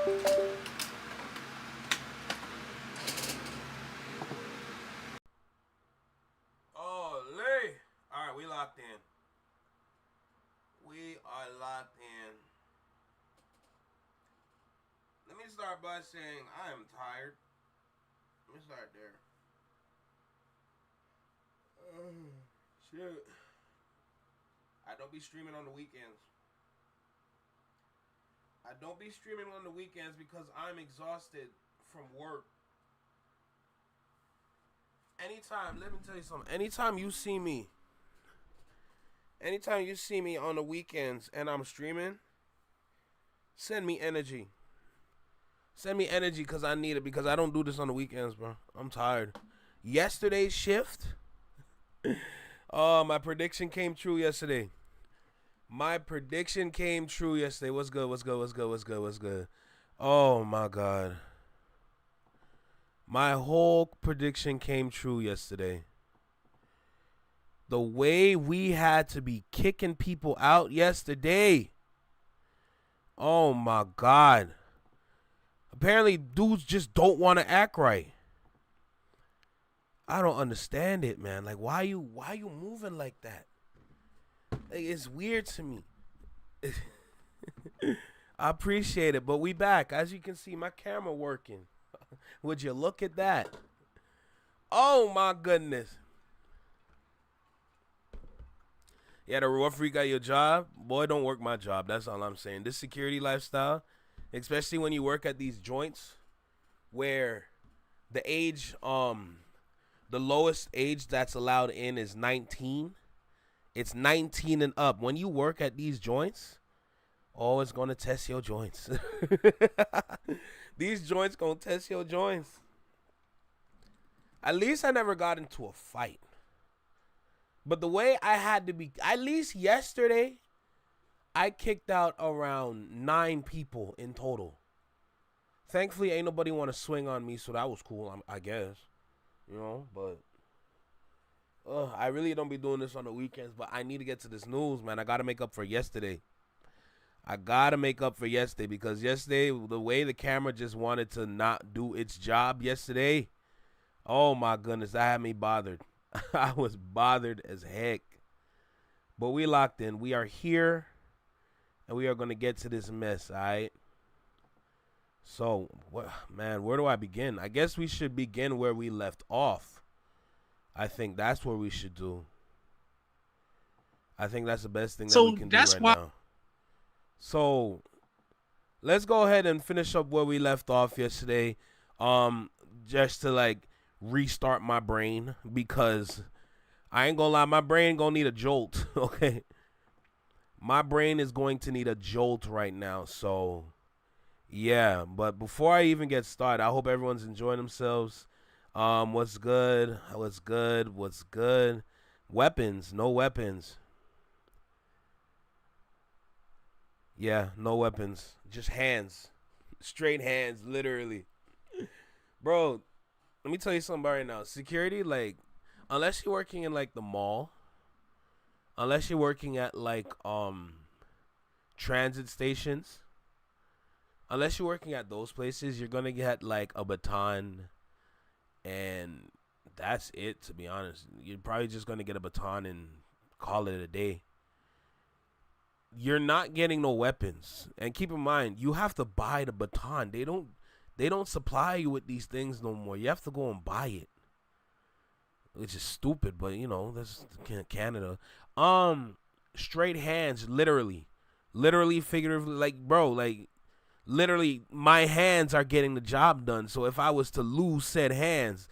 Oh, Lee. All right, we locked in. We are locked in. Let me start by saying I am tired. Let me start there. Shit. I don't be streaming on the weekends. I don't be streaming on the weekends because I'm exhausted from work. Anytime, let me tell you something. Anytime you see me on the weekends and I'm streaming, send me energy. Send me energy because I need it, because I don't do this on the weekends, bro. I'm tired. Yesterday's shift, oh, my prediction came true yesterday. My prediction came true yesterday. What's good? What's good? What's good? What's good? What's good? Oh, my God. My whole prediction came true yesterday. The way we had to be kicking people out yesterday. Oh, my God. Apparently, dudes just don't want to act right. I don't understand it, man. Like, why you moving like that? Like, it's weird to me. I appreciate it, but we back. As you can see, my camera working. Would you look at that? Oh, my goodness. Yeah, the referee got your job. Boy, don't work my job. That's all I'm saying. This security lifestyle, especially when you work at these joints where the age, the lowest age that's allowed in is 19. It's 19 and up. When you work at these joints, oh, it's going to test your joints. These joints going to test your joints. At least I never got into a fight. But the way I had to be, at least yesterday, I kicked out around 9 people in total. Thankfully, ain't nobody want to swing on me, so that was cool, I guess. You know, but I really don't be doing this on the weekends, but I need to get to this news, man. I got to make up for yesterday. Because yesterday, the way the camera just wanted to not do its job yesterday, oh, my goodness, that had me bothered. I was bothered as heck. But we locked in. We are here, and we are going to get to this mess, all right? So, man, where do I begin? I guess we should begin where we left off. I think that's what we should do. I think that's the best thing that we can do right now. So, let's go ahead and finish up where we left off yesterday. Just to, like, restart my brain, because I ain't gonna lie, my brain gonna need a jolt. Okay, my brain is going to need a jolt right now. So yeah, but before I even get started, I hope everyone's enjoying themselves. What's good? Weapons? No weapons. Yeah, no weapons, just hands, straight hands, literally. Bro, let me tell you something right now. Security, like, unless you're working in, like, the mall, unless you're working at, like, transit stations, unless you're working at those places, you're going to get, like, a baton, and that's it, to be honest. You're probably just going to get a baton and call it a day. You're not getting no weapons. And keep in mind, you have to buy the baton. They don't supply you with these things no more. You have to go and buy it, which is stupid, but you know, that's Canada. Straight hands, literally, figuratively, like, bro, like, literally, my hands are getting the job done. So if I was to lose said hands,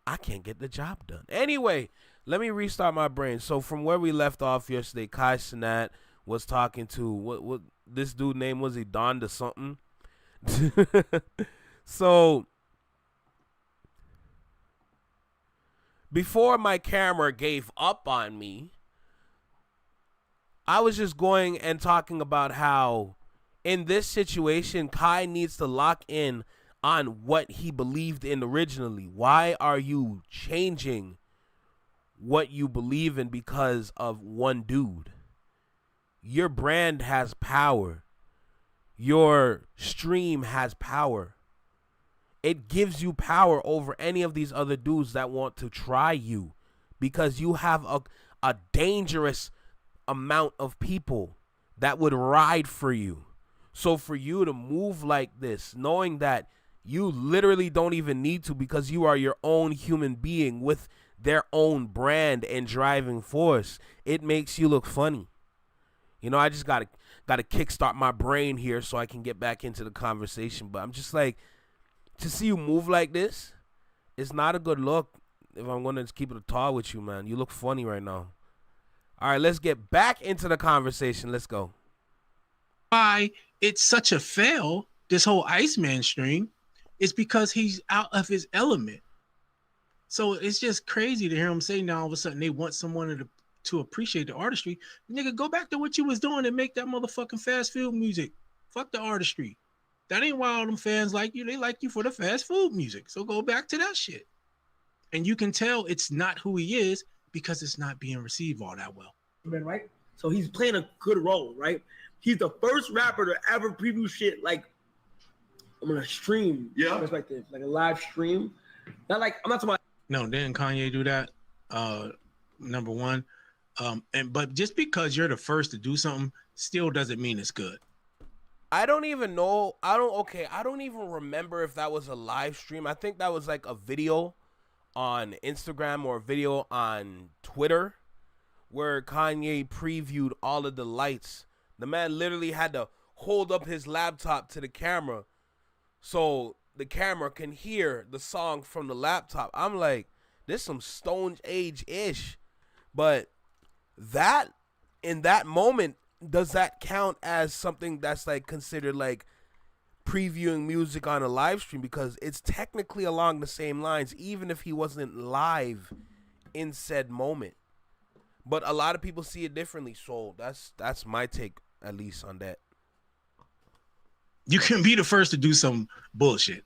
I can't get the job done. Anyway, let me restart my brain. So from where we left off yesterday, Kai Cenat was talking to what this dude name was, he Don to something. So before my camera gave up on me, I was just going and talking about how in this situation, Kai needs to lock in on what he believed in originally. Why are you changing what you believe in because of one dude? Your brand has power. your stream has power. It gives you power over any of these other dudes that want to try you, because you have a dangerous amount of people that would ride for you. So for you to move like this, knowing that you literally don't even need to, because you are your own human being with their own brand and driving force, it makes you look funny. You know, I just gotta kickstart my brain here so I can get back into the conversation. But I'm just like, to see you move like this, it's not a good look. If I'm gonna keep it tall with you, man, you look funny right now. All right, let's get back into the conversation. Let's go. Why it's such a fail, this whole Iceman stream, is because he's out of his element. So it's just crazy to hear him say now all of a sudden they want someone to appreciate the artistry. Nigga, go back to what you was doing and make that motherfucking fast food music. Fuck the artistry. That ain't why all them fans like you. They like you for the fast food music. So go back to that shit. And you can tell it's not who he is because it's not being received all that well. Right? So he's playing a good role, right? He's the first rapper to ever preview shit like I'm gonna stream. Yeah. Perspective, like a live stream. Not like I'm not talking about. No, didn't Kanye do that? Number one. But just because you're the first to do something still doesn't mean it's good. I don't even know. I don't even remember if that was a live stream. I think that was like a video on Instagram or a video on Twitter where Kanye previewed all of the lights. The man literally had to hold up his laptop to the camera so the camera can hear the song from the laptop. I'm like, this some Stone Age-ish. But that, in that moment, does that count as something that's like considered like previewing music on a live stream? Because it's technically along the same lines, even if he wasn't live in said moment. But a lot of people see it differently, so that's my take, at least, on that. You can be the first to do some bullshit.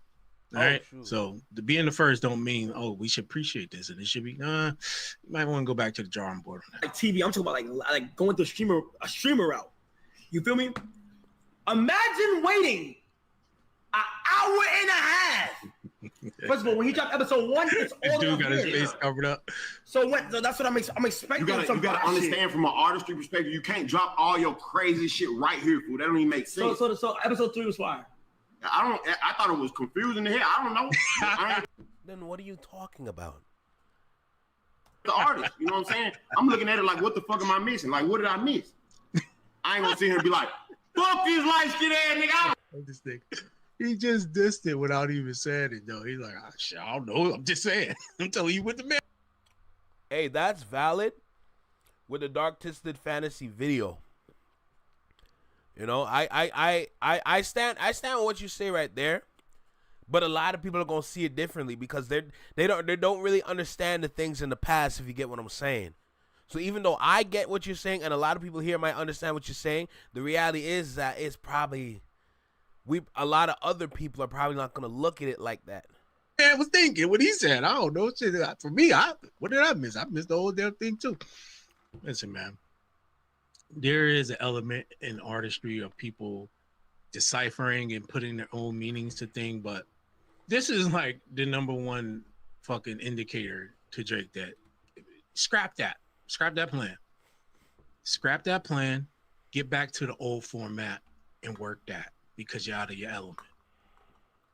All right. Shoot. So being the first don't mean, oh, we should appreciate this. And it should be, you might want to go back to the drawing board on that. Like TV, I'm talking about like going to a streamer route. You feel me? Imagine waiting an hour and a half. First of all, when he dropped episode 1, it's all dude got his face covered up. So that's what I'm expecting. You gotta understand from an artistry perspective, you can't drop all your crazy shit right here, fool. That don't even make sense. So episode 3 was fire. I thought it was confusing to hear. I don't know. Then what are you talking about? The artist, you know what I'm saying? I'm looking at it like, what the fuck am I missing? Like, what did I miss? I ain't gonna sit here and be like, fuck this light skin ass nigga. This thing. He just dissed it without even saying it, though. He's like, shit, I don't know. I'm just saying. I'm telling you what the man. Hey, that's valid with the Dark Twisted Fantasy video. You know, I stand on what you say right there, but a lot of people are gonna see it differently because they don't really understand the things in the past, if you get what I'm saying. So even though I get what you're saying, and a lot of people here might understand what you're saying, the reality is that it's probably a lot of other people are probably not gonna look at it like that. I was thinking what he said. I don't know. For me, what did I miss? I missed the whole damn thing too. Listen, man. There is an element in artistry of people deciphering and putting their own meanings to things, but this is like the number one fucking indicator to Drake that scrap that plan. Scrap that plan, get back to the old format and work that because you're out of your element.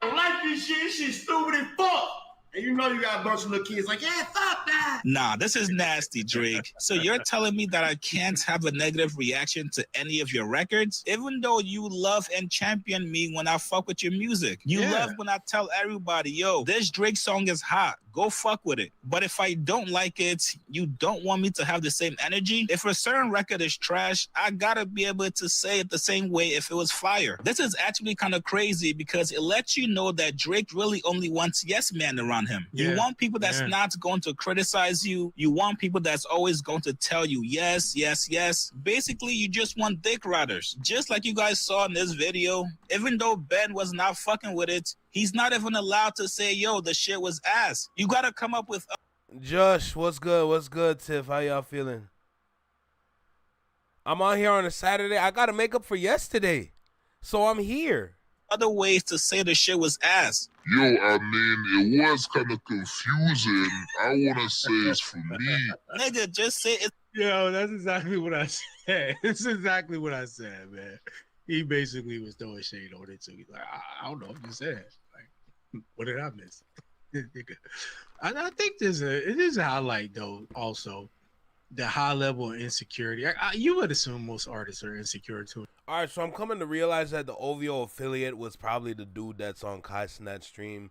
I don't like this shit. This shit's stupid as fuck. And you know you got a bunch of little kids like, yeah, fuck that. Nah, this is nasty, Drake. So you're telling me that I can't have a negative reaction to any of your records? Even though you love and champion me when I fuck with your music. You love when I tell everybody, yo, this Drake song is hot. Go fuck with it. But if I don't like it, you don't want me to have the same energy? If a certain record is trash, I gotta be able to say it the same way if it was fire. This is actually kind of crazy because it lets you know that Drake really only wants yes men around him. Yeah. You want people that's not going to criticize you. You want people that's always going to tell you yes, yes, yes. Basically, you just want dick riders. Just like you guys saw in this video, even though Ben was not fucking with it, he's not even allowed to say, yo, the shit was ass. You gotta come up with... Josh, what's good? What's good, Tiff? How y'all feeling? I'm on here on a Saturday. I gotta make up for yesterday. So I'm here. Other ways to say the shit was ass. Yo, I mean, it was kind of confusing. I want to say it's for me. Nigga, just say it. Yo, that's exactly what I said. It's exactly what I said, man. He basically was throwing shade on it too. He's like, I don't know what you said. Like, what did I miss? And I think it is a highlight though. Also, the high level of insecurity. You would assume most artists are insecure too. All right, so I'm coming to realize that the OVO affiliate was probably the dude that's on Kai Cenat stream,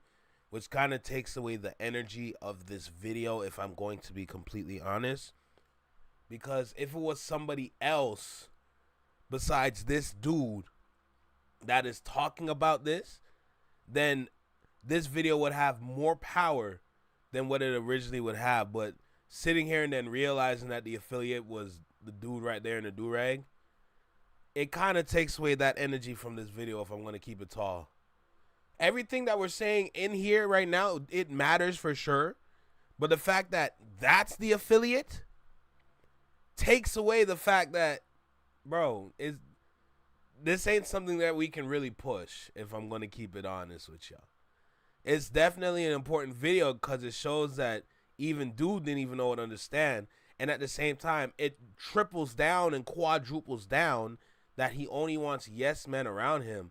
which kind of takes away the energy of this video, if I'm going to be completely honest. Because if it was somebody else besides this dude that is talking about this, then this video would have more power than what it originally would have. But sitting here and then realizing that the affiliate was the dude right there in the do-rag, it kind of takes away that energy from this video if I'm going to keep it tall. Everything that we're saying in here right now, it matters for sure. But the fact that that's the affiliate takes away the fact that, bro, this ain't something that we can really push, if I'm going to keep it honest with y'all. It's definitely an important video because it shows that even dude didn't even know what to understand. And at the same time, it triples down and quadruples down that he only wants yes men around him.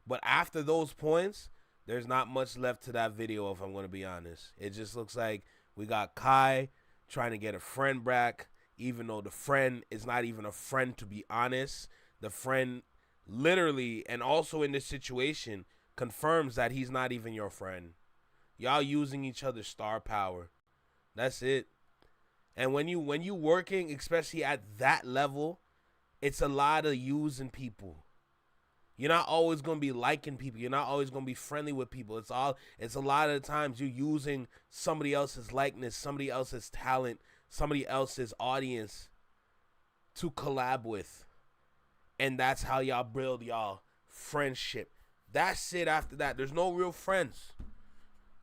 But after those points, there's not much left to that video, if I'm going to be honest. It just looks like we got Kai trying to get a friend back, even though the friend is not even a friend, to be honest. The friend literally, and also in this situation, confirms that he's not even your friend. Y'all using each other's star power. That's it. And when you working, especially at that level, it's a lot of using people. You're not always going to be liking people. You're not always going to be friendly with people. It's a lot of the times you're using somebody else's likeness, somebody else's talent, somebody else's audience to collab with. And that's how y'all build y'all friendship. That's it after that. There's no real friends.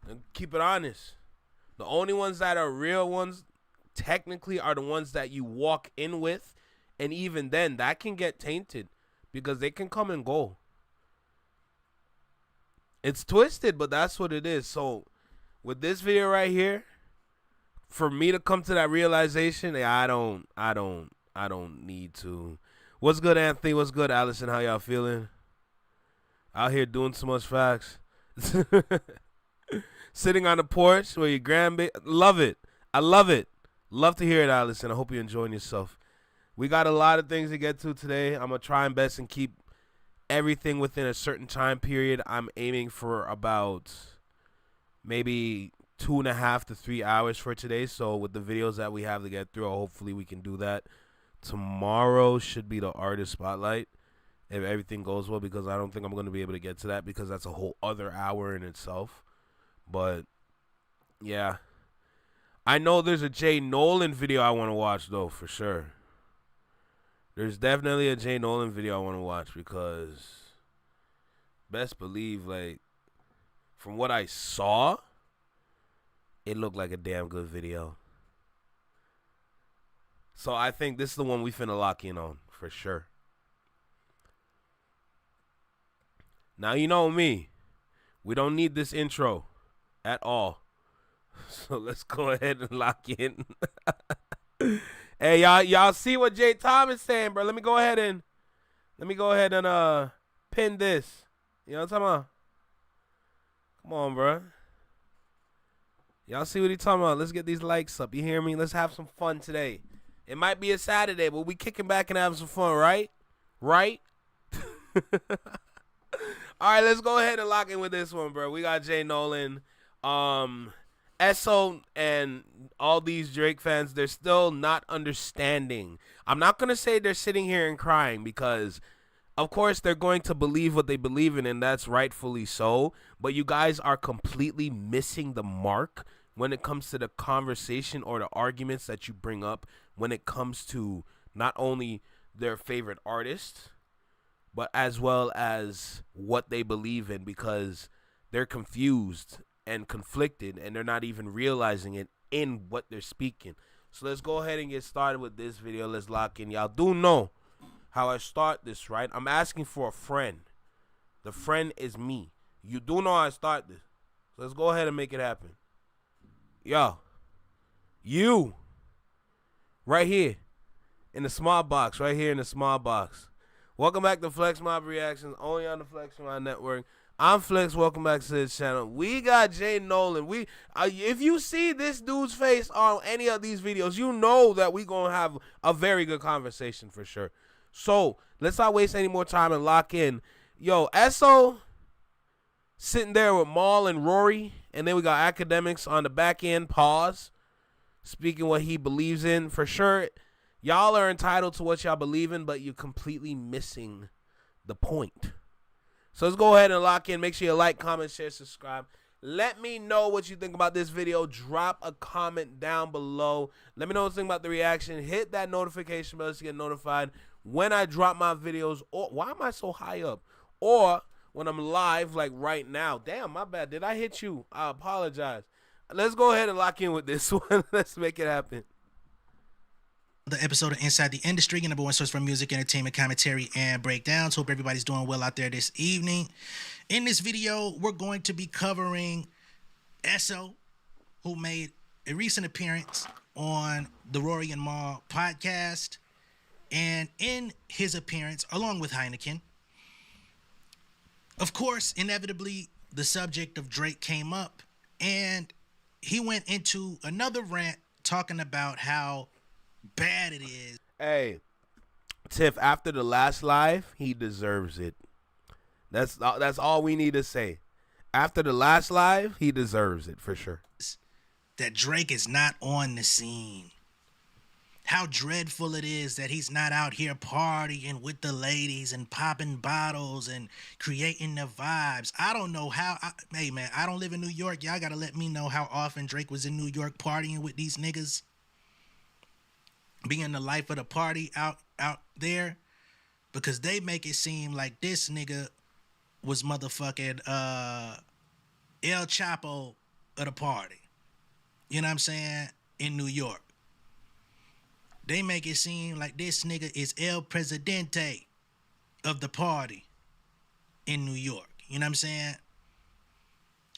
And keep it honest. The only ones that are real ones technically are the ones that you walk in with. And even then, that can get tainted because they can come and go. It's twisted, but that's what it is. So with this video right here, for me to come to that realization, I don't need to. What's good, Anthony? What's good, Allison? How y'all feeling? Out here doing so much facts. Sitting on the porch with your grandbaby. Love it. I love it. Love to hear it, Allison. I hope you're enjoying yourself. We got a lot of things to get to today. I'm going to try and best and keep everything within a certain time period. I'm aiming for about maybe 2.5 to 3 hours for today. So with the videos that we have to get through, hopefully we can do that. Tomorrow should be the artist spotlight, if everything goes well, because I don't think I'm going to be able to get to that because that's a whole other hour in itself. But, yeah. I know there's a Jay Nolan video I want to watch, though, for sure. There's definitely a Jay Nolan video I want to watch because best believe, like, from what I saw, it looked like a damn good video. So I think this is the one we finna lock in on for sure. Now, you know me. We don't need this intro at all. So let's go ahead and lock in. Hey, y'all see what Jay Tom is saying, bro? Let me go ahead and pin this. You know what I'm talking about? Come on, bro. Y'all see what he talking about? Let's get these likes up. You hear me? Let's have some fun today. It might be a Saturday, but we kicking back and having some fun, right? Right? All right, let's go ahead and lock in with this one, bro. We got Jay Nolan. Esso and all these Drake fans, they're still not understanding. I'm not going to say they're sitting here and crying because, of course, they're going to believe what they believe in, and that's rightfully so. But you guys are completely missing the mark when it comes to the conversation or the arguments that you bring up when it comes to not only their favorite artist, but as well as what they believe in, because they're confused and conflicted, and they're not even realizing it in what they're speaking. So let's go ahead and get started with this video. Let's lock in. Y'all do know how I start this, right? I'm asking for a friend. The friend is me. You do know I start this. So let's go ahead and make it happen. Yo. You. Right here. In the small box. Right here in the small box. Welcome back to Flex Mob Reactions. Only on the Flex Mob Network. I'm Flex. Welcome back to this channel. We got Jay Nolan. If you see this dude's face on any of these videos, you know that we going to have a very good conversation for sure. So, let's not waste any more time and lock in. Yo, Esso sitting there with Maul and Rory. And then we got Academics on the back end. Pause. Speaking what he believes in. For sure, y'all are entitled to what y'all believe in, but you're completely missing the point. So let's go ahead and lock in. Make sure you like, comment, share, subscribe. Let me know what you think about this video. Drop a comment down below. Let me know what you think about the reaction. Hit that notification bell to get notified when I drop my videos. Or why am I so high up? Or when I'm live, like right now. Damn, my bad. Did I hit you? I apologize. Let's go ahead and lock in with this one. Let's make it happen. The episode of Inside the Industry, your number one source for music, entertainment, commentary, and breakdowns. Hope everybody's doing well out there this evening. In this video, we're going to be covering Esso, who made a recent appearance on the Rory and Maul podcast. And in his appearance, along with Heineken, of course, inevitably, the subject of Drake came up, and he went into another rant talking about how bad it is. Hey, Tiff, after the last live, he deserves it. That's all we need to say. After the last live, he deserves it for sure. That Drake is not on the scene. How dreadful it is that he's not out here partying with the ladies and popping bottles and creating the vibes. I don't know how. Hey, man, I don't live in New York. Y'all got to let me know how often Drake was in New York partying with these niggas. Being the life of the party out there. Because they make it seem like this nigga was motherfucking El Chapo of the party. You know what I'm saying? In New York. They make it seem like this nigga is El Presidente of the party in New York. You know what I'm saying?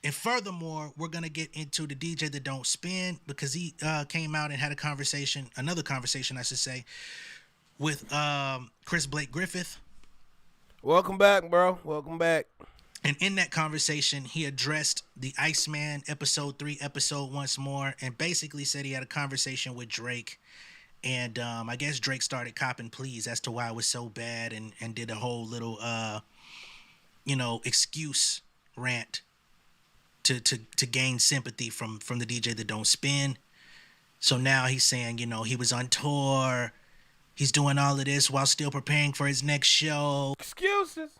And furthermore, we're going to get into the DJ that don't spin, because he came out and had another conversation, I should say, with Chris Blake Griffith. Welcome back, bro. Welcome back. And in that conversation, he addressed the Iceman episode 3 episode once more, and basically said he had a conversation with Drake. And I guess Drake started copping pleas as to why it was so bad, and did a whole little, excuse rant to gain sympathy from the DJ that don't spin. So now he's saying, he was on tour. He's doing all of this while still preparing for his next show. Excuses.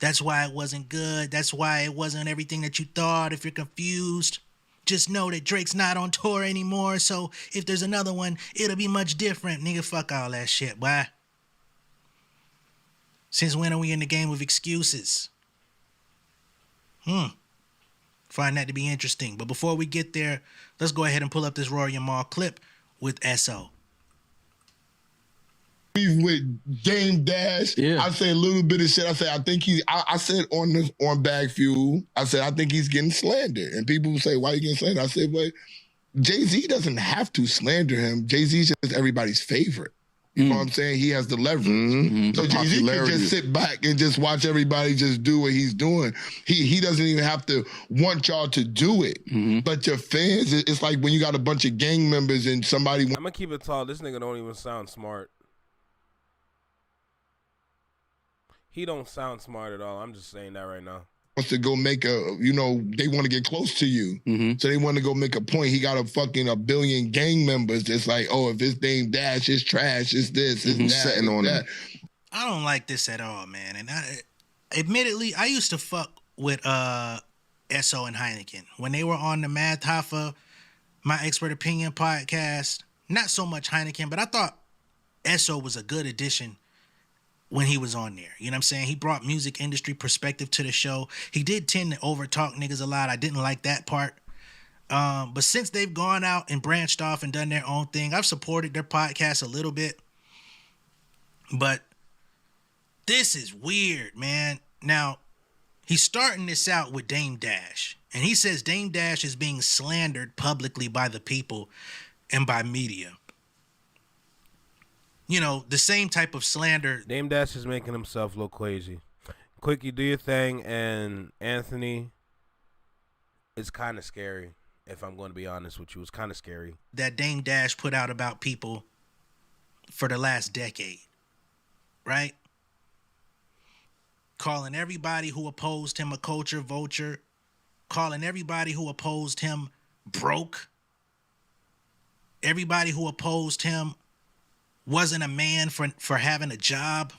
That's why it wasn't good. That's why it wasn't everything that you thought. If you're confused, just know that Drake's not on tour anymore. So if there's another one, it'll be much different. Nigga, fuck all that shit, boy. Since when are we in the game of excuses? Find that to be interesting. But before we get there, let's go ahead and pull up this Rory and Maul clip with Esso. With Game Dash, Yeah. I say a little bit of shit. I say I think I said on Bag Fuel, I said I think he's getting slandered, and people say why you getting slandered? I said, but Jay-Z doesn't have to slander him. Jay-Z's just everybody's favorite. You know what I'm saying? He has the leverage. So Jay-Z can just sit back and just watch everybody just do what he's doing. He doesn't even have to want y'all to do it. But your fans, it's like when you got a bunch of gang members and somebody. I'm gonna keep it tall. This nigga don't even sound smart. He don't sound smart at all. I'm just saying that right now. Wants to go make they want to get close to you. So they want to go make a point. He got a billion gang members. It's like, oh, if his name Dash, it's trash, it's this, it's that, setting on that. him. I don't like this at all, man. And admittedly, I used to fuck with Esso and Heineken when they were on the Math Hoffa, My Expert Opinion podcast. Not so much Heineken, but I thought Esso was a good addition when he was on there. You know what I'm saying? He brought music industry perspective to the show. He did tend to overtalk niggas a lot. I didn't like that part. But since they've gone out and branched off and done their own thing, I've supported their podcast a little bit. But This is weird, man. Now, he's starting this out with Dame Dash. And he says Dame Dash is being slandered publicly by the people and by media. You know, the same type of slander. Dame Dash is making himself look crazy. Quickie, do your thing. And Anthony, it's kind of scary. If I'm going to be honest with you, it's kind of scary. That Dame Dash put out about people for the last decade. Right? Calling everybody who opposed him a culture vulture. Calling everybody who opposed him broke. Everybody who opposed him wasn't a man for having a job.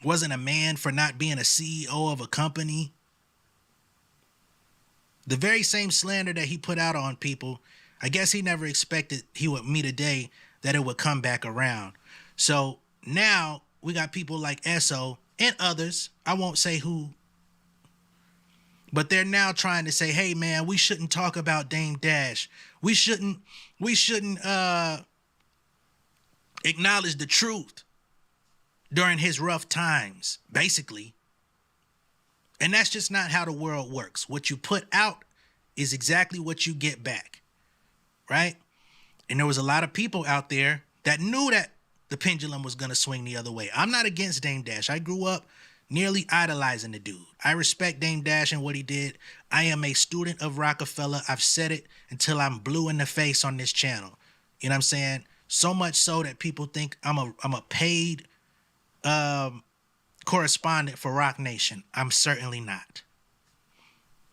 Wasn't a man for not being a CEO of a company. The very same slander that he put out on people, I guess he never expected he would meet a day that it would come back around. So now we got people like Esso and others, I won't say who, but they're now trying to say, hey man, we shouldn't talk about Dame Dash. We shouldn't acknowledge the truth during his rough times, basically. And that's just not how the world works. What you put out is exactly what you get back, right? And there was a lot of people out there that knew that the pendulum was going to swing the other way. I'm not against Dame Dash. I grew up nearly idolizing the dude. I respect Dame Dash and what he did. I am a student of Rockefeller. I've said it until I'm blue in the face on this channel. You know what I'm saying? So much so that people think I'm a paid correspondent for Rock Nation. I'm certainly not.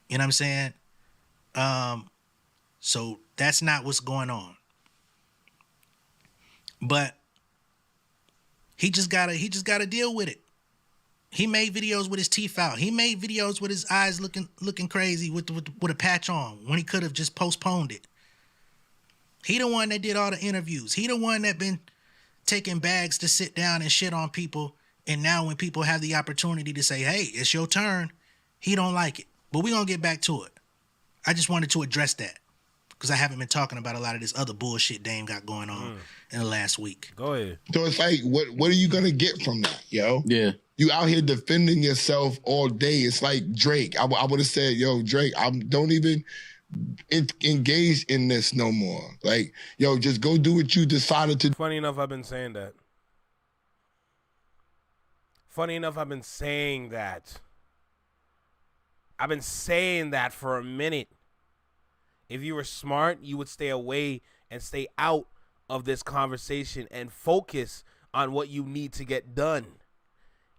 You know what I'm saying? So that's not what's going on. But he just gotta deal with it. He made videos with his teeth out. He made videos with his eyes looking crazy with a patch on when he could have just postponed it. He the one that did all the interviews. He the one that been taking bags to sit down and shit on people. And now when people have the opportunity to say, hey, it's your turn, he don't like it. But we're going to get back to it. I just wanted to address that because I haven't been talking about a lot of this other bullshit Dame got going on in the last week. Go ahead. So it's like, what are you going to get from that, yo? Yeah. You out here defending yourself all day. It's like Drake. I would have said, yo, Drake, don't even engage in this no more. Like, yo, just go do what you decided to do. Funny enough, I've been saying that. I've been saying that for a minute. If you were smart, you would stay away and stay out of this conversation and focus on what you need to get done.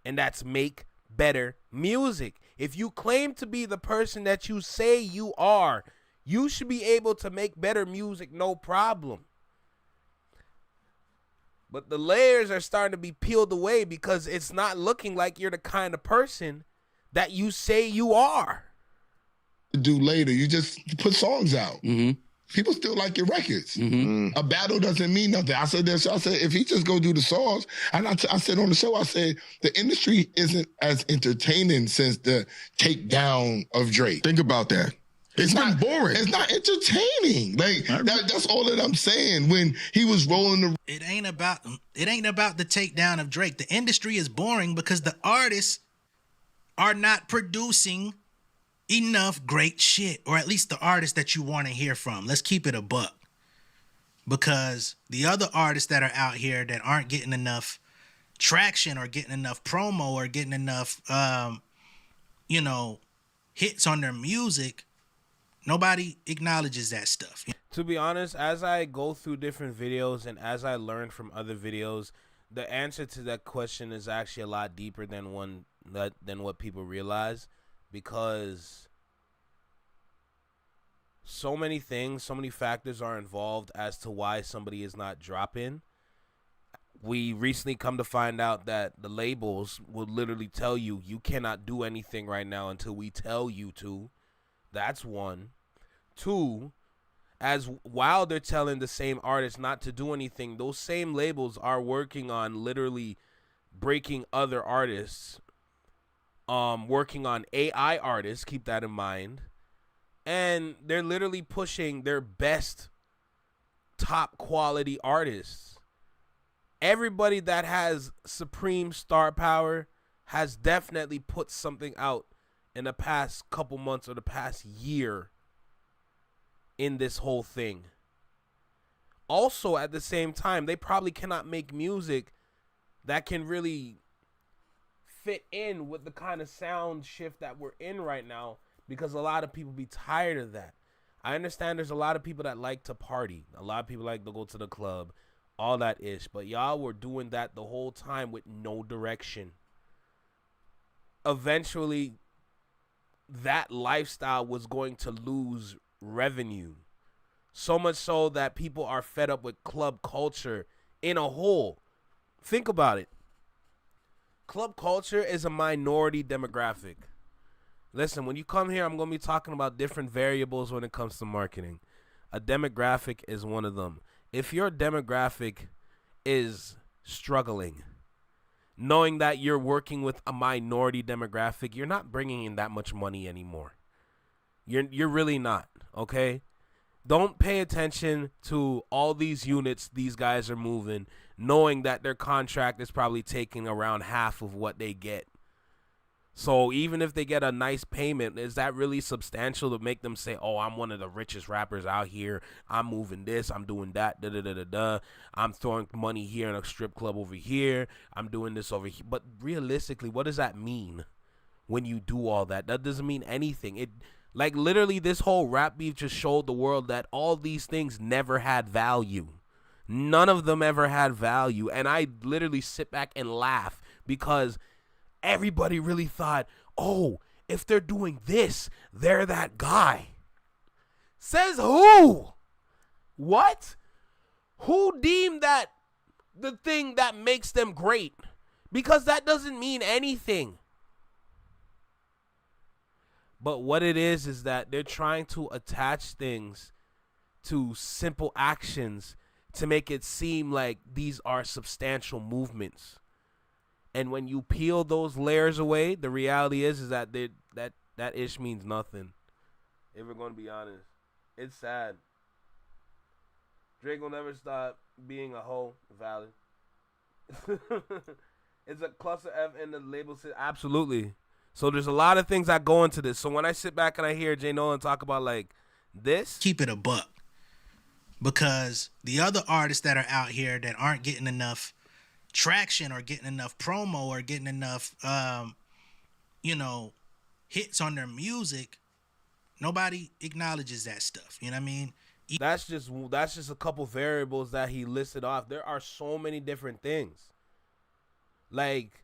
And that's make better music. If you claim to be the person that you say you are, you should be able to make better music, no problem. But the layers are starting to be peeled away because it's not looking like you're the kind of person that you say you are. Do later. You just put songs out. Mm-hmm. People still like your records. Mm-hmm. A battle doesn't mean nothing. I said this. I said if he just go do the songs, and I said on the show, I said the industry isn't as entertaining since the takedown of Drake. Think about that. It's been boring. It's not entertaining. Like that's all that I'm saying. When he was rolling the, It ain't about the takedown of Drake. The industry is boring because the artists are not producing enough great shit, or at least the artists that you want to hear from. Let's keep it a buck. Because the other artists that are out here that aren't getting enough traction or getting enough promo or getting enough, hits on their music, nobody acknowledges that stuff. To be honest, as I go through different videos and as I learn from other videos, the answer to that question is actually a lot deeper than what people realize, because so many things, so many factors are involved as to why somebody is not dropping. We recently come to find out that the labels will literally tell you cannot do anything right now until we tell you to. That's one. Two, while they're telling the same artists not to do anything, those same labels are working on literally breaking other artists, working on AI artists, keep that in mind, and they're literally pushing their best top quality artists. Everybody that has supreme star power has definitely put something out in the past couple months or the past year in this whole thing. Also, at the same time, they probably cannot make music that can really fit in with the kind of sound shift that we're in right now, because a lot of people be tired of that. I understand there's a lot of people that like to party. A lot of people like to go to the club, all that ish. But y'all were doing that the whole time with no direction. Eventually, that lifestyle was going to lose revenue. So much so that people are fed up with club culture in a whole. Think about it. Club culture is a minority demographic. Listen, when you come here, I'm going to be talking about different variables when it comes to marketing. A demographic is one of them. If your demographic is struggling, knowing that you're working with a minority demographic, you're not bringing in that much money anymore. You're really not, okay? Don't pay attention to all these units these guys are moving, knowing that their contract is probably taking around half of what they get. So even if they get a nice payment, is that really substantial to make them say, oh, I'm one of the richest rappers out here. I'm moving this. I'm doing that. Da-da-da-da-da. I'm throwing money here in a strip club over here. I'm doing this over here. But realistically, what does that mean when you do all that? That doesn't mean anything. Like literally this whole rap beef just showed the world that all these things never had value. None of them ever had value. And I literally sit back and laugh because everybody really thought, oh, if they're doing this, they're that guy. Says who? What? Who deemed that the thing that makes them great? Because that doesn't mean anything. But what it is that they're trying to attach things to simple actions to make it seem like these are substantial movements. And when you peel those layers away, the reality is that that ish means nothing. If we're going to be honest. It's sad. Drake will never stop being a hoe. Valid. It's a cluster F in the label. Absolutely. So there's a lot of things that go into this. So when I sit back and I hear Jay Nolan talk about like this. Keep it a buck. Because the other artists that are out here that aren't getting enough traction or getting enough promo or getting enough, hits on their music, nobody acknowledges that stuff. You know what I mean? That's just a couple variables that he listed off. There are so many different things. Like,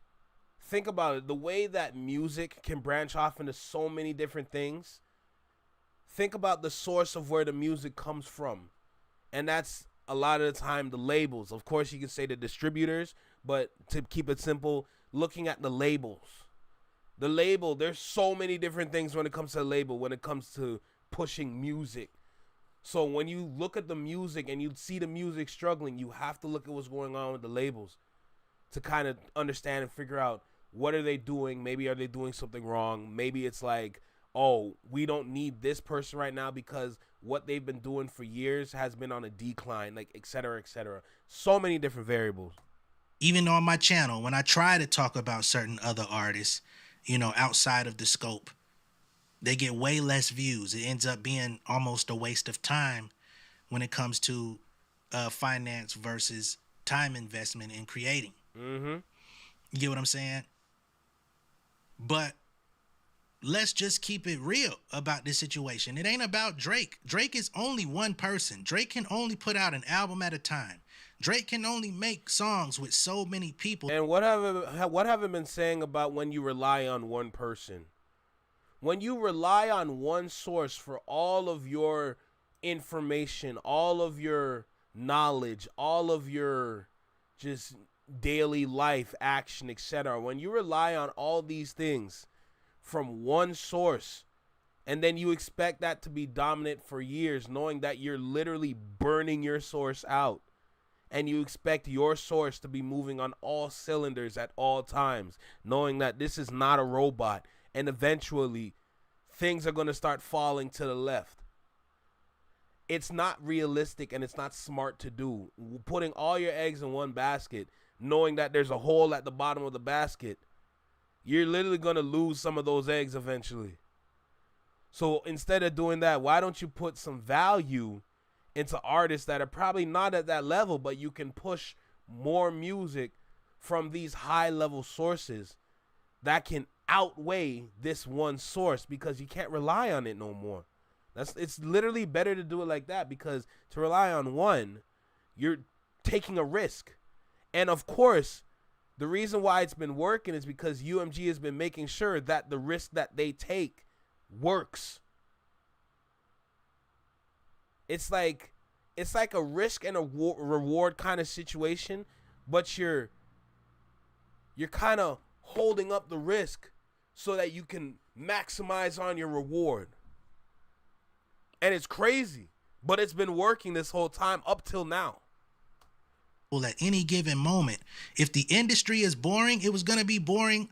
think about it. The way that music can branch off into so many different things. Think about the source of where the music comes from. And that's a lot of the time the labels. Of course, you can say the distributors, but to keep it simple, looking at the labels. The label, there's so many different things when it comes to the label, when it comes to pushing music. So when you look at the music and you see the music struggling, you have to look at what's going on with the labels to kind of understand and figure out what are they doing. Maybe are they doing something wrong? Maybe it's like, oh, we don't need this person right now because what they've been doing for years has been on a decline, like et cetera, et cetera. So many different variables. Even on my channel, when I try to talk about certain other artists, outside of the scope, they get way less views. It ends up being almost a waste of time when it comes to finance versus time investment in creating. Mm-hmm. You get what I'm saying? But let's just keep it real about this situation. It ain't about Drake. Drake is only one person. Drake can only put out an album at a time. Drake can only make songs with so many people. And what have I been saying about when you rely on one person? When you rely on one source for all of your information, all of your knowledge, all of your just daily life action, etc. When you rely on all these things from one source, and then you expect that to be dominant for years, knowing that you're literally burning your source out, and you expect your source to be moving on all cylinders at all times, knowing that this is not a robot, and eventually things are going to start falling to the left. It's not realistic and it's not smart to do. Putting all your eggs in one basket, knowing that there's a hole at the bottom of the basket, you're literally going to lose some of those eggs eventually. So instead of doing that, why don't you put some value into artists that are probably not at that level, but you can push more music from these high-level sources that can outweigh this one source, because you can't rely on it no more. It's literally better to do it like that, because to rely on one, you're taking a risk. And of course, the reason why it's been working is because UMG has been making sure that the risk that they take works. It's like a risk and a reward kind of situation, but you're kind of holding up the risk so that you can maximize on your reward. And it's crazy, but it's been working this whole time up till now. Well, at any given moment, if the industry is boring, it was going to be boring,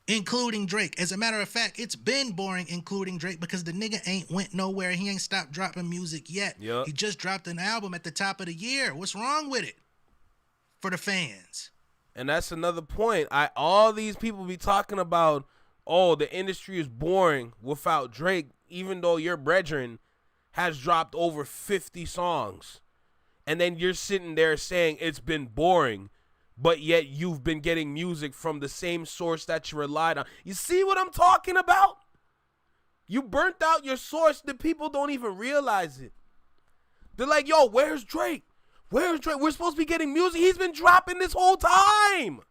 including Drake. As a matter of fact, it's been boring, including Drake, because the nigga ain't went nowhere. He ain't stopped dropping music yet. Yep. He just dropped an album at the top of the year. What's wrong with it for the fans? And that's another point. All these people be talking about, oh, the industry is boring without Drake, even though your brethren has dropped over 50 songs. And then you're sitting there saying it's been boring, but yet you've been getting music from the same source that you relied on. You see what I'm talking about? You burnt out your source. The people don't even realize it. They're like, yo, where's Drake? Where's Drake? We're supposed to be getting music. He's been dropping this whole time.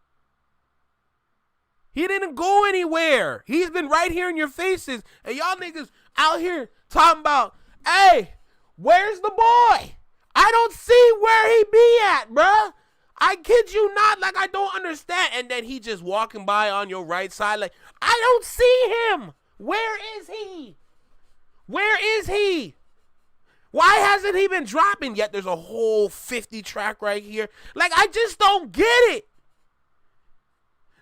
He didn't go anywhere. He's been right here in your faces. And y'all niggas out here talking about, hey, where's the boy? I don't see where he be at, bruh. I kid you not, like I don't understand. And then he just walking by on your right side like, I don't see him. Where is he? Where is he? Why hasn't he been dropping yet? There's a whole 50 track right here. Like, I just don't get it.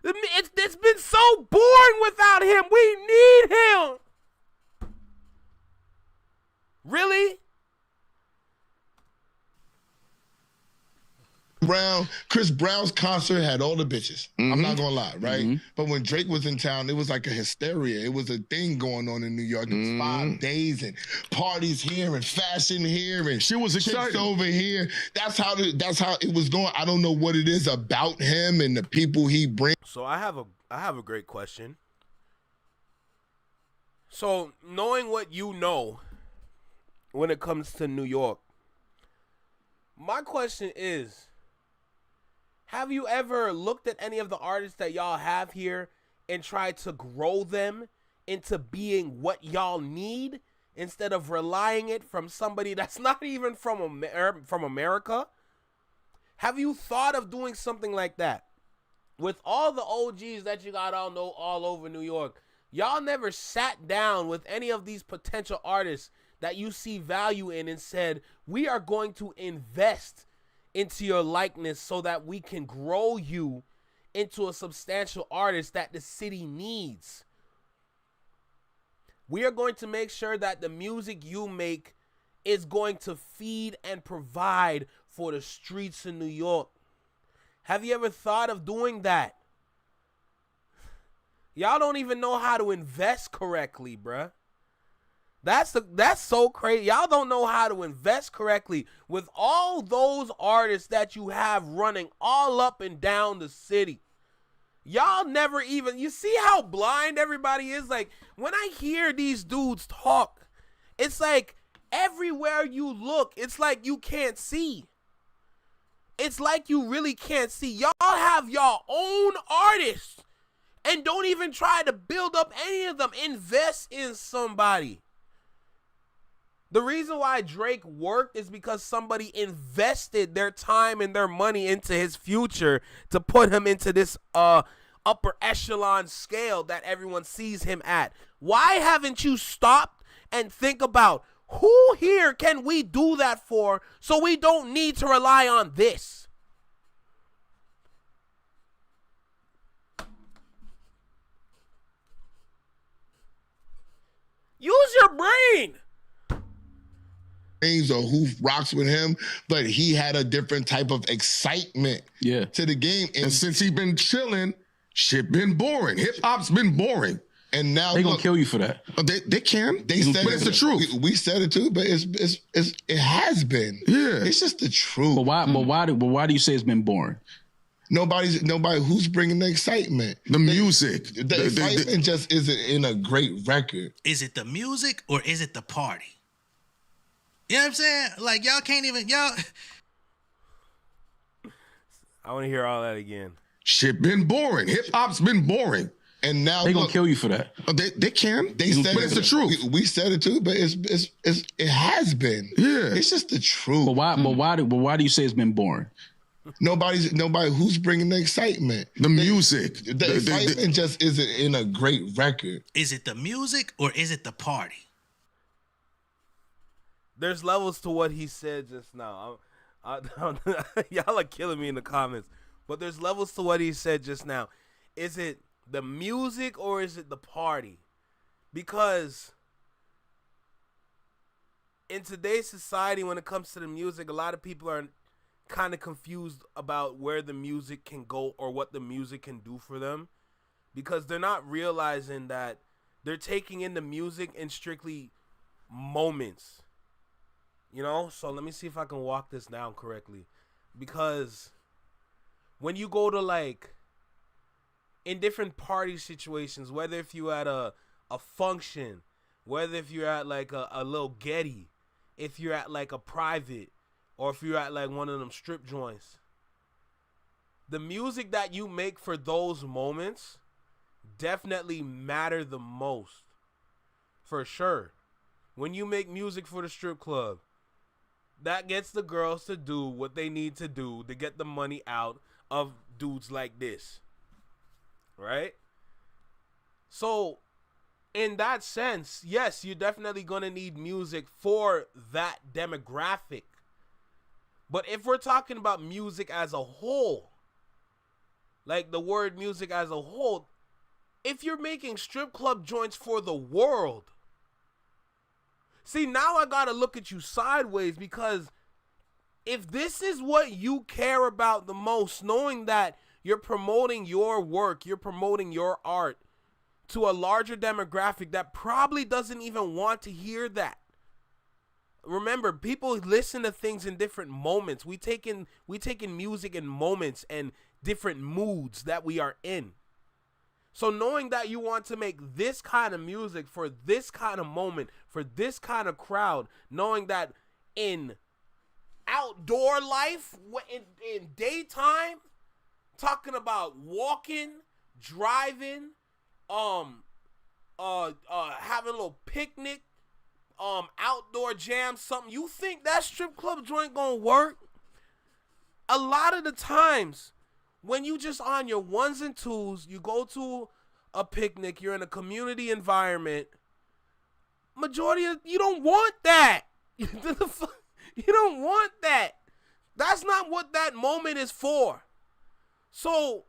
It's been so boring without him. We need him. Really? Chris Brown's concert had all the bitches. Mm-hmm. I'm not gonna lie, right? Mm-hmm. But when Drake was in town, it was like a hysteria. It was a thing going on in New York. It was 5 days and parties here and fashion here and Shit was chicks exciting. over here. That's how it was going. I don't know what it is about him and the people he brings. So I have a great question. So knowing what you know when it comes to New York, my question is, have you ever looked at any of the artists that y'all have here and tried to grow them into being what y'all need instead of relying it from somebody that's not even from America? Have you thought of doing something like that? With all the OGs that you got all over New York, y'all never sat down with any of these potential artists that you see value in and said, we are going to invest into your likeness so that we can grow you into a substantial artist that the city needs. We are going to make sure that the music you make is going to feed and provide for the streets in New York. Have you ever thought of doing that? Y'all don't even know how to invest correctly, bruh. That's so crazy. Y'all don't know how to invest correctly with all those artists that you have running all up and down the city. Y'all never even, you see how blind everybody is? Like, when I hear these dudes talk, it's like everywhere you look, it's like you can't see. It's like you really can't see. Y'all have your own artists and don't even try to build up any of them. Invest in somebody. The reason why Drake worked is because somebody invested their time and their money into his future to put him into this upper echelon scale that everyone sees him at. Why haven't you stopped and think about who here can we do that for so we don't need to rely on this? Use your brain. Or who rocks with him, but he had a different type of excitement to the game. And since he been chilling, Shit been boring. Hip hop's been boring. And now They gonna kill you for that. They can. They said but it's the truth. We said it too, but it has been. Yeah. It's just the truth. But why do you say it's been boring? Nobody who's bringing the excitement. The music. The excitement just isn't in a great record. Is it the music or is it the party? You know what I'm saying? Like y'all can't even I want to hear all that again. Shit been boring. Hip hop's been boring. And now They gonna kill you for that. They can. They said but it's the truth. We said it too, but it has been. Yeah. It's just the truth. But why do you say it's been boring? Nobody who's bringing the excitement. The music. The excitement just isn't in a great record. Is it the music or is it the party? There's levels to what he said just now. Y'all are killing me in the comments. But there's levels to what he said just now. Is it the music or is it the party? Because in today's society, when it comes to the music, a lot of people are kind of confused about where the music can go or what the music can do for them, because they're not realizing that they're taking in the music in strictly moments. You know, so let me see if I can walk this down correctly. Because when you go to like in different party situations, whether if you're at a function, whether if you're at like a little Getty, if you're at like a private, or if you're at like one of them strip joints, the music that you make for those moments definitely matter the most. For sure. When you make music for the strip club, that gets the girls to do what they need to do to get the money out of dudes like this. Right? So, in that sense, yes, you're definitely going to need music for that demographic. But if we're talking about music as a whole, like the word music as a whole, if you're making strip club joints for the world, see, now I gotta look at you sideways, because if this is what you care about the most, knowing that you're promoting your work, you're promoting your art to a larger demographic that probably doesn't even want to hear that. Remember, people listen to things in different moments. We take in music in moments and different moods that we are in. So knowing that you want to make this kind of music for this kind of moment, for this kind of crowd, knowing that in outdoor life, in daytime, talking about walking, driving, having a little picnic, outdoor jam, something, you think that strip club joint gonna work? A lot of the times, when you just on your ones and twos, you go to a picnic, you're in a community environment, majority of you don't want that. You don't want that. That's not what that moment is for. So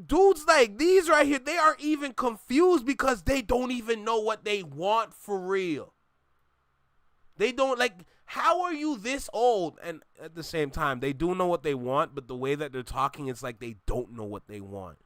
dudes like these right here, they are even confused because they don't even know what they want for real. They don't, like, how are you this old? And at the same time, they do know what they want, but the way that they're talking, it's like they don't know what they want.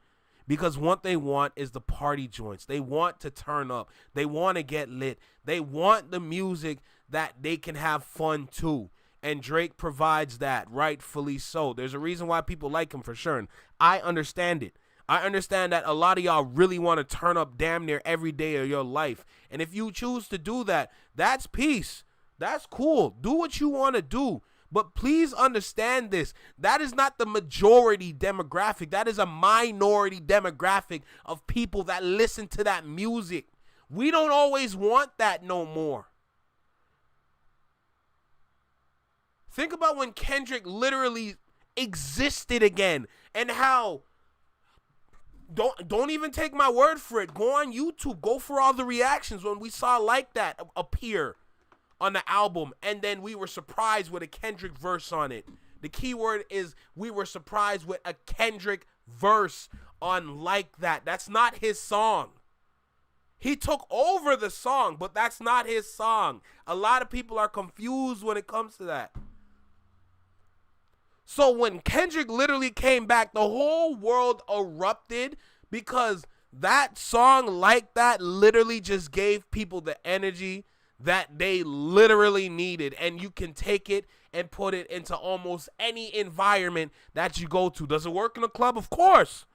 Because what they want is the party joints. They want to turn up. They want to get lit. They want the music that they can have fun too. And Drake provides that, rightfully so. There's a reason why people like him, for sure. And I understand it. I understand that a lot of y'all really want to turn up damn near every day of your life. And if you choose to do that, that's peace. That's cool. Do what you want to do. But please understand this. That is not the majority demographic. That is a minority demographic of people that listen to that music. We don't always want that no more. Think about when Kendrick literally existed again, and how, don't even take my word for it. Go on YouTube. Go for all the reactions when we saw Like That appear on the album, and then we were surprised with a Kendrick verse on it. The key word is we were surprised with a Kendrick verse on Like That. That's not his song. He took over the song, but that's not his song. A lot of people are confused when it comes to that. So when Kendrick literally came back, the whole world erupted because that song like that literally just gave people the energy that they literally needed. And you can take it and put it into almost any environment that you go to. Does it work in a club? Of course.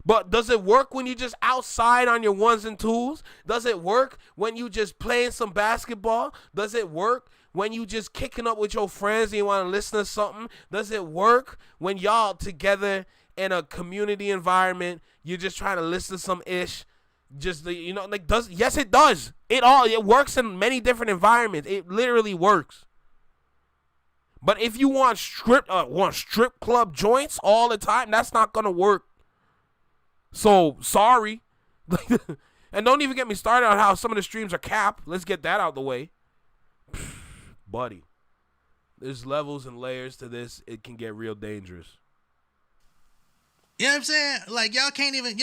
But does it work when you just outside on your ones and twos? Does it work when you just playing some basketball? Does it work when you just kicking up with your friends and you want to listen to something? Does it work when y'all together in a community environment, you're just trying to listen to some ish? Just, you know, like, yes, it does. It works in many different environments. It literally works. But if you want strip club joints all the time, that's not gonna work. So, sorry. And don't even get me started on how some of the streams are capped. Let's get that out the way. Buddy, there's levels and layers to this. It can get real dangerous. You know what I'm saying? Like, y'all can't even,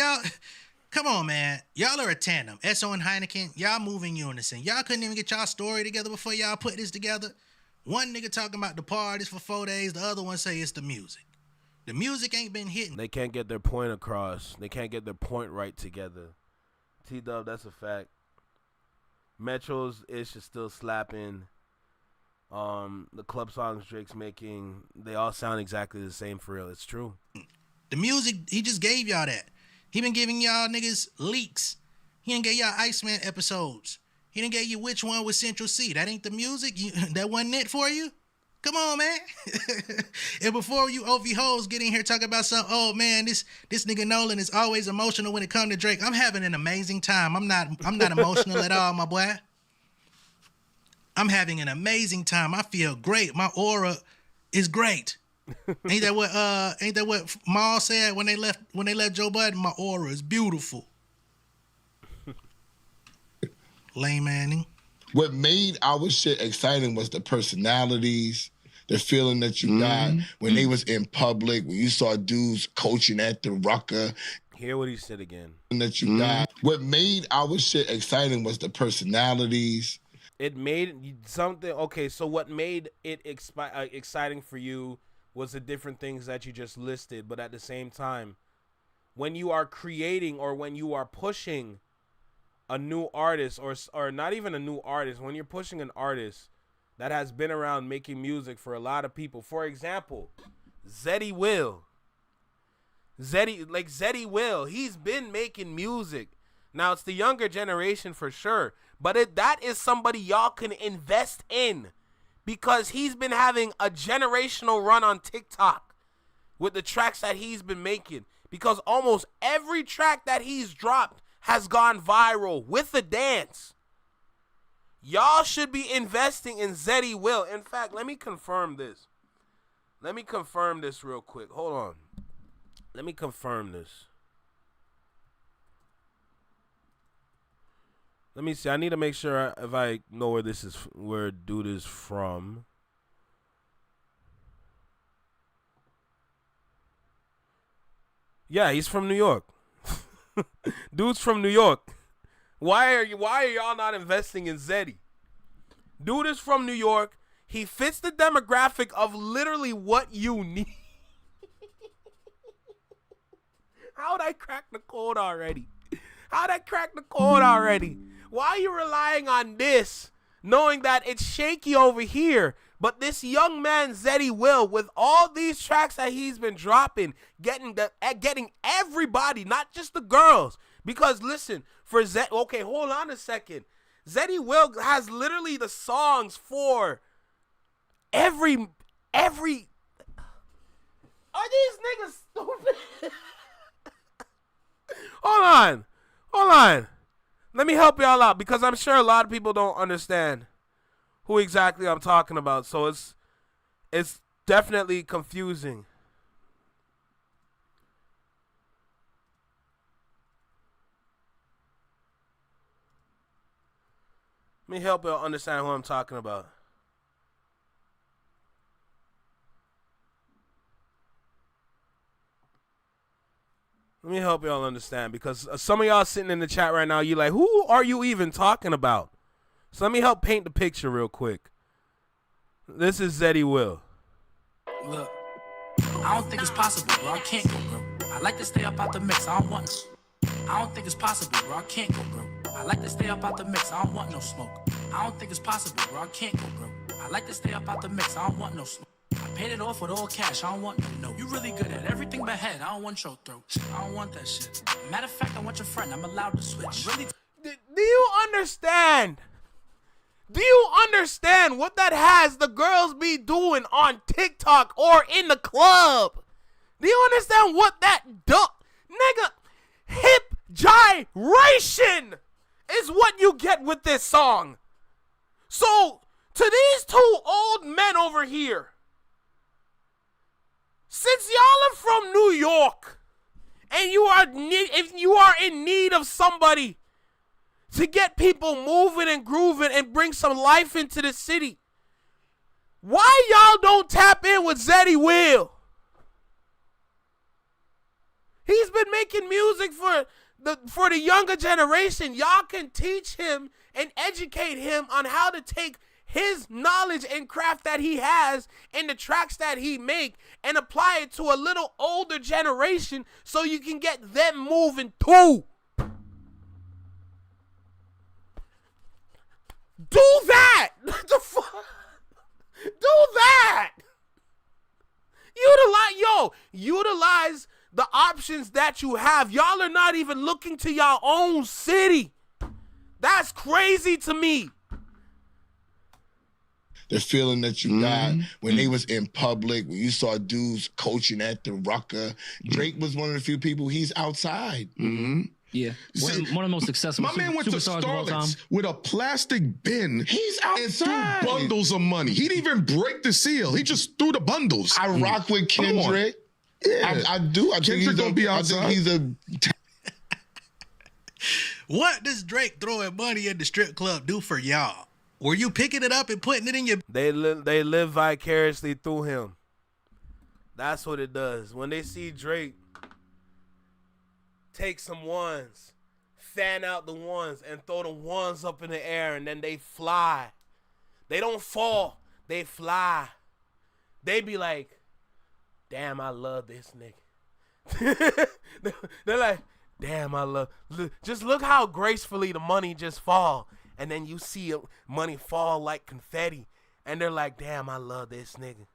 come on, man. Y'all are a tandem. Esso and Heineken, y'all move in unison. Y'all couldn't even get y'all story together before y'all put this together. One nigga talking about the parties for 4 days. The other one say it's the music. The music ain't been hitting. They can't get their point across. They can't get their point right together. T-Dub, that's a fact. Metro's ish is still slapping. The club songs Drake's making, they all sound exactly the same for real. It's true. The music, he just gave y'all that. He been giving y'all niggas leaks. He didn't give y'all Iceman episodes. He didn't give you which one was Central C. That ain't the music? That wasn't it for you? Come on, man. And before you OV hoes get in here talking about some, oh man, this nigga Nolan is always emotional when it comes to Drake. I'm having an amazing time. I'm not emotional at all, my boy. I'm having an amazing time. I feel great. My aura is great. Ain't that what Maul said when they left Joe Budden? My aura is beautiful. Lame Manning. What made our shit exciting was the personalities, the feeling that you got when they was in public, when you saw dudes coaching at the Rucker. Hear what he said again. That you got. What made our shit exciting was the personalities. It made something, okay, so what made it exciting for you was the different things that you just listed, but at the same time, when you are creating or when you are pushing a new artist or not even a new artist, when you're pushing an artist that has been around making music for a lot of people. For example, Zeddy Will. Zeddy Will, he's been making music. Now, it's the younger generation for sure, but that is somebody y'all can invest in because he's been having a generational run on TikTok with the tracks that he's been making because almost every track that he's dropped has gone viral with the dance. Y'all should be investing in Zeddy Will. In fact, let me confirm this. Let me confirm this real quick. Hold on. Let me confirm this. Let me see. I need to make sure if I know where dude is from. Yeah, he's from New York. Dude's from New York. Why are y'all not investing in Zeddy? Dude is from New York. He fits the demographic of literally what you need. How'd I crack the code already? Why are you relying on this, knowing that it's shaky over here? But this young man, Zeddy Will, with all these tracks that he's been dropping, getting everybody, not just the girls. Because listen, for okay, hold on a second. Zeddy Will has literally the songs for every. Are these niggas stupid? Hold on. Let me help y'all out because I'm sure a lot of people don't understand who exactly I'm talking about. So it's definitely confusing. Let me help y'all understand who I'm talking about. Let me help y'all understand because some of y'all sitting in the chat right now, you like, who are you even talking about? So let me help paint the picture real quick. This is Zeddy Will. Look, I don't think it's possible, bro. I can't go, bro. I like to stay up out the mix. I don't want. I don't think it's possible, bro. I can't go, bro. I like to stay up out the mix. I don't want no smoke. I don't think it's possible, bro. I can't go, bro. I like to stay up out the mix. I don't want no smoke. I paid it off with all cash. I don't want no note. You really good at everything but head. I don't want your throat. I don't want that shit. Matter of fact, I want your friend. I'm allowed to switch. Really. Do you understand? Do you understand what that has the girls be doing on TikTok or in the club? Do you understand what that nigga, hip gyration is what you get with this song. So, to these two old men over here, since y'all are from New York and if you are in need of somebody to get people moving and grooving and bring some life into the city, why y'all don't tap in with Zeddy Will? He's been making music for the younger generation. Y'all can teach him and educate him on how to take his knowledge and craft that he has in the tracks that he make and apply it to a little older generation so you can get them moving too. Do that! The fuck? Do that! Utilize the options that you have. Y'all are not even looking to your own city. That's crazy to me. The feeling that you got when they was in public, when you saw dudes coaching at the Rucker. Drake was one of the few people, he's outside. Yeah, one of the most successful My man went to superstars of all time. Starlets with a plastic bin. He's And threw outside. bundles of money. He didn't even break the seal. He just threw the bundles. I rock with Come on. Kendrick. Yeah. I do. I think Kendrick gonna be I outside. think he's a What does Drake throwing money in the strip club do for y'all? Were you picking it up and putting it in your... They live vicariously through him. That's what it does. When they see Drake take some ones, fan out the ones, and throw the ones up in the air, and then they fly. They don't fall. They fly. They be like, damn, I love this nigga. They're like, damn, I love... Just look how gracefully the money just fall. And then you see money fall like confetti. And they're like, damn, I love this nigga.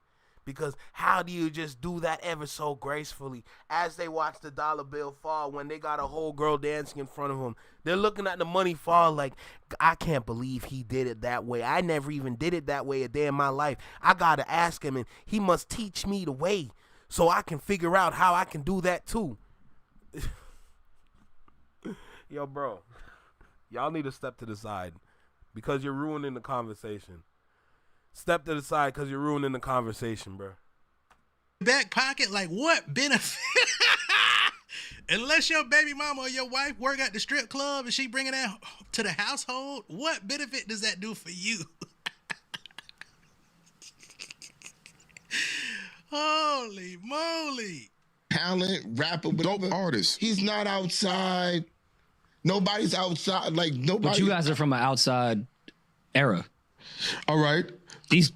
Because how do you just do that ever so gracefully? As they watch the dollar bill fall, when they got a whole girl dancing in front of them, they're looking at the money fall like, I can't believe he did it that way. I never even did it that way a day in my life. I got to ask him, and he must teach me the way so I can figure out how I can do that too. Yo, bro. Y'all need to step to the side because you're ruining the conversation. Step to the side because you're ruining the conversation, bro. back pocket? Like, what benefit? Unless your baby mama or your wife work at the strip club and she bringing that to the household, what benefit does that do for you? Holy moly. Talent, rapper, Dope whatever. artist. He's not outside. Nobody's outside. Like, nobody. But you guys are from an outside era. All right. These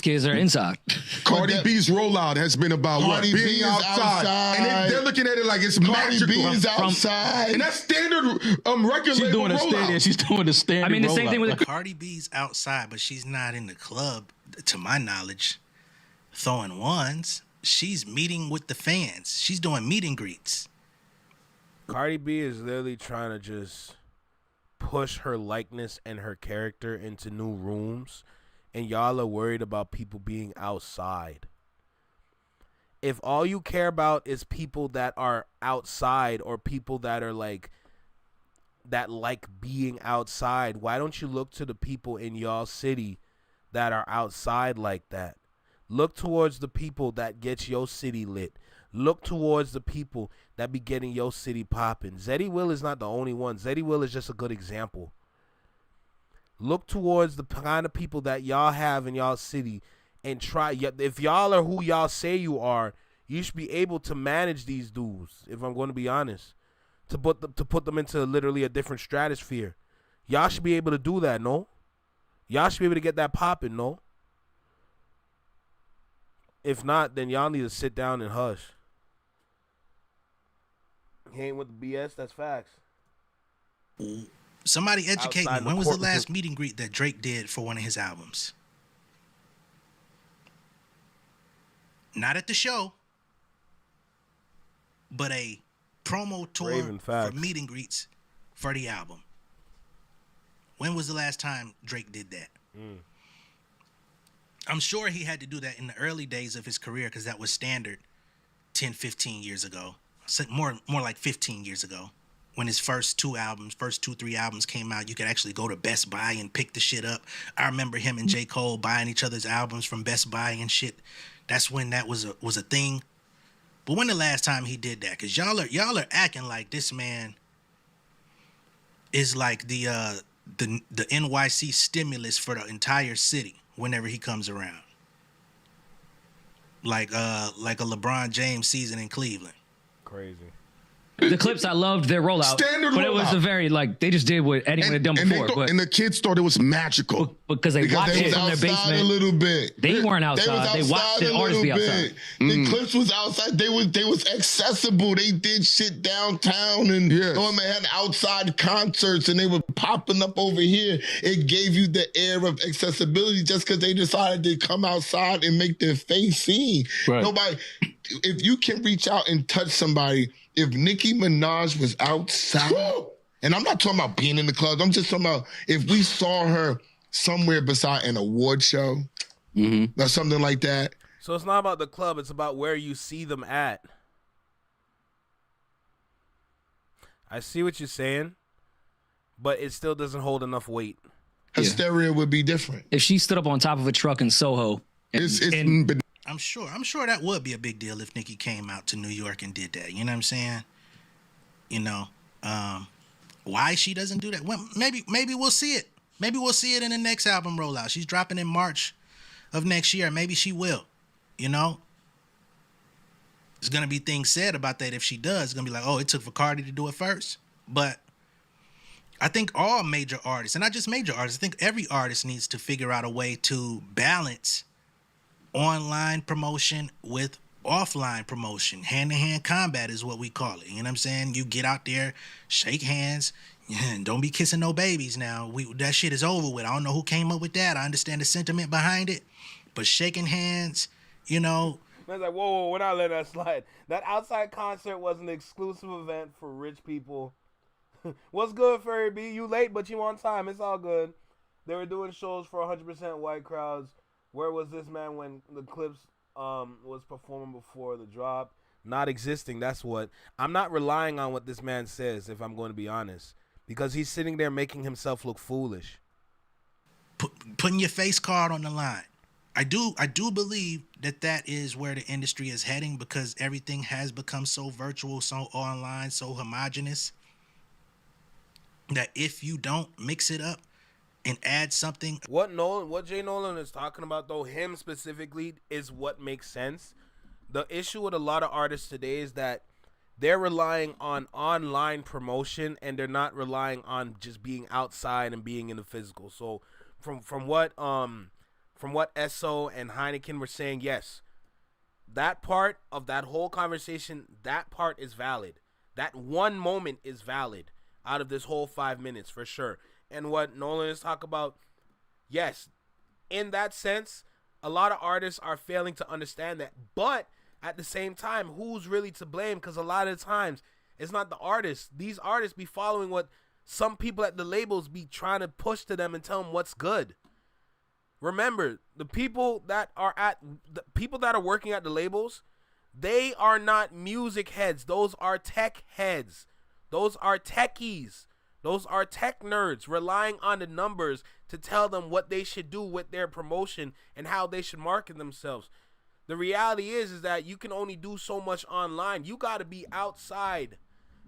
kids are inside. Cardi B's rollout has been about Cardi what? B Being is outside. And they're looking at it like it's Cardi magical. B is outside. And that's standard record She's label doing a rollout. standard. She's doing a standard. I mean, the same thing with the Cardi B's outside, but she's not in the club, to my knowledge, throwing ones. She's meeting with the fans. She's doing meet and greets. Cardi B is literally trying to just push her likeness and her character into new rooms, and y'all are worried about people being outside. If all you care about is people that are outside or people that are like being outside, why don't you look to the people in y'all city that are outside like that? Look towards the people that gets your city lit. Look towards the people that be getting your city popping. Zeddy Will is not the only one. Zeddy Will is just a good example. Look towards the kind of people that y'all have in y'all city and try. If y'all are who y'all say you are, you should be able to manage these dudes, if I'm going to be honest, to put them into literally a different stratosphere. Y'all should be able to do that, no? Y'all should be able to get that popping, no? If not, then y'all need to sit down and hush. He ain't with the BS. That's facts. Somebody educate Outside me. the When was the courtroom. last meet and greet that Drake did for one of his albums? Not at the show, but a promo tour Raven for facts. meet and greets for the album. When was the last time Drake did that? I'm sure he had to do that in the early days of his career because that was standard 10, 15 years ago. So more like 15 years ago. When his first 3 albums came out, you could actually go to Best Buy and pick the shit up. I remember him and J. Cole buying each other's albums from Best Buy and shit. That's when that was a thing. But when the last time he did that? Because y'all are acting like this man is like the NYC stimulus for the entire city whenever he comes around. Like a LeBron James season in Cleveland. Crazy. The Clips, I loved their rollout. Standard but it was rollout. a very, like, they just did what anyone had done before. And the kids thought it was magical. Because they watched they it was from their outside basement. a little bit. They weren't outside. They watched the artists be outside. The Clips was outside. They was accessible. They did shit downtown and Yes. they had outside concerts and they were popping up over here. It gave you the air of accessibility just because they decided to come outside and make their face seen. Right. Nobody, if you can reach out and touch somebody, if Nicki Minaj was outside, and I'm not talking about being in the clubs, I'm just talking about if we saw her somewhere beside an award show or something like that. So it's not about the club, it's about where you see them at. I see what you're saying, but it still doesn't hold enough weight. Hysteria would be different. If she stood up on top of a truck in Soho. I'm sure that would be a big deal if Nicki came out to New York and did that. You know what I'm saying? You know, why she doesn't do that? Well, maybe we'll see it. Maybe we'll see it in the next album rollout. She's dropping in March of next year. Maybe she will. You know, there's gonna be things said about that if she does. It's gonna be like, oh, it took for Cardi to do it first. But I think all major artists, and not just major artists, I think every artist needs to figure out a way to balance online promotion with offline promotion. Hand-to-hand combat is what we call it. You know what I'm saying? You get out there, shake hands, and don't be kissing no babies now. That shit is over with. I don't know who came up with that. I understand the sentiment behind it, but shaking hands, you know. Man's like, whoa, we're not letting that slide. That outside concert was an exclusive event for rich people. What's good, Furry B? You late, but you on time. It's all good. They were doing shows for 100% white crowds. Where was this man when the Clips was performing before the drop? Not existing, that's what. I'm not relying on what this man says, if I'm going to be honest. Because he's sitting there making himself look foolish. Putting your face card on the line. I do believe that is where the industry is heading because everything has become so virtual, so online, so homogenous that if you don't mix it up and add something. What Jay Nolan is talking about, though, him specifically, is what makes sense. The issue with a lot of artists today is that they're relying on online promotion and they're not relying on just being outside and being in the physical. So from what Esso and Heineken were saying, yes, that part of that whole conversation, that part is valid. That one moment is valid out of this whole 5 minutes for sure. And what Nolan is talking about, yes, in that sense, a lot of artists are failing to understand that. But at the same time, who's really to blame? Because a lot of times, it's not the artists. These artists be following what some people at the labels be trying to push to them and tell them what's good. Remember, the people that are working at the labels, they are not music heads. Those are tech heads. Those are techies. Those are tech nerds relying on the numbers to tell them what they should do with their promotion and how they should market themselves. The reality is that you can only do so much online. You got to be outside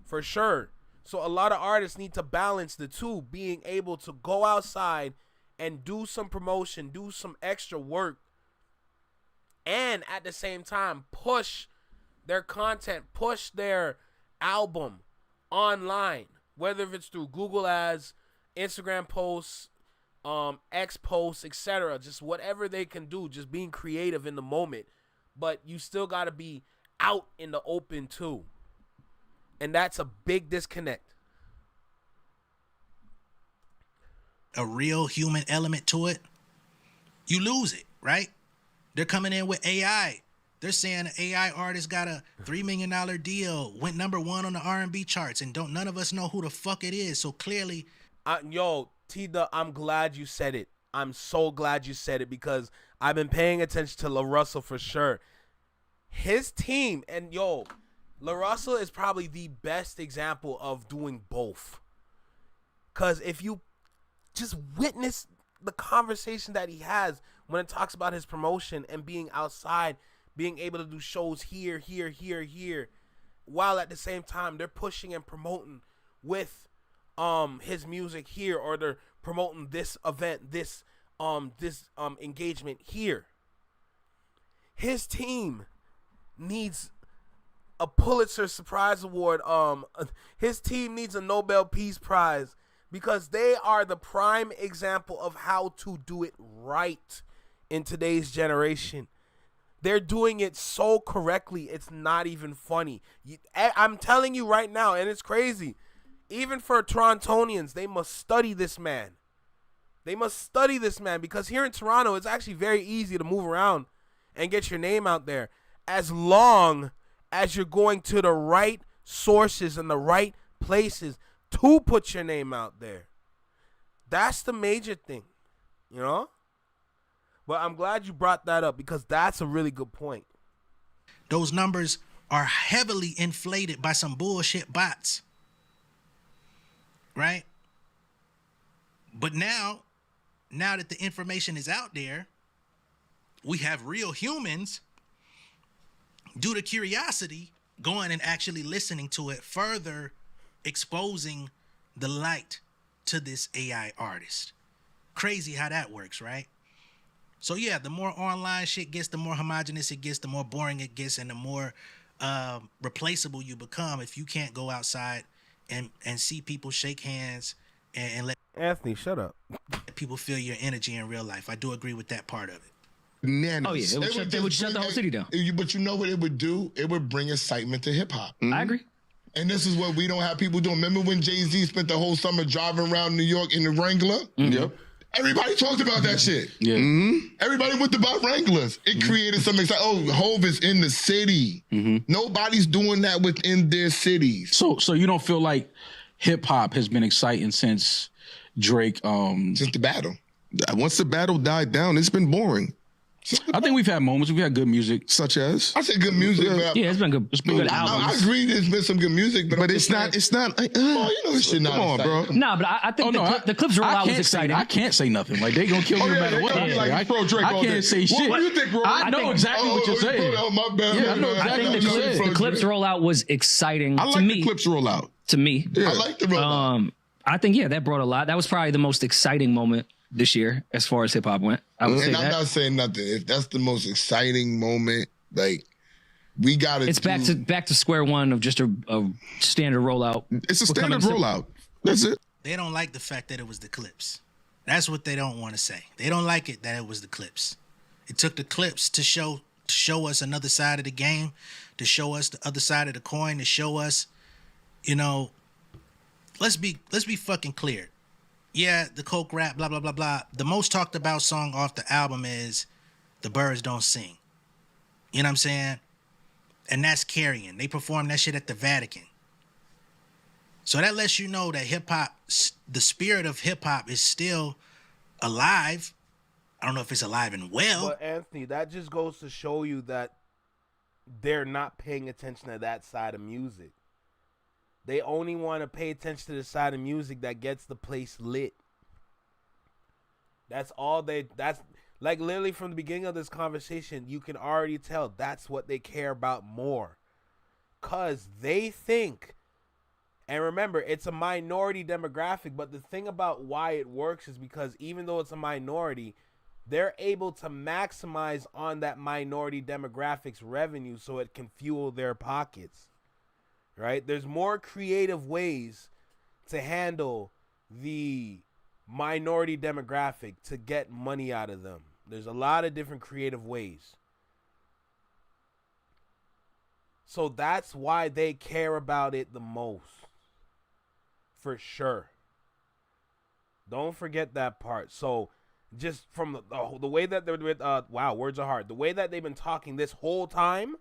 for sure. So a lot of artists need to balance the two, being able to go outside and do some promotion, do some extra work, and at the same time push their content, push their album online. Whether it's through Google Ads, Instagram posts, X posts, etc. Just whatever they can do, just being creative in the moment. but you still got to be out in the open too. And that's a big disconnect. A real human element to it, you lose it, right? They're coming in with AI. They're saying an AI artist got a $3 million deal, went #1 on the R&B charts, and none of us know who the fuck it is. So clearly, yo, T-Duh, I'm glad you said it. I'm so glad you said it because I've been paying attention to La Russell for sure. His team, and yo, La Russell is probably the best example of doing both. Because if you just witness the conversation that he has when it talks about his promotion and being outside, being able to do shows here, while at the same time they're pushing and promoting with his music here, or they're promoting this event, this engagement here. His team needs a Pulitzer Surprise Award. His team needs a Nobel Peace Prize because they are the prime example of how to do it right in today's generation. They're doing it so correctly, it's not even funny. I'm telling you right now, and it's crazy. Even for Torontonians, they must study this man. They must study this man because here in Toronto, it's actually very easy to move around and get your name out there as long as you're going to the right sources and the right places to put your name out there. That's the major thing, you know? But I'm glad you brought that up because that's a really good point. those numbers are heavily inflated by some bullshit bots. Right? But now that the information is out there, we have real humans, due to curiosity, going and actually listening to it, further exposing the light to this AI artist. Crazy how that works, right? So yeah, the more online shit gets, the more homogenous it gets, the more boring it gets, and the more replaceable you become if you can't go outside and see people shake hands and let Anthony, shut up. people feel your energy in real life. I do agree with that part of it. Bananas. Oh yeah, it would shut the whole city down. But you know what it would do? It would bring excitement to hip hop. I agree. And this is what we don't have people doing. Remember when Jay-Z spent the whole summer driving around New York in the Wrangler? Mm-hmm. Yep. Everybody talked about that shit. Yeah. Mm-hmm. Everybody went to buy Wranglers. It created some excitement. Oh, Hove is in the city. Mm-hmm. Nobody's doing that within their cities. So you don't feel like hip hop has been exciting since Drake? Since the battle. Once the battle died down, it's been boring. I think we've had moments. We've had good music, such as I say good music. Yeah, it's been good. It's been good albums. I agree. There's been some good music, but it's not. It's not. Oh, you know this shit not. Come on, bro. Nah, but I think the Clips rollout was exciting. I can't say nothing. Like they gonna kill you no matter what. I can't say shit. What do you think, bro? I know exactly what you're saying. Oh, my bad. Yeah, I know I exactly think what you're saying. the Clips rollout was exciting. I like to me. the Clips rollout. To me, I like the rollout. I think that brought a lot. That was probably the most exciting moment this year as far as hip hop went. I would say and I'm not saying nothing. If that's the most exciting moment, like we got it. It's back to square one of just a standard rollout. It's a standard rollout. That's it. They don't like the fact that it was the Clips. That's what they don't want to say. They don't like it that it was the Clips. It took the Clips to show us another side of the game, to show us the other side of the coin, to show us, let's be fucking clear. Yeah, the coke rap, blah, blah, blah, blah. The most talked about song off the album is The Birds Don't Sing. You know what I'm saying? And that's carrying. They perform that shit at the Vatican. So that lets you know that hip-hop, the spirit of hip-hop is still alive. I don't know if it's alive and well. But Anthony, that just goes to show you that they're not paying attention to that side of music. They only want to pay attention to the side of music that gets the place lit. That's all that's like literally from the beginning of this conversation, you can already tell that's what they care about more. 'Cause they think, and remember, it's a minority demographic, but the thing about why it works is because even though it's a minority, they're able to maximize on that minority demographic's revenue so it can fuel their pockets. Right? There's more creative ways to handle the minority demographic to get money out of them. There's a lot of different creative ways. So that's why they care about it the most. For sure. Don't forget that part. So just from the way that they're with, wow, words are hard. The way that they've been talking this whole time,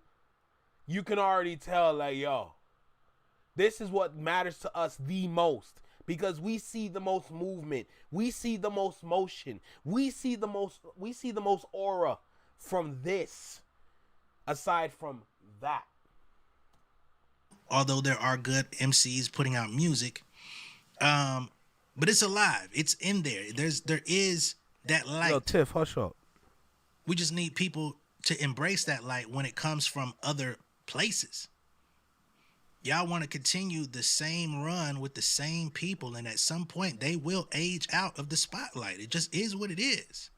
you can already tell, like, yo, this is what matters to us the most. Because we see the most movement. We see the most motion. We see the most aura from this, aside from that. Although there are good MCs putting out music, but it's alive. It's in there. There is that light. Yo, Tiff, hush up. We just need people to embrace that light when it comes from other places. Y'all want to continue the same run with the same people, and at some point they will age out of the spotlight. It just is what it is.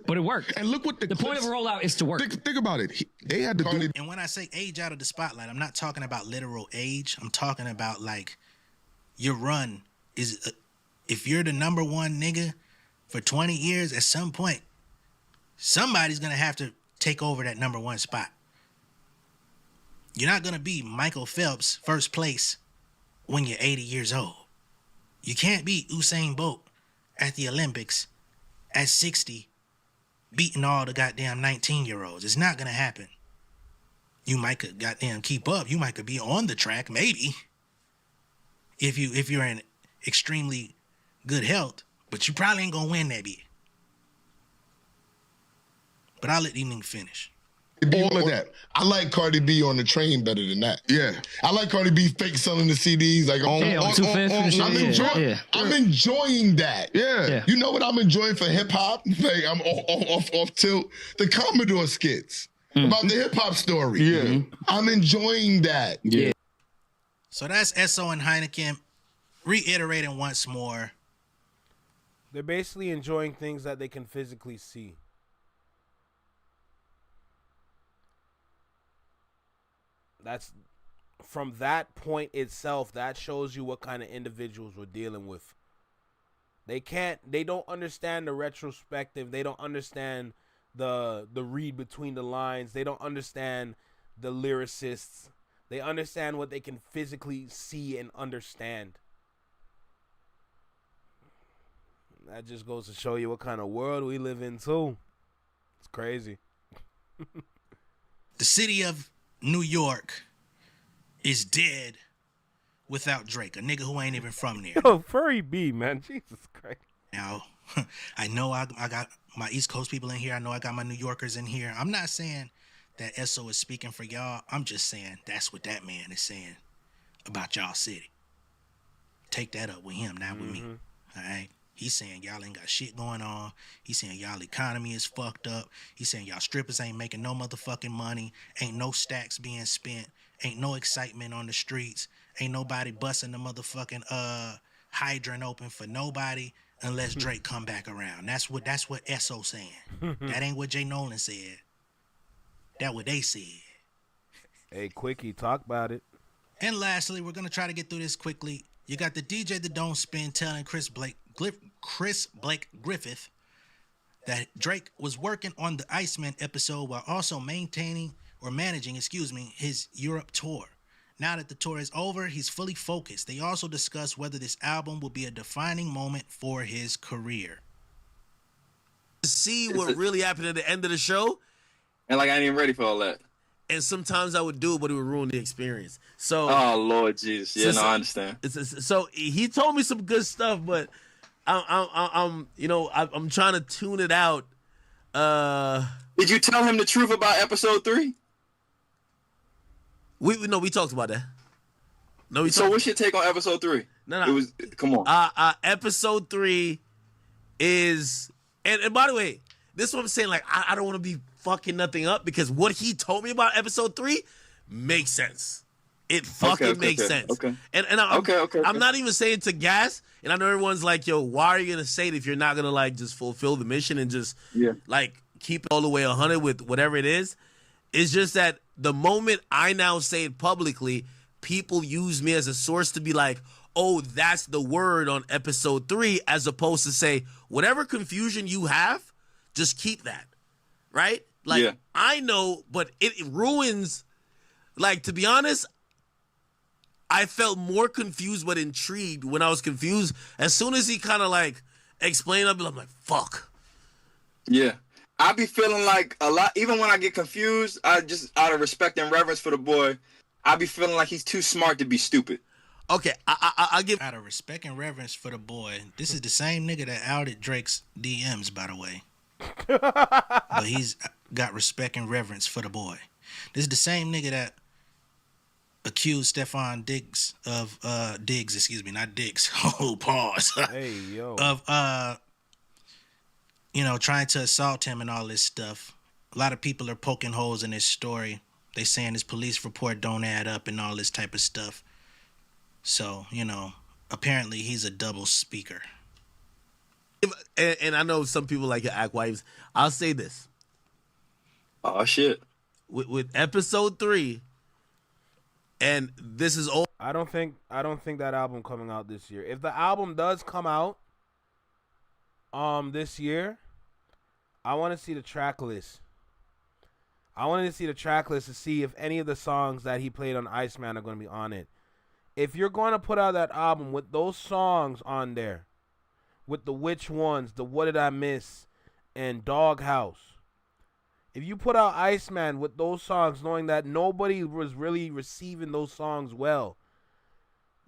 But it worked. And look what the point of a rollout is to work. Think about it. They had to do. And when I say age out of the spotlight, I'm not talking about literal age. I'm talking about like your run is. If you're the number one nigga for 20 years, at some point, somebody's gonna have to take over that number one spot. You're not gonna be Michael Phelps first place when you're 80 years old. You can't be Usain Bolt at the Olympics at 60. Beating all the goddamn 19-year-olds. It's not gonna happen. You might could goddamn keep up. You might could be on the track, maybe. If you're in extremely good health, but you probably ain't gonna win that bit. But I'll let Evening finish. All of that. I like Cardi B on the train better than that. Yeah. I like Cardi B fake selling the CDs. Like I'm enjoying that. Yeah. You know what I'm enjoying for hip hop? Like I'm off tilt. The Commodore skits about the hip hop story. Yeah. I'm enjoying that. Yeah. So that's SO and Heineken reiterating once more. They're basically enjoying things that they can physically see. That's from that point itself, that shows you what kind of individuals we're dealing with. They don't understand the retrospective. They don't understand the read between the lines. They don't understand the lyricists. They understand what they can physically see and understand. That just goes to show you what kind of world we live in too. It's crazy. The city of New York is dead without Drake, a nigga who ain't even from there. Yo, Furry B, man. Jesus Christ. Now, I know I got my East Coast people in here. I know I got my New Yorkers in here. I'm not saying that SO is speaking for y'all. I'm just saying that's what that man is saying about y'all city. Take that up with him, not with me. All right? He's saying y'all ain't got shit going on. He's saying y'all economy is fucked up. He's saying y'all strippers ain't making no motherfucking money. Ain't no stacks being spent. Ain't no excitement on the streets. Ain't nobody busting the motherfucking hydrant open for nobody unless Drake come back around. That's what SO saying. That ain't what Jay Nolan said. That what they said. Hey, Quickie, talk about it. And lastly, we're gonna try to get through this quickly. You got the DJ that don't spin telling Chris Blake Griffith that Drake was working on the Iceman episode while also managing his Europe tour. Now that the tour is over, he's fully focused. They also discuss whether this album will be a defining moment for his career. See what really happened at the end of the show. And like I ain't even ready for all that. And sometimes I would do it, but it would ruin the experience. So, oh Lord Jesus, yeah, I understand. So he told me some good stuff, but I'm trying to tune it out. Did you tell him the truth about episode 3? We talked about that. So what's your take on episode 3? No. Come on. Episode 3 is, and by the way, this is what I'm saying. Like I don't want to be fucking nothing up because what he told me about episode 3 makes sense. It fucking makes sense. Okay. And I'm not even saying to gas. And I know everyone's like, yo, why are you gonna say it if you're not gonna like just fulfill the mission and just like keep it all the way 100 with whatever it is? It's just that the moment I now say it publicly, people use me as a source to be like, oh, that's the word on episode 3, as opposed to say, whatever confusion you have, just keep that. right? Like, Yeah. I know, but it ruins, like, to be honest, I felt more confused but intrigued when I was confused. As soon as he kind of, like, explained, I'm like, fuck. Yeah. I be feeling like a lot, even when I get confused, I just, out of respect and reverence for the boy, I be feeling like he's too smart to be stupid. Okay, I'll give... Out of respect and reverence for the boy, this is the same nigga that outed Drake's DMs, by the way. But he's got respect and reverence for the boy. This is the same nigga that accused Stephon Diggs of not Diggs. Oh, pause. Hey, yo. Of trying to assault him and all this stuff. A lot of people are poking holes in his story. They saying his police report don't add up and all this type of stuff. So, apparently he's a double speaker. And I know some people like to act wives. I'll say this. Oh, shit. With episode 3, and this is all. I don't think that album coming out this year. If the album does come out this year, I want to see the track list. I wanted to see the track list to see if any of the songs that he played on Iceman are going to be on it. If you're going to put out that album with those songs on there, with the Which Ones, the What Did I Miss, and Doghouse, if you put out Iceman with those songs knowing that nobody was really receiving those songs well,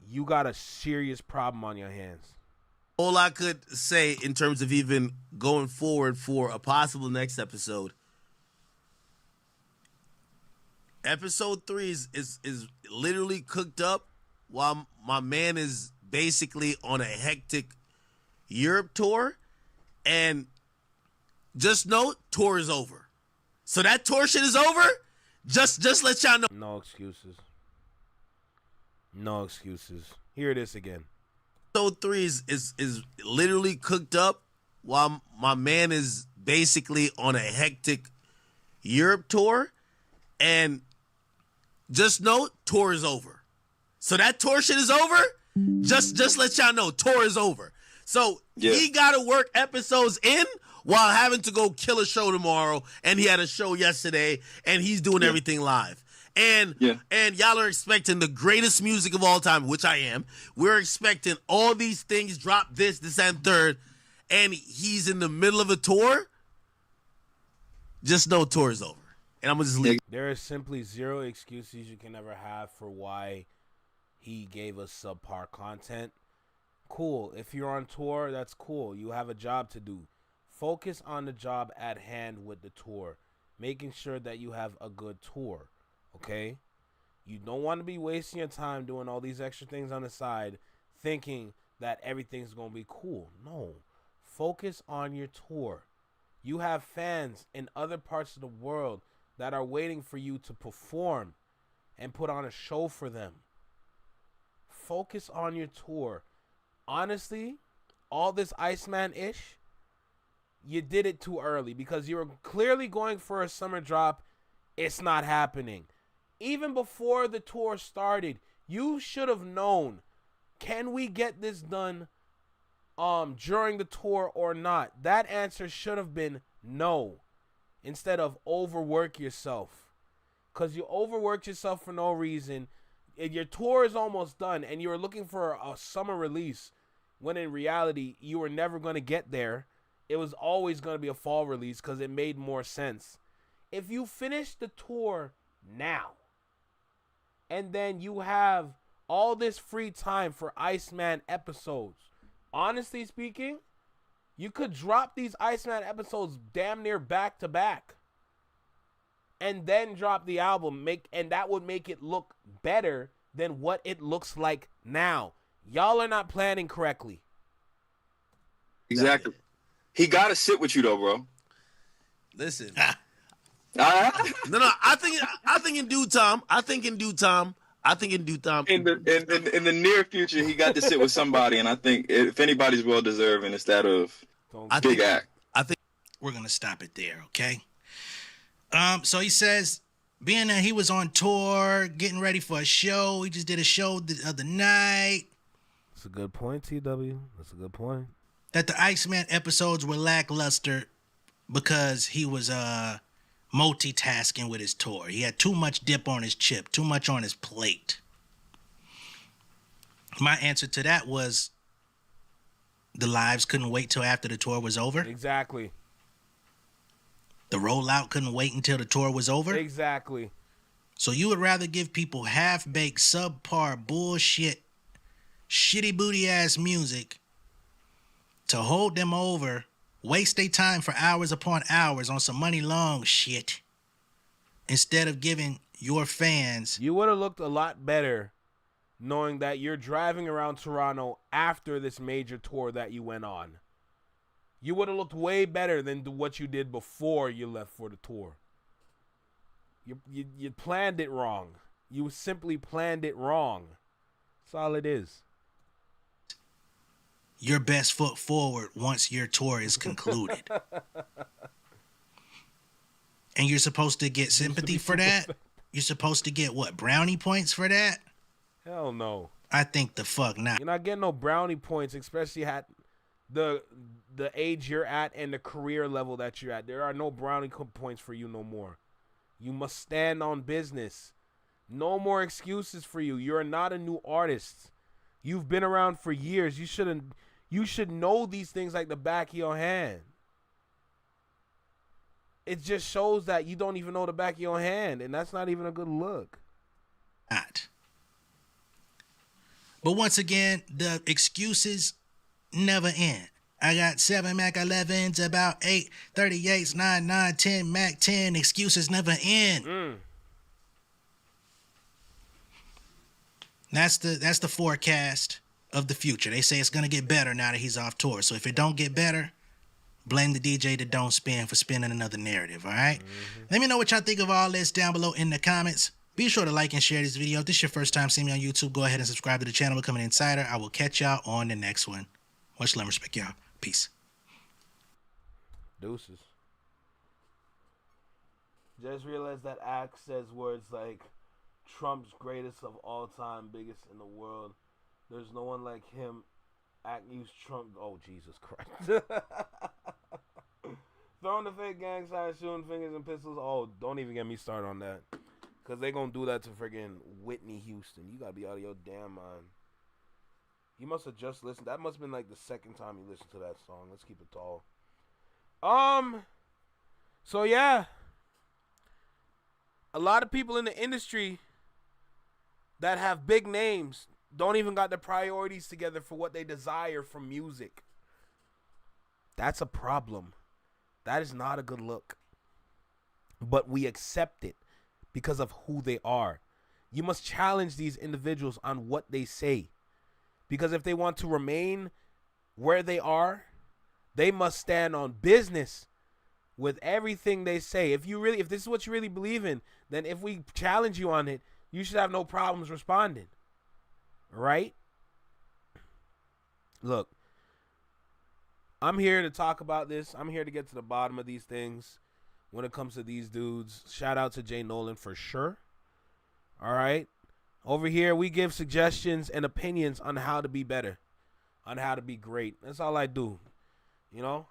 you got a serious problem on your hands. All I could say in terms of even going forward for a possible next episode, episode 3 is literally cooked up while my man is basically on a hectic Europe tour, and just know tour is over. So that tour shit is over. Just let y'all know. No excuses. No excuses. Here it is again. Episode 3 is literally cooked up while my man is basically on a hectic Europe tour, and just know tour is over. So that tour shit is over. Just let y'all know tour is over. So he got to work episodes in while having to go kill a show tomorrow, and he had a show yesterday, and he's doing everything live. And y'all are expecting the greatest music of all time, which I am. We're expecting all these things, drop this, and third, and he's in the middle of a tour. Just know tour is over. And I'm going to just leave. There is simply zero excuses you can ever have for why he gave us subpar content. Cool. If you're on tour, that's cool. You have a job to do. Focus on the job at hand with the tour, making sure that you have a good tour, okay? You don't want to be wasting your time doing all these extra things on the side thinking that everything's going to be cool. No. Focus on your tour. You have fans in other parts of the world that are waiting for you to perform and put on a show for them. Focus on your tour. Honestly, all this Iceman-ish, you did it too early because you were clearly going for a summer drop. It's not happening. Even before the tour started, you should have known, can we get this done during the tour or not? That answer should have been no, instead of overwork yourself. Because you overworked yourself for no reason. Your tour is almost done and you were looking for a summer release when in reality you were never going to get there. It was always going to be a fall release because it made more sense. If you finish the tour now and then you have all this free time for Iceman episodes, honestly speaking, you could drop these Iceman episodes damn near back to back and then drop the album, and that would make it look better than what it looks like now. Y'all are not planning correctly. Exactly. He got to sit with you though, bro. Listen. No, I think in due time. In the near future, he got to sit with somebody, and I think if anybody's well deserving, it's that of Big Act. I think we're gonna stop it there, okay? So he says, being that he was on tour, getting ready for a show, he just did a show the other night. That's a good point, TW. That's a good point. That the Iceman episodes were lackluster. because he was multitasking with his tour. He had too much dip on his chip, too much on his plate. My answer to that was the lives couldn't wait till after the tour was over. Exactly. The rollout couldn't wait until the tour was over. Exactly. So you would rather give people half-baked, subpar, bullshit, shitty booty-ass music to hold them over, waste their time for hours upon hours on some money long shit, instead of giving your fans... You would have looked a lot better knowing that you're driving around Toronto after this major tour that you went on. You would have looked way better than what you did before you left for the tour. You planned it wrong. You simply planned it wrong. That's all it is. Your best foot forward once your tour is concluded. And you're supposed to get sympathy for that? You're supposed to get what, brownie points for that? Hell no. I think the fuck not. You're not getting no brownie points, especially at the age you're at and the career level that you're at. There are no brownie points for you no more. You must stand on business. No more excuses for you. You're not a new artist. You've been around for years. You should know these things like the back of your hand. It just shows that you don't even know the back of your hand, and that's not even a good look. Not. But once again, the excuses never end. I got 7 Mac 11s, about 8 38s, 9, 10 Mac 10. Excuses never end. That's the forecast of the future. They say it's gonna get better now that he's off tour. So if it don't get better, blame the DJ that don't spin for spinning another narrative. All right. Let me know what y'all think of all this down below in the comments. Be sure to like and share this video. If this is your first time seeing me on YouTube, go ahead and subscribe to the channel, become an insider. I will catch y'all on the next one. Much love and respect, y'all. Peace. Deuces. Just realized that Axe says words like Trump's greatest of all time, biggest in the world. There's no one like him. Act used Trump. Oh, Jesus Christ. Throwing the fake gang signs, shooting fingers and pistols. Oh, don't even get me started on that. Because they going to do that to friggin' Whitney Houston. You got to be out of your damn mind. You must have just listened. That must have been like the second time you listened to that song. Let's keep it tall. So yeah. A lot of people in the industry that have big names don't even got their priorities together for what they desire from music. That's a problem. That is not a good look. But we accept it because of who they are. You must challenge these individuals on what they say. Because if they want to remain where they are, they must stand on business with everything they say. If this is what you really believe in, then if we challenge you on it, you should have no problems responding. Right? Look, I'm here to talk about this. I'm here to get to the bottom of these things when it comes to these dudes. Shout out to Jay Nolan for sure. All right? Over here, we give suggestions and opinions on how to be better, on how to be great. That's all I do, you know?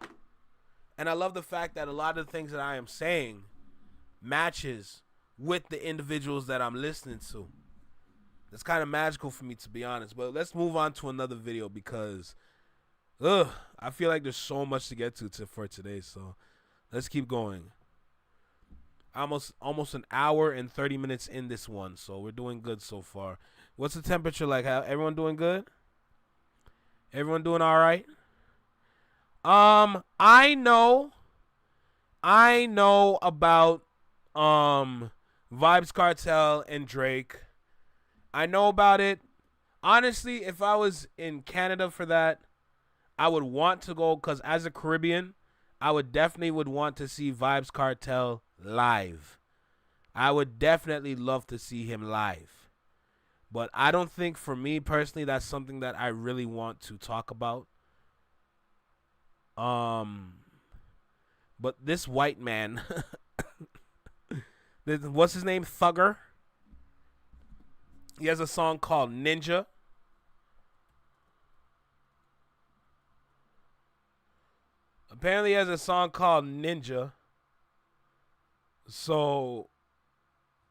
And I love the fact that a lot of the things that I am saying matches with the individuals that I'm listening to. It's kind of magical for me, to be honest. But let's move on to another video because, I feel like there's so much to get to for today. So let's keep going. Almost an hour and 30 minutes in this one, so we're doing good so far. What's the temperature like? Everyone doing good? Everyone doing all right? I know about Vybz Kartel and Drake. I know about it. Honestly, if I was in Canada for that, I would want to go, because as a Caribbean, I would want to see Vybz Kartel live. I would definitely love to see him live. But I don't think, for me personally, that's something that I really want to talk about. But this white man, what's his name? Thugger. He has a song called Ninja. Apparently, he has a song called Ninja. So,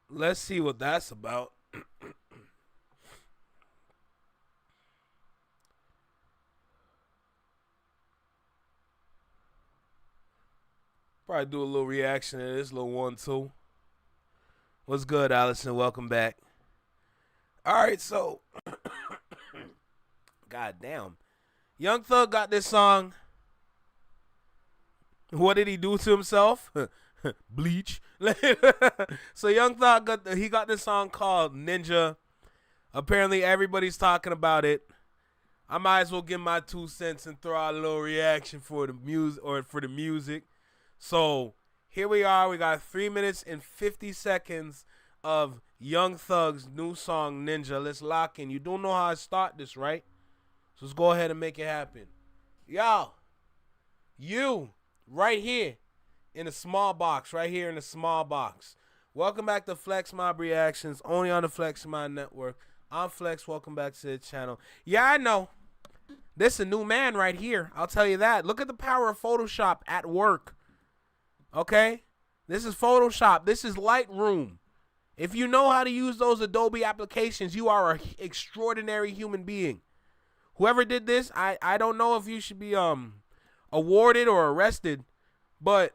let's see what that's about. Probably do a little reaction to this little 1-2. What's good, Allison? Welcome back. All right, so, God damn. Young Thug got this song. What did he do to himself? Bleach. So Young Thug got this song called Ninja. Apparently everybody's talking about it. I might as well give my 2 cents and throw out a little reaction for the music. So here we are. We got 3 minutes and 50 seconds of Young Thug's new song Ninja. Let's lock in. You don't know how I start this, right? So let's go ahead and make it happen. Yo, you right here in a small box, right here in a small box. Welcome back to Flex Mob Reactions, only on the Flex Mob Network. I'm Flex. Welcome back to the channel. Yeah, I know. This is a new man right here. I'll tell you that. Look at the power of Photoshop at work. Okay? This is Photoshop. This is Lightroom. If you know how to use those Adobe applications, you are an extraordinary human being. Whoever did this, I don't know if you should be awarded or arrested, but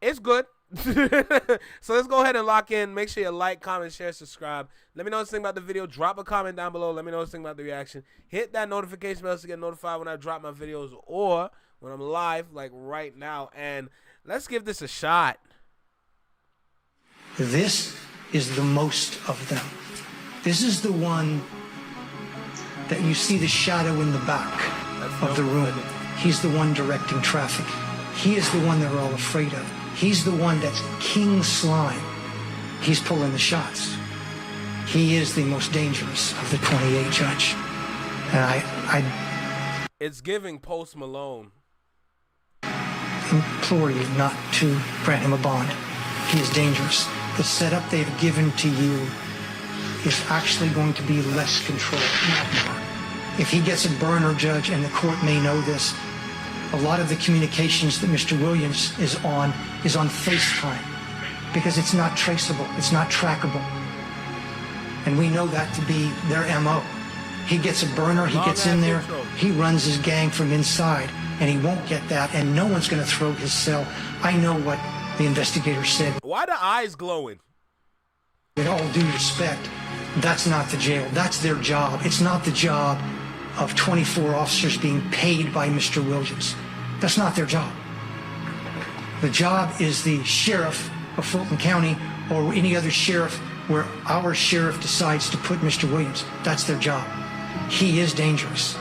it's good. So let's go ahead and lock in. Make sure you like, comment, share, subscribe. Let me know what you think about the video. Drop a comment down below. Let me know what you think about the reaction. Hit that notification bell to get notified when I drop my videos or when I'm live, like right now. And let's give this a shot. This is the most of them. This is the one that you see the shadow in the back of the room. He's the one directing traffic. He is the one that we're all afraid of. He's the one that's King Slime. He's pulling the shots. He is the most dangerous of the 28, Judge. And It's giving Post Malone. Implore you not to grant him a bond. He is dangerous. The setup they've given to you is actually going to be less control, not more. If he gets a burner, Judge, and the court may know this, a lot of the communications that Mr. Williams is on FaceTime because it's not traceable, it's not trackable. And we know that to be their MO. He gets a burner, he gets in there, he runs his gang from inside, and he won't get that, and no one's gonna throw his cell. I know what the investigator said. Why the eyes glowing? With all due respect, that's not the jail, that's their job. It's not the job of 24 officers being paid by Mr. Williams. That's not their job. The job is the sheriff of Fulton County or any other sheriff where our sheriff decides to put Mr. Williams. That's their job. He is dangerous.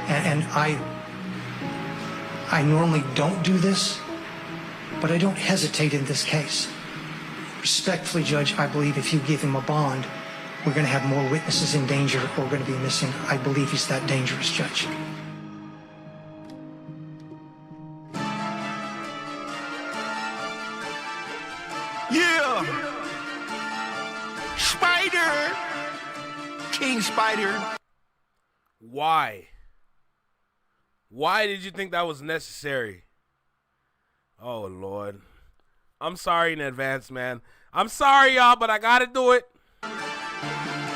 And I normally don't do this, but I don't hesitate in this case. Respectfully, Judge, I believe if you give him a bond, we're going to have more witnesses in danger or going to be missing. I believe he's that dangerous, Judge. Yeah! Spider! King Spider. Why? Why did you think that was necessary? Oh, Lord. I'm sorry in advance, man. I'm sorry, y'all, but I got to do it.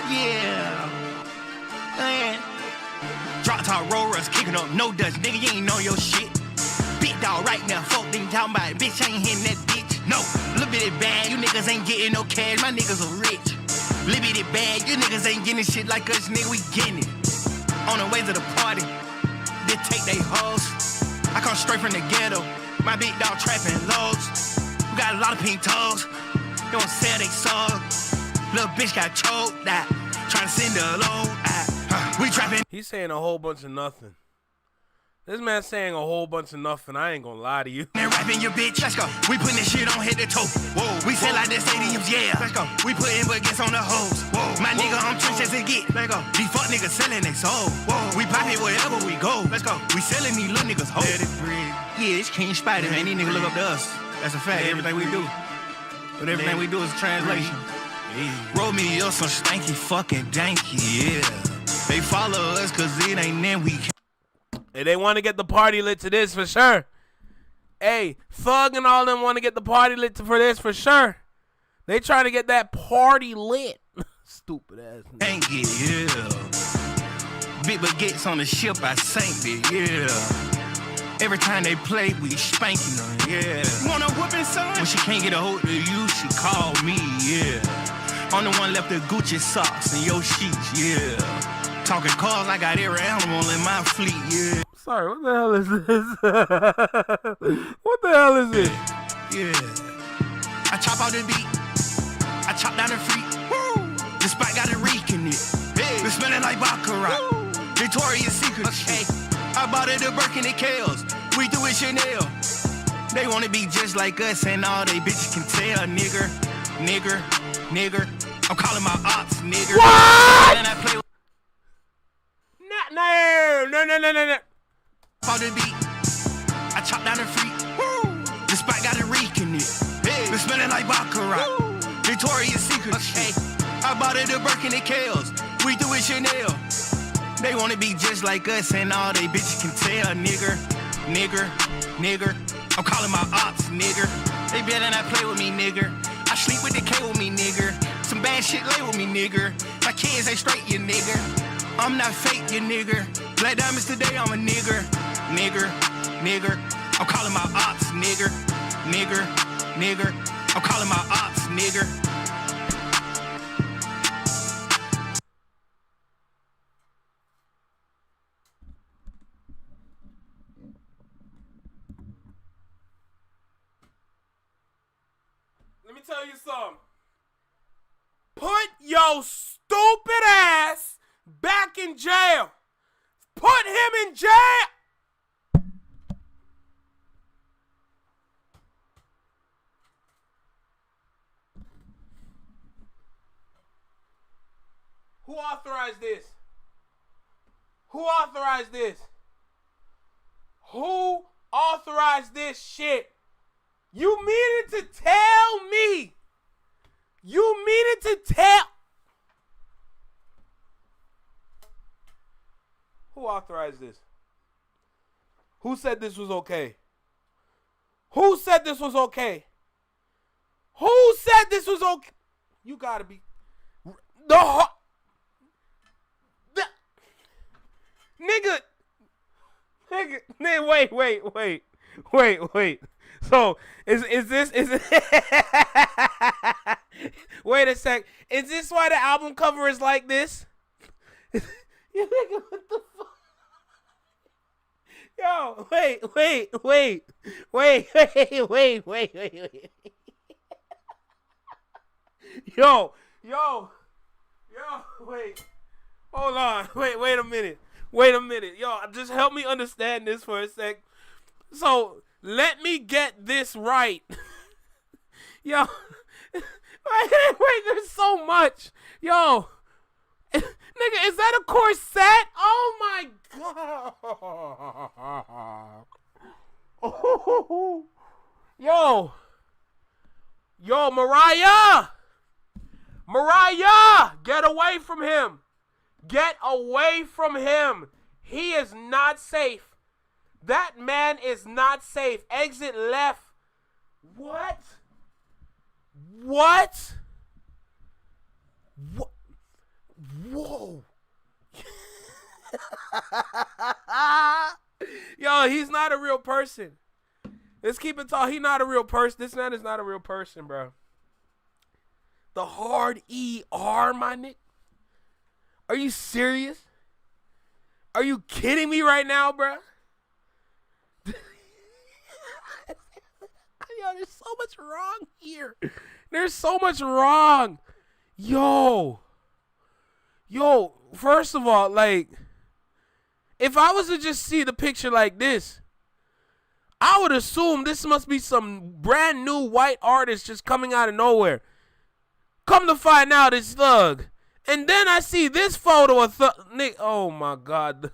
Yeah. Man. Drop top rollers, kicking up no dust. Nigga, you ain't know your shit. Big dog right now, folk ain't talking about it. Bitch, I ain't hitting that bitch. No, little bitty bag, you niggas ain't getting no cash. My niggas are rich. Little bitty bag, you niggas ain't getting shit like us, nigga, we getting it. On the way to the party, they take they hoes. I come straight from the ghetto. My big dog trapping loads. We got a lot of pink toes. They don't sell they soul. Little bitch got choked, trying to send her alone. We trapping. He's saying a whole bunch of nothing. This man saying a whole bunch of nothing. I ain't gonna lie to you. And rapping your bitch, let's go. We putting this shit on head to toe. Whoa, we sell like the stadiums, yeah. Let's go. We putting buckets on the hoes. Whoa, my nigga on trenches to get. Let's go. These fuck niggas selling they soul. Whoa, we pop it wherever we go. Let's go. We selling these little niggas hoes. Yeah, it's King Spider, man. These niggas look up to us. That's a fact. Everything we do. But everything we do is a translation. Roll me up some stanky fucking danky, yeah. They follow us cause it ain't then we. And they want to get the party lit to this for sure. Hey, Thug and all them want to get the party lit for this for sure. They trying to get that party lit. Stupid ass. Ain't it, yeah. Big baguettes on the ship, I sank it, yeah. Every time they play, we spanking them, yeah. Want a whooping, son? When she can't get a hold of you, she call me, yeah. I'm the one left the Gucci socks and your sheets, yeah. Talking cars, I got every animal in my fleet, yeah. Sorry, what the hell is this? What the hell is this? Yeah. I chop out the beat. I chop down the freak. Woo. The spot got a reek in it. Hey. It's smelling like Baccarat. Woo. Victoria's Secret. Okay. I bought it a Birkin and Kales. We do it Chanel. They want to be just like us and all they bitches can tell. Nigger. I'm calling my ops, nigger. What? And I play with No. On the beat. I chop down the freak. Woo. The spot got a reek in it. Hey. It's smelling like Baccarat. Woo. Victoria's Secret. Okay. I bought it a Birkin and Kales. We do it Chanel. They want to be just like us and all they bitches can tell. Nigger. I'm calling my ops, nigger. They better not play with me, nigger. I sleep with the K with me, nigger. Some bad shit lay with me, nigger. My kids ain't straight, you nigger. I'm not fake, you nigger. Black diamonds today, I'm a nigger. I'm calling my ops, nigger. I'm calling my ops, nigger. Let me tell you something. Put your stupid ass back in jail. Put him in jail. Who authorized this? Who authorized this? Who authorized this shit? You meaning to tell me? You meaning to tell? Who authorized this? Who said this was okay? Who said this was okay? Who said this was okay? You gotta be nigga. Wait. So is this wait a sec. Is this why the album cover is like this? You nigga, what the fuck? Yo, wait. Yo, wait. Hold on. Wait a minute. Yo, just help me understand this for a sec. So, let me get this right. Yo, wait, there's so much. Yo, nigga, is that a corset? Oh my god. Yo, Mariah, get away from him. Get away from him. He is not safe. That man is not safe. Exit left. What? Whoa. Yo, he's not a real person. Let's keep it tall. He's not a real person. This man is not a real person, bro. The hard ER, my nigga. Are you serious? Are you kidding me right now, bro? Yo, there's so much wrong here. There's so much wrong. Yo, first of all, like, if I was to just see the picture like this, I would assume this must be some brand new white artist just coming out of nowhere. Come to find out, it's Thug. And then I see this photo of Nick. Oh my God.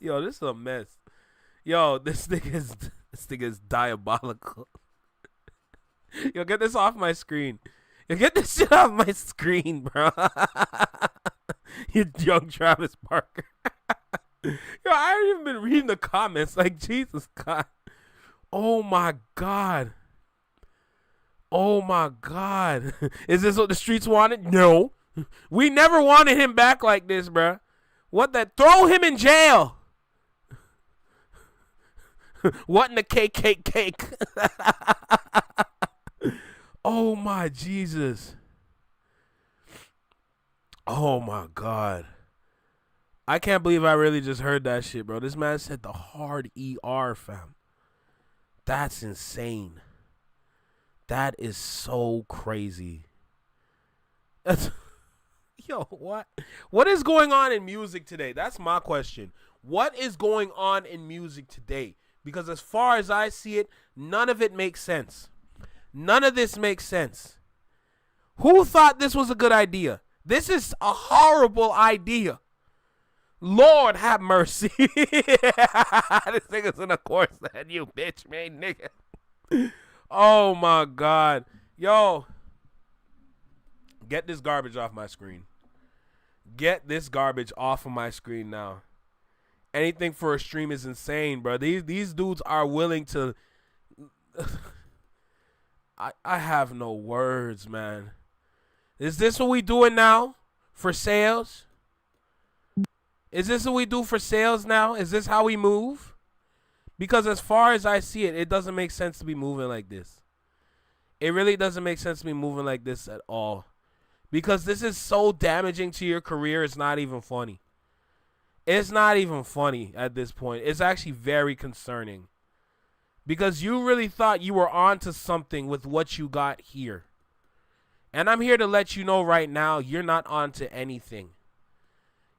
Yo, this is a mess. Yo, this thing is diabolical. Yo, get this off my screen. Yo, get this shit off my screen, bro. You young Travis Barker. Yo, I haven't even been reading the comments. Like, Jesus God. Oh my God. Oh my God. Is this what the streets wanted? No. We never wanted him back like this, bruh. What that? Throw him in jail. What in the cake? Oh my Jesus. Oh my God. I can't believe I really just heard that shit, bro. This man said the hard ER, fam. That's insane. That is so crazy. Yo, what? What is going on in music today? That's my question. What is going on in music today? Because as far as I see it, none of it makes sense. None of this makes sense. Who thought this was a good idea? This is a horrible idea. Lord have mercy. This nigga's in a course that you bitch made nigga. Oh my God. Yo. Get this garbage off my screen. Get this garbage off of my screen now. Anything for a stream is insane, bro. These dudes are willing to... I have no words, man. Is this what we doing now for sales? Is this what we do for sales now? Is this how we move? Because as far as I see it, it doesn't make sense to be moving like this. It really doesn't make sense to be moving like this at all. Because this is so damaging to your career, it's not even funny. It's not even funny at this point. It's actually very concerning. Because you really thought you were onto something with what you got here. And I'm here to let you know right now, you're not onto anything.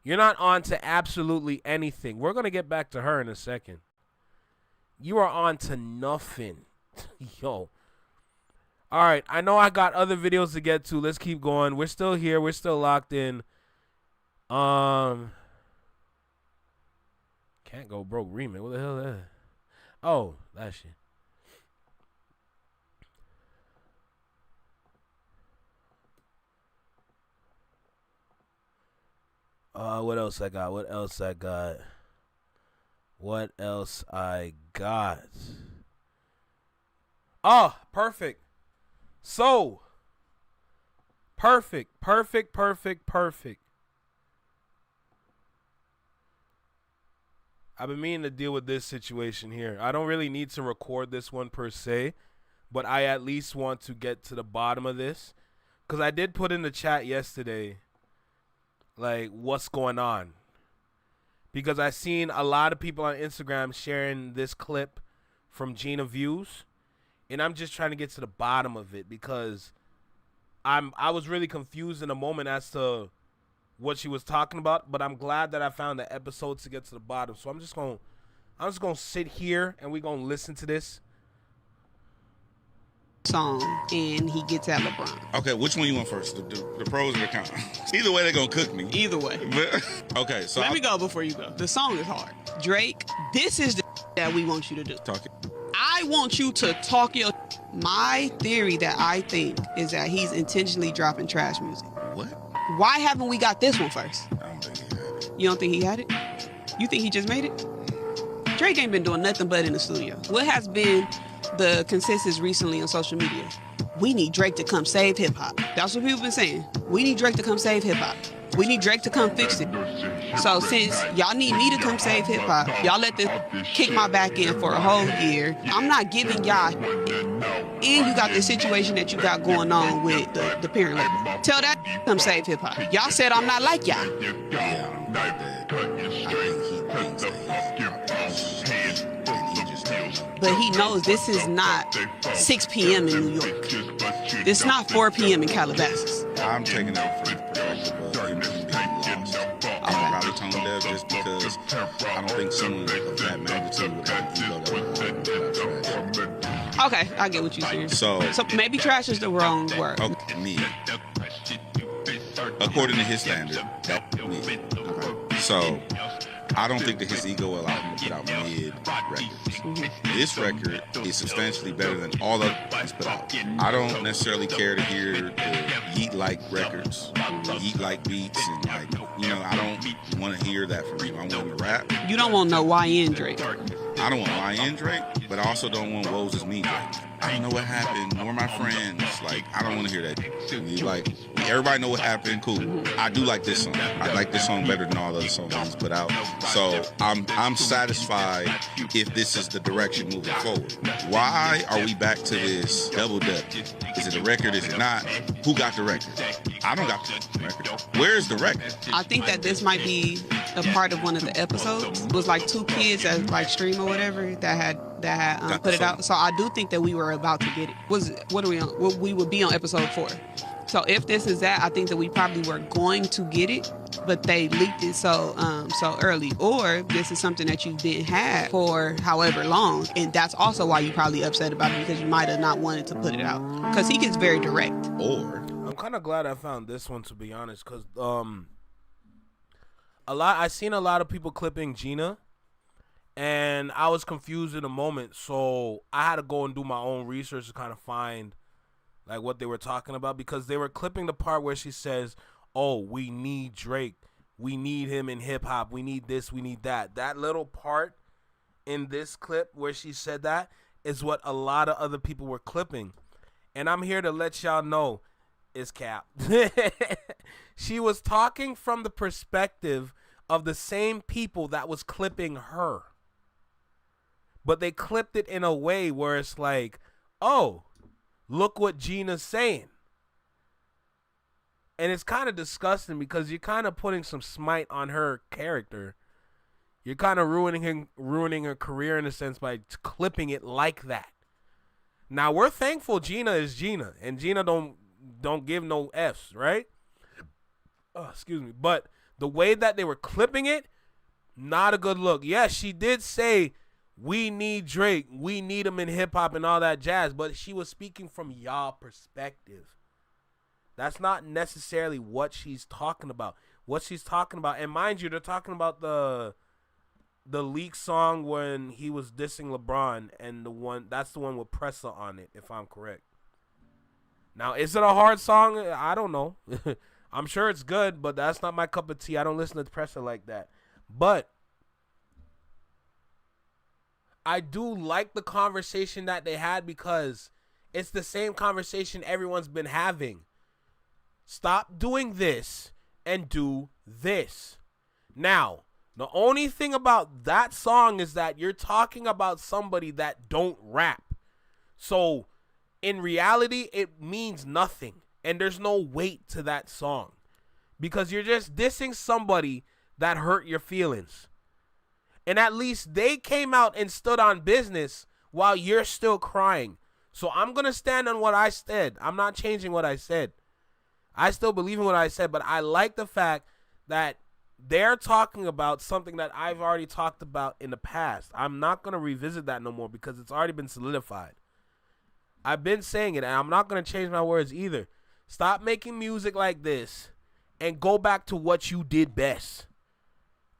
You're not onto absolutely anything. We're going to get back to her in a second. You are onto nothing. Yo. All right, I know I got other videos to get to. Let's keep going. We're still here. We're still locked in. Can't go broke remix. What the hell is that? Oh, that shit. What else I got? What else I got? What else I got? Oh, perfect. So, perfect. I've been meaning to deal with this situation here. I don't really need to record this one per se, but I at least want to get to the bottom of this. Because I did put in the chat yesterday, like, what's going on? Because I seen a lot of people on Instagram sharing this clip from Gina Views. And I'm just trying to get to the bottom of it because I was really confused in a moment as to what she was talking about, but I'm glad that I found the episode to get to the bottom. So I'm just gonna sit here and we're gonna listen to this song, and he gets at LeBron. Okay, which one you want first? The pros or the cons? Either way, they're gonna cook me. Either way. Okay, so let me go before you go. The song is hard. Drake, this is the that we want you to do. Talk it. I want you to talk your. My theory that I think is that he's intentionally dropping trash music. What? Why haven't we got this one first? I don't think he had it. You don't think he had it? You think he just made it? Drake ain't been doing nothing but in the studio. What has been the consensus recently on social media? We need Drake to come save hip hop. That's what people been saying. We need Drake to come save hip hop. We need Drake to come fix it. So since y'all need me to come save hip hop, y'all let this kick my back in for a whole year. I'm not giving y'all. And you got this situation that you got going on with the parent label. Tell that come save hip hop. Y'all said I'm not like y'all. But he knows this is not 6 p.m. in New York. It's not 4 p.m. in Calabasas. I'm taking that from the perspective of him being lost. I'm probably tone deaf just because I don't think someone of that magnitude would have ego that would trash. Okay, I get what you're saying. So maybe trash is the wrong word. Okay, me. According to his standard, that's me. Okay. So I don't think that his ego will allow him to put out mid records. This record is substantially better than all of he's put out. I don't necessarily care to hear the Yeet-like records, Yeet-like beats, and like, you know, I don't want to hear that from him. I want him to rap. You don't want no YN Drake. I don't want YN Drake, but I also don't want Woes Is Me Drake. I don't know what happened. We're my friends. Like, I don't want to hear that. Like, everybody know what happened. Cool. I do like this song. I like this song better than all the other songs he's put out. So I'm satisfied if this is the direction moving forward. Why are we back to this double dip? Is it a record? Is it not? Who got the record? I don't got the record. Where's the record? I think that this might be a part of one of the episodes. It was like 2 kids that like stream or whatever that had put it out. So I do think that we were about to get it. What are we on? We would be on episode 4. So if this is that, I think that we probably were going to get it, but they leaked it so early. Or this is something that you didn't have for however long, and that's also why you probably upset about it, because you might have not wanted to put it out. Because he gets very direct. Or I'm kind of glad I found this one, to be honest, because I seen a lot of people clipping Gina, and I was confused in a moment, so I had to go and do my own research to kind of find like what they were talking about, because they were clipping the part where she says, "Oh, we need Drake, we need him in hip hop, we need this, we need that." That little part in this clip where she said that is what a lot of other people were clipping, and I'm here to let y'all know it's cap. She was talking from the perspective of the same people that was clipping her, but they clipped it in a way where it's like, oh, look what Gina's saying. And it's kind of disgusting, because you're kind of putting some smite on her character. You're kind of ruining her career in a sense by clipping it like that. Now, we're thankful Gina is Gina, and Gina don't give no F's, right? Oh, excuse me. But the way that they were clipping it, not a good look. Yes, she did say, we need Drake, we need him in hip-hop and all that jazz, but she was speaking from y'all perspective. That's not necessarily what she's talking about. What she's talking about, and mind you, they're talking about the leak song when he was dissing LeBron, and that's the one with Pressa on it, if I'm correct. Now, is it a hard song? I don't know. I'm sure it's good, but that's not my cup of tea. I don't listen to Pressa like that. But I do like the conversation that they had, because it's the same conversation everyone's been having. Stop doing this and do this. Now, the only thing about that song is that you're talking about somebody that don't rap. So, in reality, it means nothing. And there's no weight to that song, because you're just dissing somebody that hurt your feelings. And at least they came out and stood on business while you're still crying. So I'm going to stand on what I said. I'm not changing what I said. I still believe in what I said, but I like the fact that they're talking about something that I've already talked about in the past. I'm not going to revisit that no more, because it's already been solidified. I've been saying it, and I'm not going to change my words either. Stop making music like this and go back to what you did best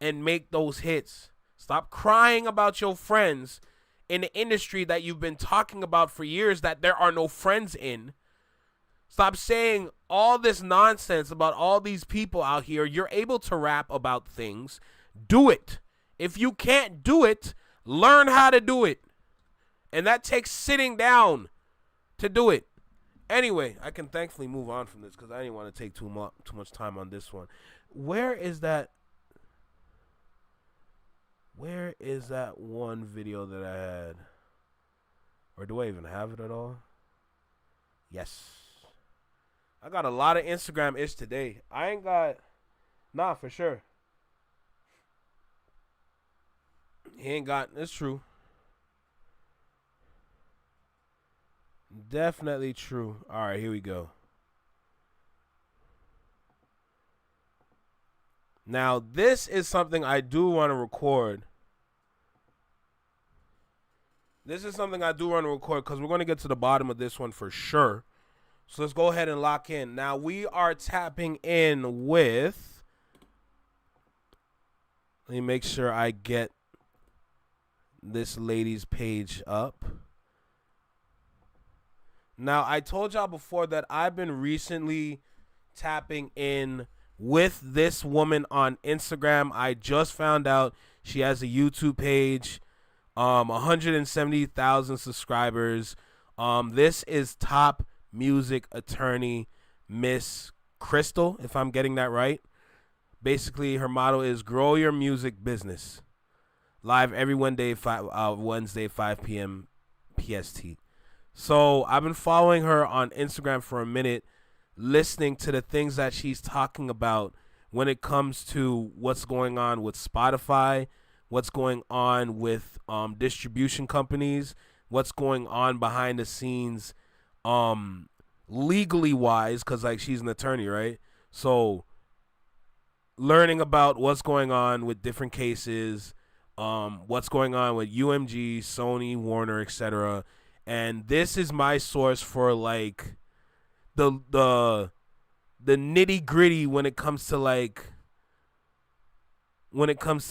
and make those hits. Stop crying about your friends in the industry that you've been talking about for years that there are no friends in. Stop saying all this nonsense about all these people out here. You're able to rap about things. Do it. If you can't do it, learn how to do it. And that takes sitting down to do it. Anyway, I can thankfully move on from this, because I didn't want to take too much time on this one. Where is that one video that I had? Or do I even have it at all? Yes. I got a lot of Instagram-ish today. I ain't got... Nah, for sure. He ain't got... It's true. Definitely true. All right, here we go. Now, this is something I do want to record. This is something I do want to record, because we're going to get to the bottom of this one for sure. So let's go ahead and lock in. Now, we are tapping in with... Let me make sure I get this lady's page up. Now, I told y'all before that I've been recently tapping in with this woman on Instagram. I just found out she has a YouTube page, 170,000 subscribers. This is top music attorney Miss Crystal, if I'm getting that right. Basically, her motto is grow your music business. Live every Wednesday, 5 p.m. PST. So I've been following her on Instagram for a minute, listening to the things that she's talking about when it comes to what's going on with Spotify, what's going on with distribution companies, what's going on behind the scenes legally wise, because like she's an attorney, right? So learning about what's going on with different cases, what's going on with UMG, Sony, Warner, etc. And this is my source for like the nitty gritty when it comes to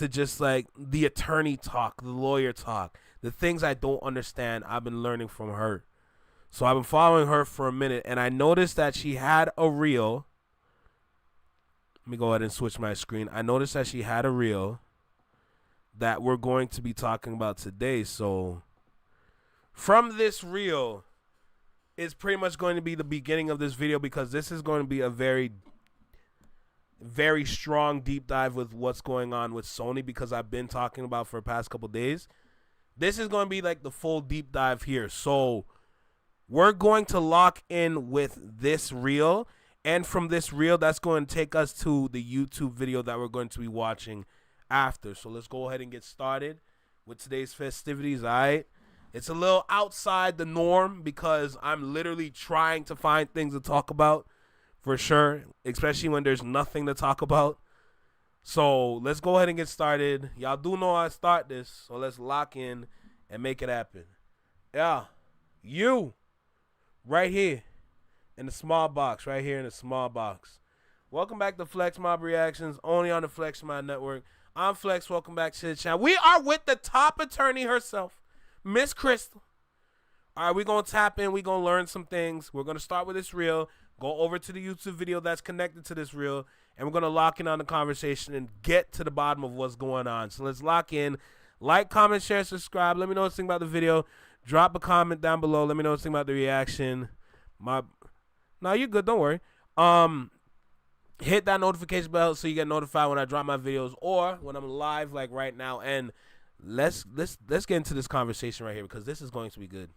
just like the attorney talk, the lawyer talk, the things I don't understand. I've been learning from her. So I've been following her for a minute, and I noticed that she had a reel. Let me go ahead and switch my screen. I noticed that she had a reel that we're going to be talking about today. So from this reel is pretty much going to be the beginning of this video, because this is going to be a very, very strong deep dive with what's going on with Sony, because I've been talking about for the past couple days. This is going to be like the full deep dive here. So we're going to lock in with this reel. And from this reel, that's going to take us to the YouTube video that we're going to be watching after. So let's go ahead and get started with today's festivities, all right? It's a little outside the norm because I'm literally trying to find things to talk about for sure, especially when there's nothing to talk about. So let's go ahead and get started. Y'all do know I start this, so let's lock in and make it happen. Yeah, you right here. In the small box, right here in the small box. Welcome back to Flex Mob Reactions, only on the Flex Mob Network. I'm Flex. Welcome back to the channel. We are with the top attorney herself, Miss Crystal. All right, we're going to tap in. We're going to learn some things. We're going to start with this reel, go over to the YouTube video that's connected to this reel, and we're going to lock in on the conversation and get to the bottom of what's going on. So let's lock in. Like, comment, share, subscribe. Let me know what you think about the video. Drop a comment down below. Let me know what you think about the reaction. No, you're good. Don't worry. Hit that notification bell so you get notified when I drop my videos or when I'm live, like right now. And let's get into this conversation right here, because this is going to be good.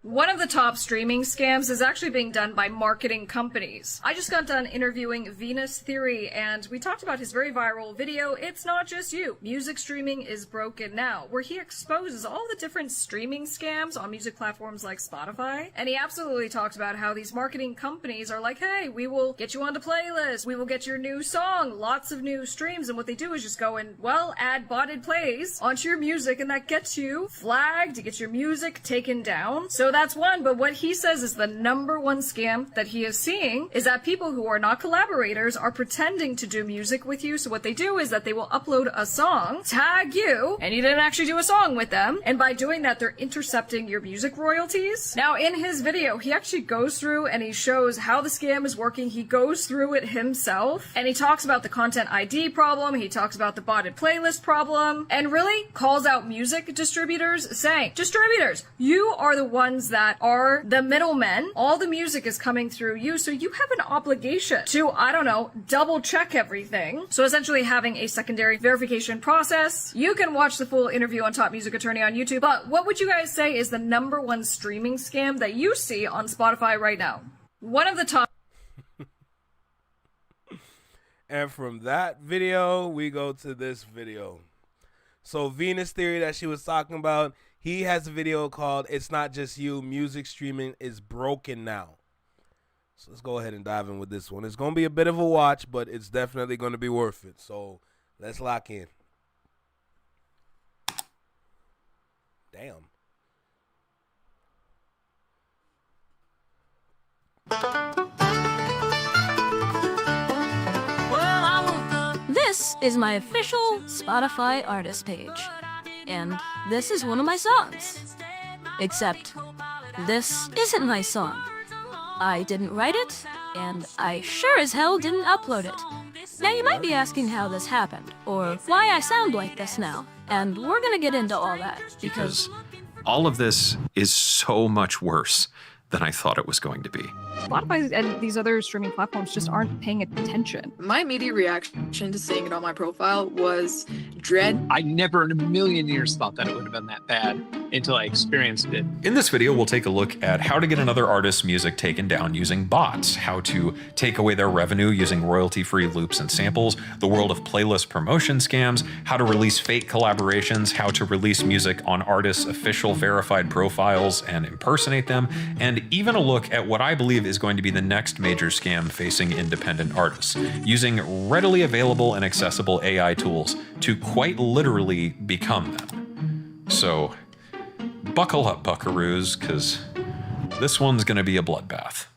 One of the top streaming scams is actually being done by marketing companies. I just got done interviewing Venus Theory, and we talked about his very viral video, It's Not Just You, Music Streaming is Broken Now, where he exposes all the different streaming scams on music platforms like Spotify. And he absolutely talks about how these marketing companies are like, hey, we will get you onto playlists, we will get your new song, lots of new streams, and what they do is just go and, well, add botted plays onto your music, and that gets you flagged, to get your music taken down. So that's one, but what he says is the number one scam that he is seeing is that people who are not collaborators are pretending to do music with you. So what they do is that they will upload a song, tag you, and you didn't actually do a song with them. And by doing that, they're intercepting your music royalties. Now, in his video, he actually goes through and he shows how the scam is working. He goes through it himself, and he talks about the content ID problem. He talks about the botted playlist problem, and really calls out music distributors, saying, distributors, you are the ones that are the middlemen. All the music is coming through you, so you have an obligation to, I don't know, double check everything. So essentially having a secondary verification process. You can watch the full interview on Top Music Attorney on YouTube, but what would you guys say is the number one streaming scam that you see on Spotify right now? One of the top... And from that video, we go to this video. So Venus Theory that she was talking about, he has a video called It's Not Just You, Music Streaming is Broken Now. So let's go ahead and dive in with this one. It's going to be a bit of a watch, but it's definitely going to be worth it. So let's lock in. Damn. This is my official Spotify artist page. And this is one of my songs. Except, this isn't my song. I didn't write it, and I sure as hell didn't upload it. Now you might be asking how this happened, or why I sound like this now. And we're gonna get into all that, because all of this is so much worse than I thought it was going to be. Spotify and these other streaming platforms just aren't paying attention. My immediate reaction to seeing it on my profile was dread. I never in a million years thought that it would have been that bad until I experienced it. In this video, we'll take a look at how to get another artist's music taken down using bots, how to take away their revenue using royalty-free loops and samples, the world of playlist promotion scams, how to release fake collaborations, how to release music on artists' official verified profiles and impersonate them, and even a look at what I believe is going to be the next major scam facing independent artists, using readily available and accessible AI tools to quite literally become them. So, buckle up, buckaroos, because this one's going to be a bloodbath.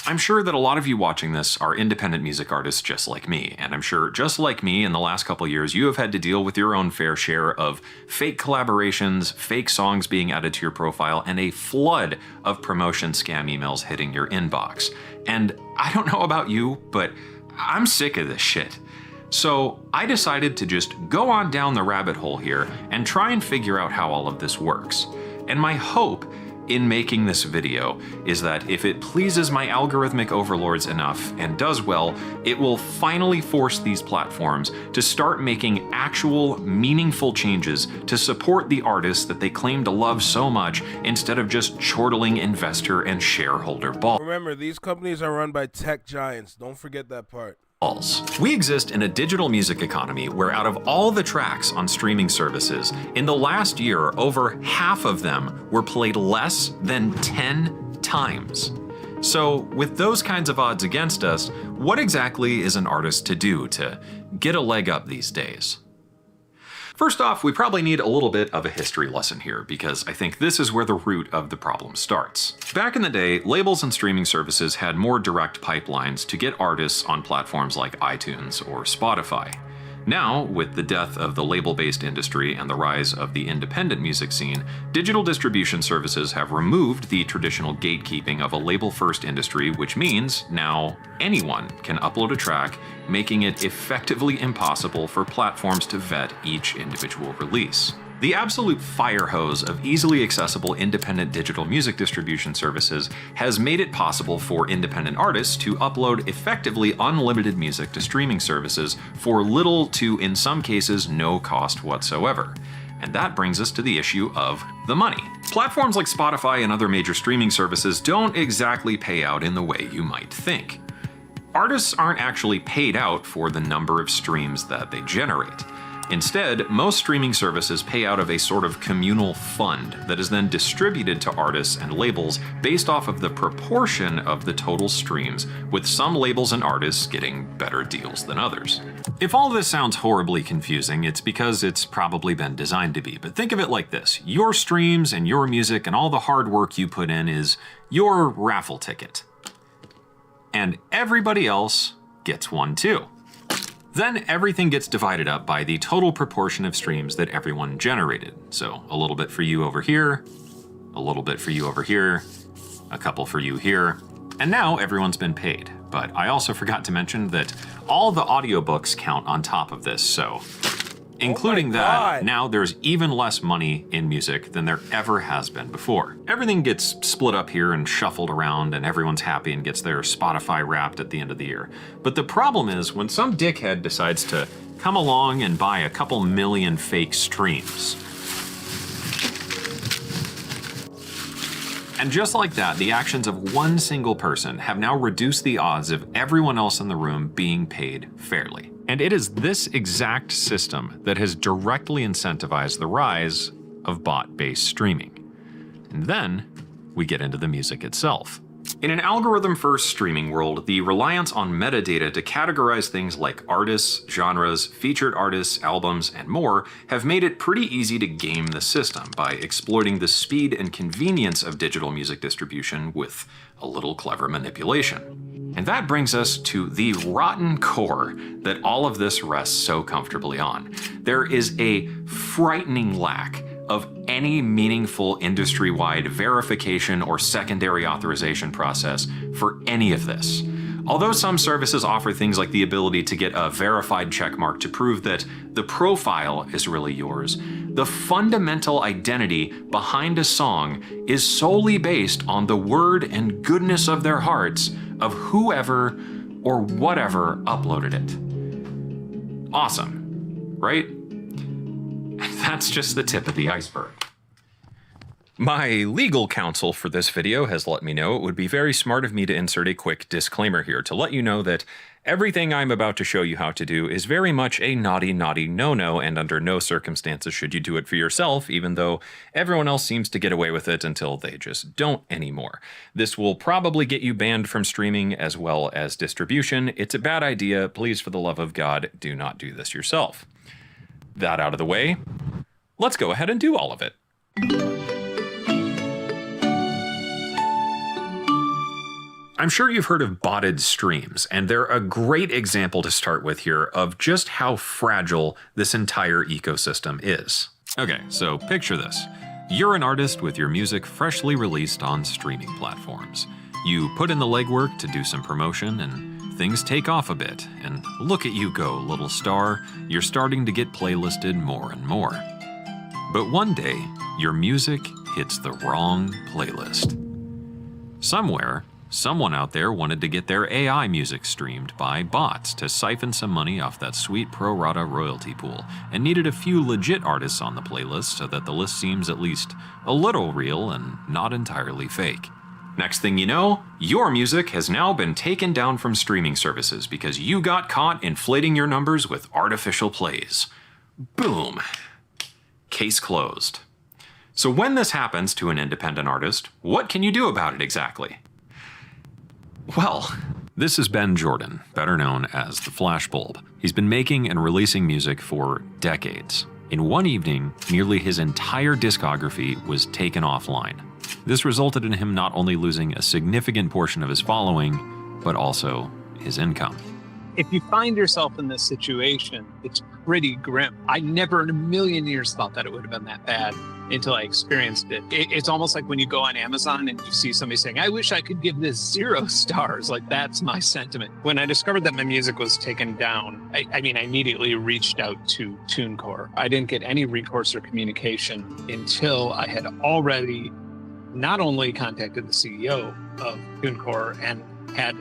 I'm sure that a lot of you watching this are independent music artists just like me, and I'm sure just like me in the last couple of years you have had to deal with your own fair share of fake collaborations, fake songs being added to your profile, and a flood of promotion scam emails hitting your inbox. And I don't know about you, but I'm sick of this shit. So I decided to just go on down the rabbit hole here and try and figure out how all of this works. And my hope in making this video is that if it pleases my algorithmic overlords enough and does well, it will finally force these platforms to start making actual meaningful changes to support the artists that they claim to love so much instead of just chortling investor and shareholder balls. Remember, these companies are run by tech giants. Don't forget that part. We exist in a digital music economy where out of all the tracks on streaming services, in the last year, over half of them were played less than 10 times. So with those kinds of odds against us, what exactly is an artist to do to get a leg up these days? First off, we probably need a little bit of a history lesson here, because I think this is where the root of the problem starts. Back in the day, labels and streaming services had more direct pipelines to get artists on platforms like iTunes or Spotify. Now, with the death of the label-based industry and the rise of the independent music scene, digital distribution services have removed the traditional gatekeeping of a label-first industry, which means now anyone can upload a track, making it effectively impossible for platforms to vet each individual release. The absolute fire hose of easily accessible independent digital music distribution services has made it possible for independent artists to upload effectively unlimited music to streaming services for little to, in some cases, no cost whatsoever. And that brings us to the issue of the money. Platforms like Spotify and other major streaming services don't exactly pay out in the way you might think. Artists aren't actually paid out for the number of streams that they generate. Instead, most streaming services pay out of a sort of communal fund that is then distributed to artists and labels based off of the proportion of the total streams, with some labels and artists getting better deals than others. If all of this sounds horribly confusing, it's because it's probably been designed to be. But think of it like this: your streams and your music and all the hard work you put in is your raffle ticket. And everybody else gets one too. Then everything gets divided up by the total proportion of streams that everyone generated. So a little bit for you over here, a little bit for you over here, a couple for you here, and now everyone's been paid. But I also forgot to mention that all the audiobooks count on top of this, so including that, now there's even less money in music than there ever has been before. Everything gets split up here and shuffled around, and everyone's happy and gets their Spotify Wrapped at the end of the year. But the problem is when some dickhead decides to come along and buy a couple million fake streams. And just like that, the actions of one single person have now reduced the odds of everyone else in the room being paid fairly. And it is this exact system that has directly incentivized the rise of bot-based streaming. And then we get into the music itself. In an algorithm-first streaming world, the reliance on metadata to categorize things like artists, genres, featured artists, albums, and more have made it pretty easy to game the system by exploiting the speed and convenience of digital music distribution with a little clever manipulation. And that brings us to the rotten core that all of this rests so comfortably on. There is a frightening lack of any meaningful industry-wide verification or secondary authorization process for any of this. Although some services offer things like the ability to get a verified checkmark to prove that the profile is really yours, the fundamental identity behind a song is solely based on the word and goodness of their hearts of whoever or whatever uploaded it. Awesome, right? That's just the tip of the iceberg. My legal counsel for this video has let me know it would be very smart of me to insert a quick disclaimer here to let you know that everything I'm about to show you how to do is very much a naughty, naughty no-no, and under no circumstances should you do it for yourself, even though everyone else seems to get away with it until they just don't anymore. This will probably get you banned from streaming as well as distribution. It's a bad idea. Please, for the love of God, do not do this yourself. That out of the way, let's go ahead and do all of it. I'm sure you've heard of botted streams, and they're a great example to start with here of just how fragile this entire ecosystem is. Okay, so picture this. You're an artist with your music freshly released on streaming platforms. You put in the legwork to do some promotion, and things take off a bit, and look at you go, little star, you're starting to get playlisted more and more. But one day, your music hits the wrong playlist. Somewhere, someone out there wanted to get their AI music streamed by bots to siphon some money off that sweet pro rata royalty pool, and needed a few legit artists on the playlist so that the list seems at least a little real and not entirely fake. Next thing you know, your music has now been taken down from streaming services because you got caught inflating your numbers with artificial plays. Boom. Case closed. So when this happens to an independent artist, what can you do about it exactly? Well, this is Ben Jordan, better known as the Flashbulb. He's been making and releasing music for decades. In one evening, nearly his entire discography was taken offline. This resulted in him not only losing a significant portion of his following, but also his income. If you find yourself in this situation, it's pretty grim. I never in a million years thought that it would have been that bad until I experienced it. It's almost like when you go on Amazon and you see somebody saying, I wish I could give this 0 stars. Like, that's my sentiment. When I discovered that my music was taken down, I immediately reached out to TuneCore. I didn't get any recourse or communication until I had already not only contacted the CEO of TuneCore and had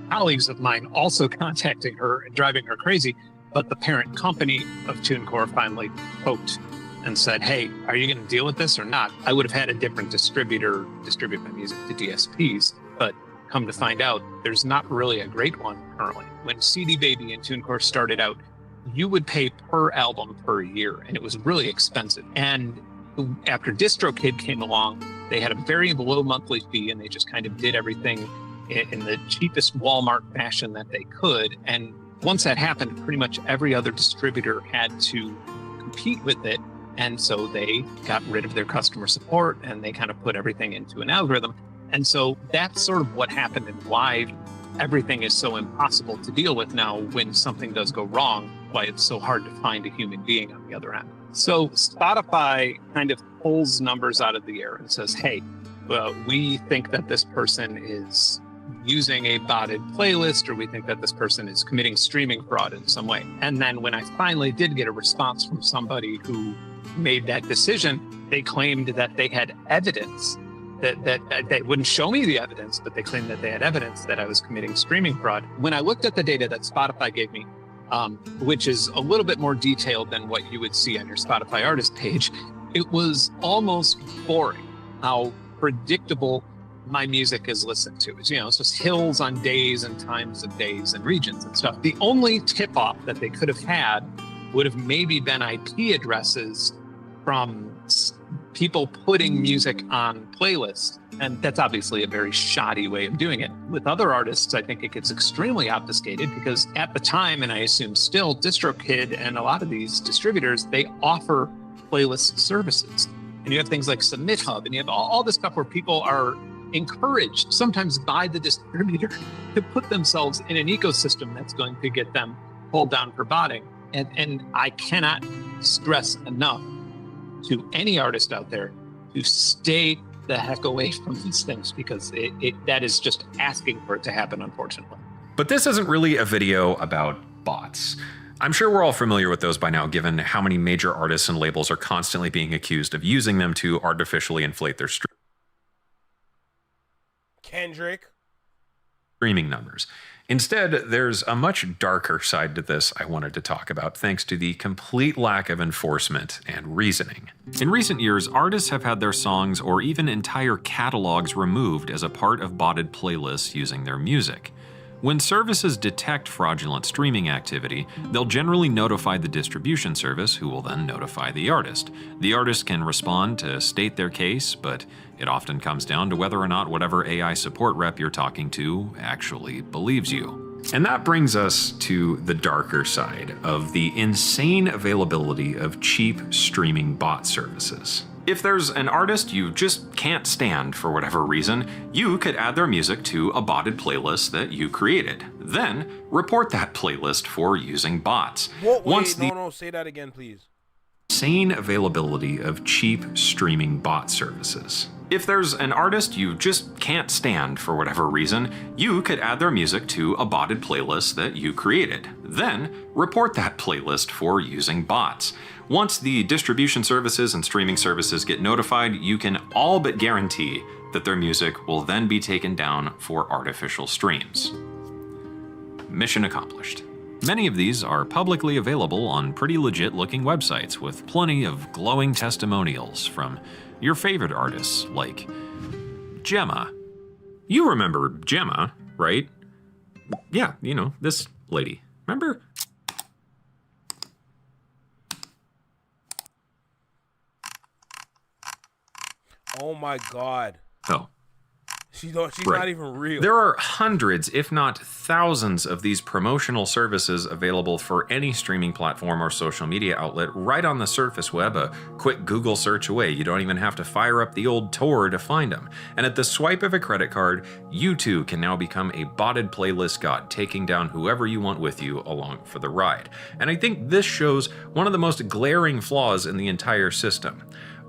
colleagues of mine also contacting her and driving her crazy, but the parent company of TuneCore finally poked and said, hey, are you going to deal with this or not? I would have had a different distributor distribute my music to DSPs, but come to find out, there's not really a great one currently. When CD Baby and TuneCore started out, you would pay per album per year, and it was really expensive. And after DistroKid came along, they had a very low monthly fee, and they just kind of did everything in the cheapest Walmart fashion that they could. And once that happened, pretty much every other distributor had to compete with it. And so they got rid of their customer support and they kind of put everything into an algorithm. And so that's sort of what happened and why everything is so impossible to deal with now when something does go wrong, why it's so hard to find a human being on the other end. So Spotify kind of pulls numbers out of the air and says, hey, we think that this person is using a botted playlist, or we think that this person is committing streaming fraud in some way. And then when I finally did get a response from somebody who made that decision, they claimed that they had evidence that they wouldn't show me the evidence, but they claimed that they had evidence that I was committing streaming fraud. When I looked at the data that Spotify gave me, which is a little bit more detailed than what you would see on your Spotify artist page, it was almost boring how predictable my music is listened to. It's just hills on days and times of days and regions and stuff. The only tip-off that they could have had would have maybe been IP addresses from people putting music on playlists And that's obviously a very shoddy way of doing it. With other artists, I think it gets extremely obfuscated because at the time, and I assume still, DistroKid and a lot of these distributors, they offer playlist services. And you have things like Submit Hub, and you have all this stuff where people are encouraged, sometimes by the distributor, to put themselves in an ecosystem that's going to get them pulled down for botting. And I cannot stress enough to any artist out there to stay the heck away from these things, because that is just asking for it to happen, unfortunately. But this isn't really a video about bots. I'm sure we're all familiar with those by now, given how many major artists and labels are constantly being accused of using them to artificially inflate their streaming numbers. Instead, there's a much darker side to this I wanted to talk about, thanks to the complete lack of enforcement and reasoning. In recent years, artists have had their songs or even entire catalogs removed as a part of botted playlists using their music. When services detect fraudulent streaming activity, they'll generally notify the distribution service, who will then notify the artist. The artist can respond to state their case, but it often comes down to whether or not whatever AI support rep you're talking to actually believes you. And that brings us to the darker side of the insane availability of cheap streaming bot services. If there's an artist you just can't stand for whatever reason, you could add their music to a botted playlist that you created. Then report that playlist for using bots. Say that again, please. Insane availability of cheap streaming bot services. If there's an artist you just can't stand for whatever reason, you could add their music to a botted playlist that you created. Then report that playlist for using bots. Once the distribution services and streaming services get notified, you can all but guarantee that their music will then be taken down for artificial streams. Mission accomplished. Many of these are publicly available on pretty legit looking websites with plenty of glowing testimonials from your favorite artists like Gemma. You remember Gemma, right? Yeah, you know, this lady. Remember? Oh my God. Oh. She's not even real. There are hundreds, if not thousands, of these promotional services available for any streaming platform or social media outlet right on the surface web, a quick Google search away. You don't even have to fire up the old Tor to find them. And at the swipe of a credit card, you too can now become a botted playlist god, taking down whoever you want with you along for the ride. And I think this shows one of the most glaring flaws in the entire system.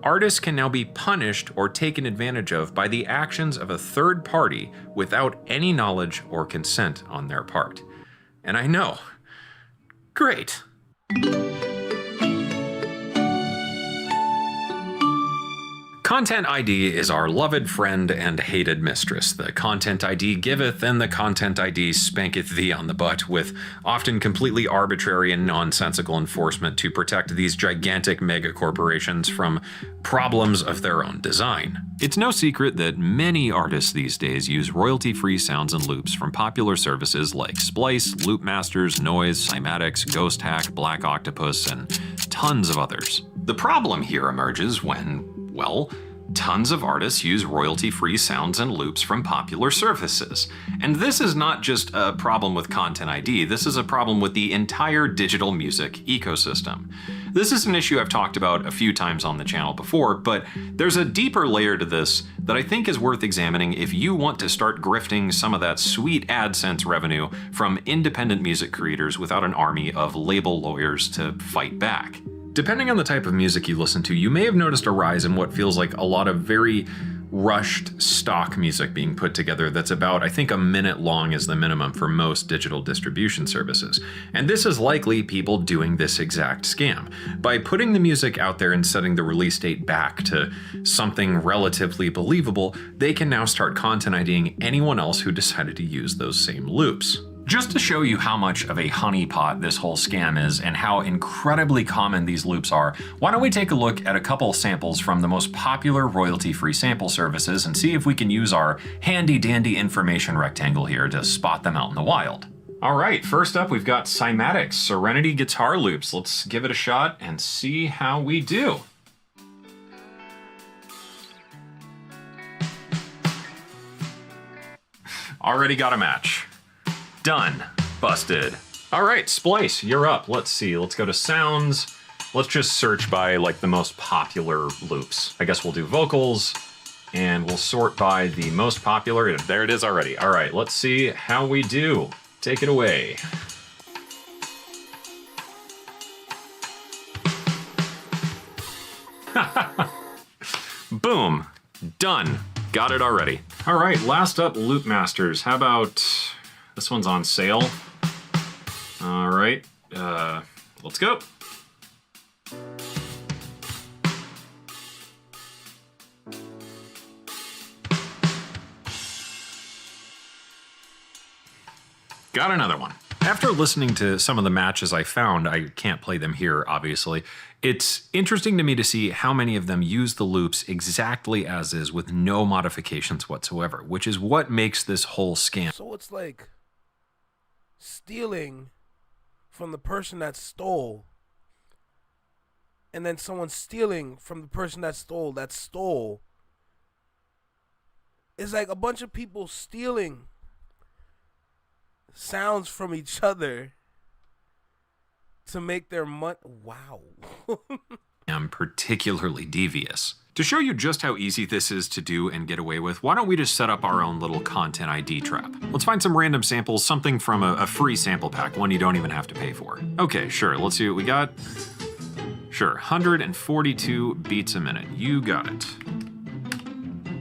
Artists can now be punished or taken advantage of by the actions of a third party without any knowledge or consent on their part. And I know. Great. Content ID is our loved friend and hated mistress. The Content ID giveth and the Content ID spanketh thee on the butt, with often completely arbitrary and nonsensical enforcement to protect these gigantic mega corporations from problems of their own design. It's no secret that many artists these days use royalty-free sounds and loops from popular services like Splice, Loopmasters, Noise, Cymatics, Ghost Hack, Black Octopus, and tons of others. The problem here emerges when, well, tons of artists use royalty-free sounds and loops from popular services. And this is not just a problem with Content ID, this is a problem with the entire digital music ecosystem. This is an issue I've talked about a few times on the channel before, but there's a deeper layer to this that I think is worth examining if you want to start grifting some of that sweet AdSense revenue from independent music creators without an army of label lawyers to fight back. Depending on the type of music you listen to, you may have noticed a rise in what feels like a lot of very rushed stock music being put together that's about, I think, a minute long is the minimum for most digital distribution services. And this is likely people doing this exact scam. By putting the music out there and setting the release date back to something relatively believable, they can now start Content IDing anyone else who decided to use those same loops. Just to show you how much of a honeypot this whole scam is and how incredibly common these loops are, why don't we take a look at a couple samples from the most popular royalty-free sample services and see if we can use our handy-dandy information rectangle here to spot them out in the wild. All right, first up we've got Cymatics Serenity Guitar Loops. Let's give it a shot and see how we do. Already got a match. Done. Busted. All right, Splice, you're up. Let's see. Let's go to sounds. Let's just search by like the most popular loops. I guess we'll do vocals and we'll sort by the most popular. There it is already. All right, let's see how we do. Take it away. Boom. Done. Got it already. All right, last up, Loop Masters. How about this one's on sale? All right, let's go. Got another one. After listening to some of the matches I found, I can't play them here, obviously. It's interesting to me to see how many of them use the loops exactly as is with no modifications whatsoever, which is what makes this whole scam. So it's like stealing from the person that stole, and then someone stealing from the person that stole. It's like a bunch of people stealing sounds from each other to make their money. Wow. I'm particularly devious. To show you just how easy this is to do and get away with, why don't we just set up our own little content ID trap? Let's find some random samples, something from a free sample pack, one you don't even have to pay for. Okay, sure, let's see what we got. Sure, 142 beats a minute. You got it.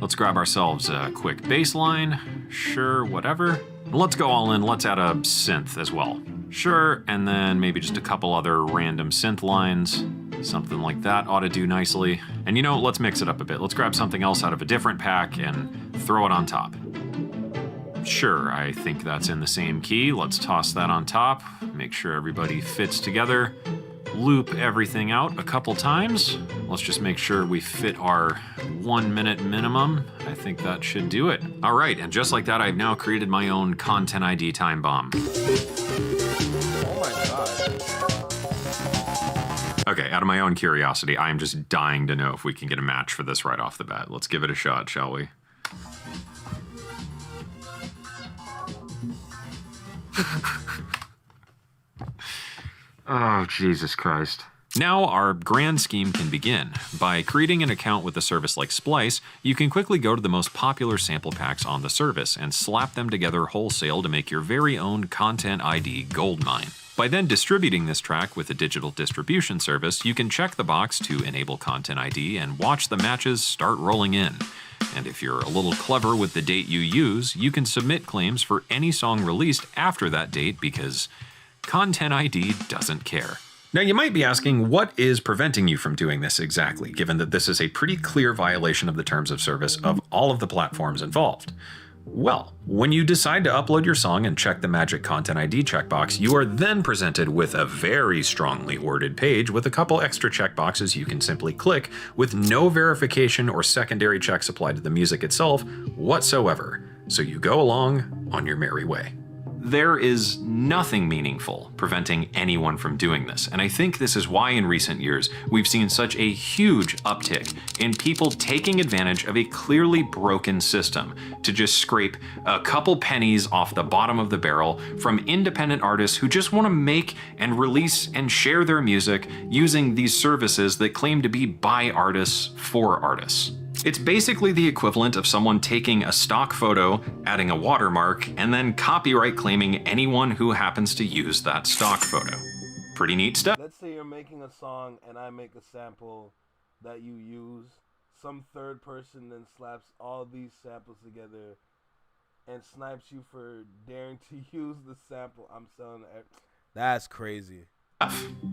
Let's grab ourselves a quick bass line. Sure, whatever. Let's go all in, let's add a synth as well. Sure, and then maybe just a couple other random synth lines. Something like that ought to do nicely. And you know, let's mix it up a bit. Let's grab something else out of a different pack and throw it on top. Sure, I think that's in the same key. Let's toss that on top. Make sure everybody fits together. Loop everything out a couple times. Let's just make sure we fit our 1 minute minimum. I think that should do it. All right, and just like that, I've now created my own content ID time bomb. Oh my God. Okay, out of my own curiosity, I am just dying to know if we can get a match for this right off the bat. Let's give it a shot, shall we? Oh, Jesus Christ. Now our grand scheme can begin. By creating an account with a service like Splice, you can quickly go to the most popular sample packs on the service and slap them together wholesale to make your very own Content ID goldmine. By then distributing this track with a digital distribution service, you can check the box to enable Content ID and watch the matches start rolling in. And if you're a little clever with the date you use, you can submit claims for any song released after that date because Content ID doesn't care. Now you might be asking, what is preventing you from doing this exactly, given that this is a pretty clear violation of the terms of service of all of the platforms involved? Well, when you decide to upload your song and check the magic Content ID checkbox, you are then presented with a very strongly worded page with a couple extra checkboxes you can simply click with no verification or secondary checks applied to the music itself whatsoever. So you go along on your merry way. There is nothing meaningful preventing anyone from doing this, and I think this is why in recent years we've seen such a huge uptick in people taking advantage of a clearly broken system to just scrape a couple pennies off the bottom of the barrel from independent artists who just want to make and release and share their music using these services that claim to be by artists for artists. It's basically the equivalent of someone taking a stock photo, adding a watermark, and then copyright claiming anyone who happens to use that stock photo. Pretty neat stuff. Let's say you're making a song and I make a sample that you use. Some third person then slaps all these samples together and snipes you for daring to use the sample. I'm selling it. That's crazy.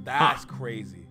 That's crazy.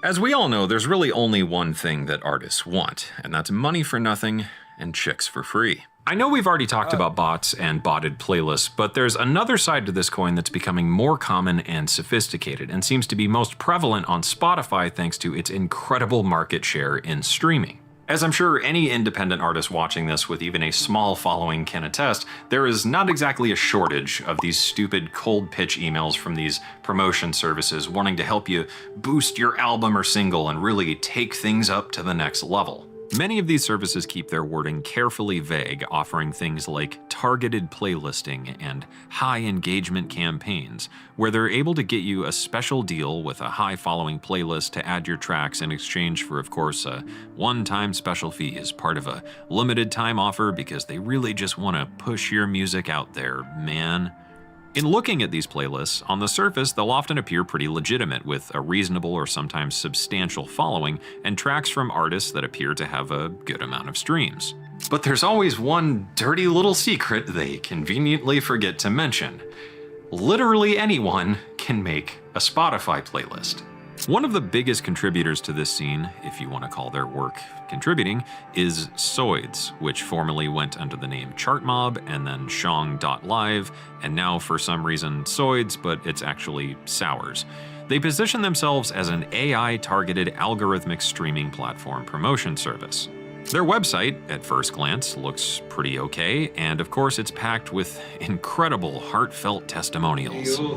As we all know, there's really only one thing that artists want, and that's money for nothing and chicks for free. I know we've already talked about bots and botted playlists, but there's another side to this coin that's becoming more common and sophisticated and seems to be most prevalent on Spotify thanks to its incredible market share in streaming. As I'm sure any independent artist watching this with even a small following can attest, there is not exactly a shortage of these stupid cold pitch emails from these promotion services wanting to help you boost your album or single and really take things up to the next level. Many of these services keep their wording carefully vague, offering things like targeted playlisting and high engagement campaigns, where they're able to get you a special deal with a high following playlist to add your tracks in exchange for, of course, a one-time special fee as part of a limited time offer because they really just want to push your music out there, man. In looking at these playlists, on the surface, they'll often appear pretty legitimate with a reasonable or sometimes substantial following and tracks from artists that appear to have a good amount of streams. But there's always one dirty little secret they conveniently forget to mention. Literally anyone can make a Spotify playlist. One of the biggest contributors to this scene, if you want to call their work contributing, is Soids, which formerly went under the name Chartmob and then Shong.live, and now for some reason Soids, but it's actually Sours. They position themselves as an AI-targeted algorithmic streaming platform promotion service. Their website, at first glance, looks pretty okay, and of course it's packed with incredible heartfelt testimonials. Yo,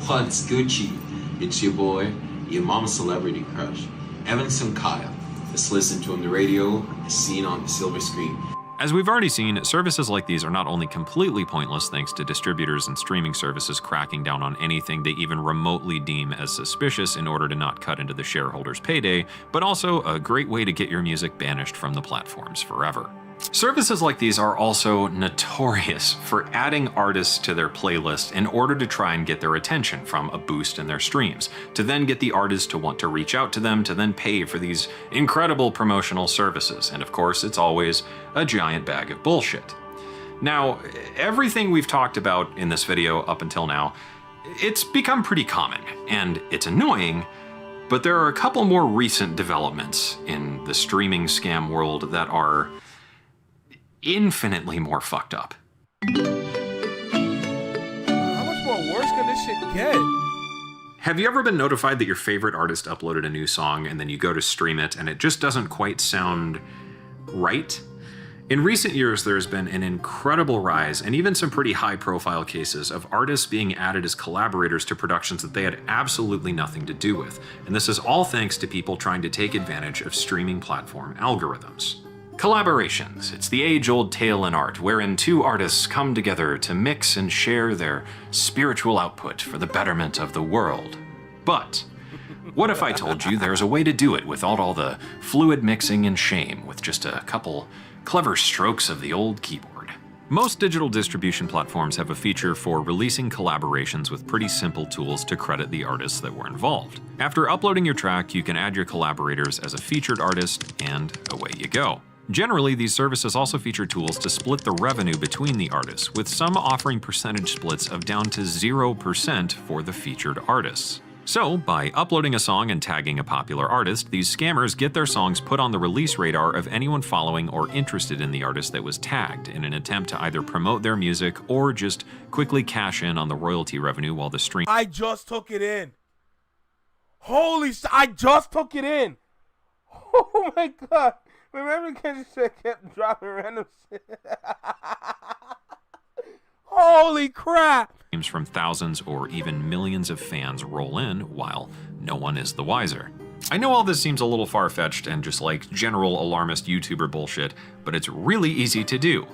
what's Gucci? It's your boy, your mom's celebrity crush, Evanson Kyle. Just listen to him on the radio, seen on the silver screen. As we've already seen, services like these are not only completely pointless thanks to distributors and streaming services cracking down on anything they even remotely deem as suspicious in order to not cut into the shareholders' payday, but also a great way to get your music banished from the platforms forever. Services like these are also notorious for adding artists to their playlist in order to try and get their attention from a boost in their streams, to then get the artist to want to reach out to them to then pay for these incredible promotional services. And of course, it's always a giant bag of bullshit. Now, everything we've talked about in this video up until now, it's become pretty common, and it's annoying, but there are a couple more recent developments in the streaming scam world that are infinitely more fucked up. How much more worse can this shit get? Have you ever been notified that your favorite artist uploaded a new song and then you go to stream it and it just doesn't quite sound right? In recent years, there's been an incredible rise and even some pretty high-profile cases of artists being added as collaborators to productions that they had absolutely nothing to do with. And this is all thanks to people trying to take advantage of streaming platform algorithms. Collaborations. It's the age-old tale in art wherein two artists come together to mix and share their spiritual output for the betterment of the world. But what if I told you there's a way to do it without all the fluid mixing and shame, with just a couple clever strokes of the old keyboard? Most digital distribution platforms have a feature for releasing collaborations with pretty simple tools to credit the artists that were involved. After uploading your track, you can add your collaborators as a featured artist, and away you go. Generally, these services also feature tools to split the revenue between the artists, with some offering percentage splits of down to 0% for the featured artists. So, by uploading a song and tagging a popular artist, these scammers get their songs put on the release radar of anyone following or interested in the artist that was tagged, in an attempt to either promote their music or just quickly cash in on the royalty revenue while the stream. I just took it in. Holy shit, I just took it in. Oh my god. Remember Kendrick said kept dropping random shit? Holy crap! From thousands or even millions of fans roll in while no one is the wiser. I know all this seems a little far-fetched and just like general alarmist YouTuber bullshit, but it's really easy to do.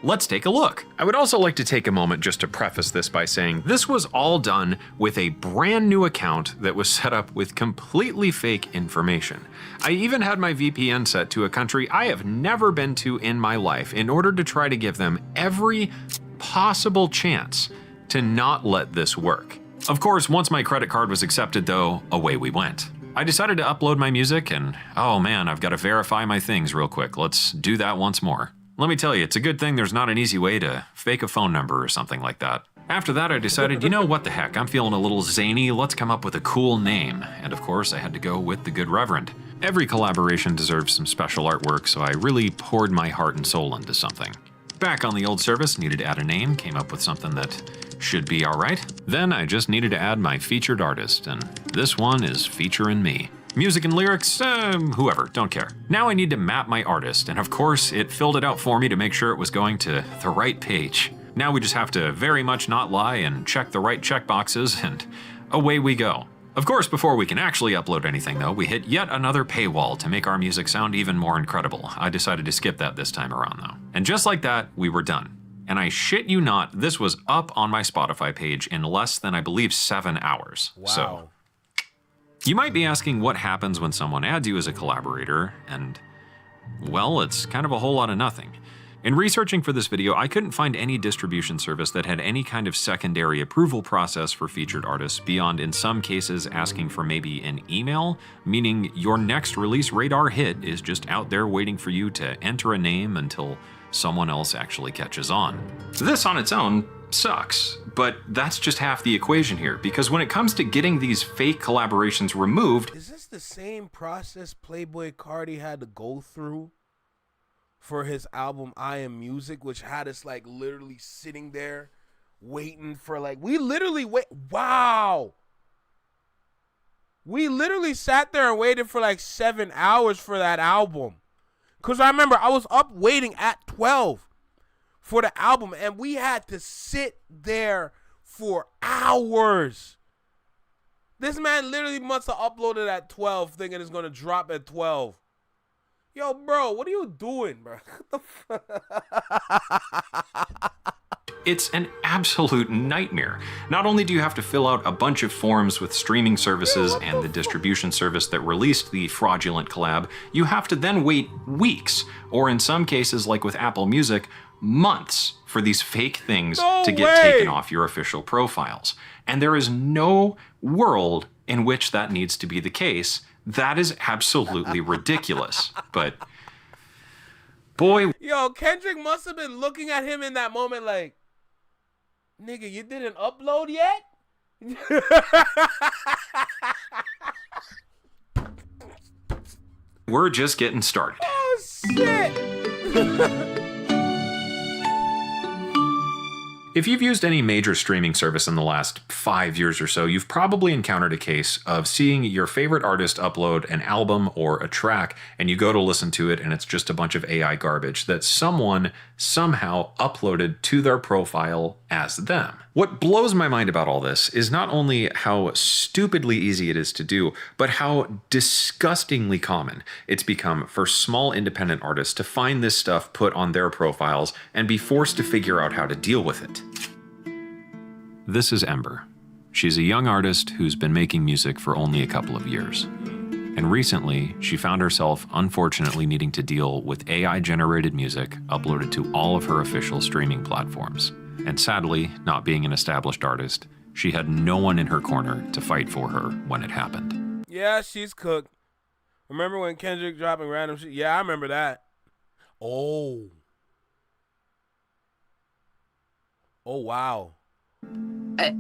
Let's take a look. I would also like to take a moment just to preface this by saying this was all done with a brand new account that was set up with completely fake information. I even had my VPN set to a country I have never been to in my life in order to try to give them every possible chance to not let this work. Of course, once my credit card was accepted though, away we went. I decided to upload my music and, oh man, I've got to verify my things real quick. Let's do that once more. Let me tell you, it's a good thing there's not an easy way to fake a phone number or something like that. After that, I decided, you know what the heck, I'm feeling a little zany, let's come up with a cool name. And of course, I had to go with the Good Reverend. Every collaboration deserves some special artwork, so I really poured my heart and soul into something. Back on the old service, needed to add a name, came up with something that should be alright. Then I just needed to add my featured artist, and this one is featuring me. Music and lyrics, whoever, don't care. Now I need to map my artist, and of course, it filled it out for me to make sure it was going to the right page. Now we just have to very much not lie and check the right checkboxes, and away we go. Of course, before we can actually upload anything though, we hit yet another paywall to make our music sound even more incredible. I decided to skip that this time around though. And just like that, we were done. And I shit you not, this was up on my Spotify page in less than, I believe, 7 hours. Wow. So, you might be asking what happens when someone adds you as a collaborator, and, well, it's kind of a whole lot of nothing. In researching for this video, I couldn't find any distribution service that had any kind of secondary approval process for featured artists beyond, in some cases, asking for maybe an email, meaning your next release radar hit is just out there waiting for you to enter a name until someone else actually catches on. This on its own sucks, but that's just half the equation here, because when it comes to getting these fake collaborations removed... Is this the same process Playboi Carti had to go through for his album I Am Music, which had us like literally sitting there waiting for like, we literally wow. We literally sat there and waited for like 7 hours for that album. Because I remember I was up waiting at 12 for the album, and we had to sit there for hours. This man literally must have uploaded at 12 thinking it's going to drop at 12. Yo, bro, what are you doing, bro? It's an absolute nightmare. Not only do you have to fill out a bunch of forms with streaming services and the distribution service that released the fraudulent collab, you have to then wait weeks, or in some cases, like with Apple Music, months for these fake things to get taken off your official profiles. And there is no world in which that needs to be the case. That is absolutely ridiculous. But boy... Yo, Kendrick must have been looking at him in that moment like, nigga, you didn't upload yet? We're just getting started. Oh, shit. If you've used any major streaming service in the last 5 years or so, you've probably encountered a case of seeing your favorite artist upload an album or a track, and you go to listen to it and it's just a bunch of AI garbage that someone somehow uploaded to their profile as them. What blows my mind about all this is not only how stupidly easy it is to do, but how disgustingly common it's become for small independent artists to find this stuff put on their profiles and be forced to figure out how to deal with it. This is Ember. She's a young artist who's been making music for only a couple of years. And recently, she found herself unfortunately needing to deal with AI-generated music uploaded to all of her official streaming platforms. And sadly, not being an established artist, she had no one in her corner to fight for her when it happened. Yeah, she's cooked. Remember when Kendrick dropping random shit? Yeah, I remember that. Oh. Oh, wow.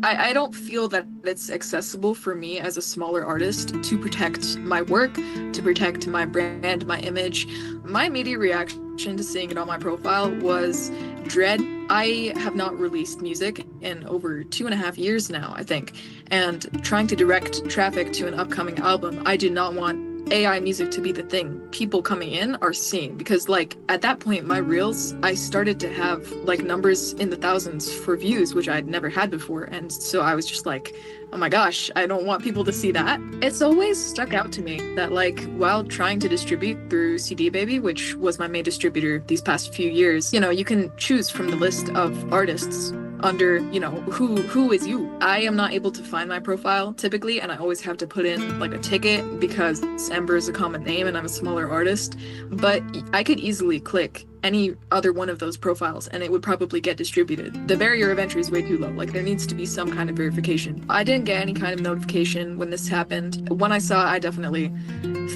I don't feel that it's accessible for me as a smaller artist to protect my work, to protect my brand, my image. My immediate reaction to seeing it on my profile was dread. I have not released music in over 2.5 years now, I think, and trying to direct traffic to an upcoming album, I did not want AI music to be the thing people coming in are seeing, because like at that point my reels, I started to have like numbers in the thousands for views, which I'd never had before, and so I was just like, oh my gosh, I don't want people to see that. It's always stuck out to me that like while trying to distribute through CD Baby, which was my main distributor these past few years, you know, you can choose from the list of artists under, you know, who is you. I am not able to find my profile typically, and I always have to put in like a ticket because Ember is a common name and I'm a smaller artist, but I could easily click any other one of those profiles and it would probably get distributed. The barrier of entry is way too low. Like there needs to be some kind of verification. I didn't get any kind of notification when this happened. When I saw it, I definitely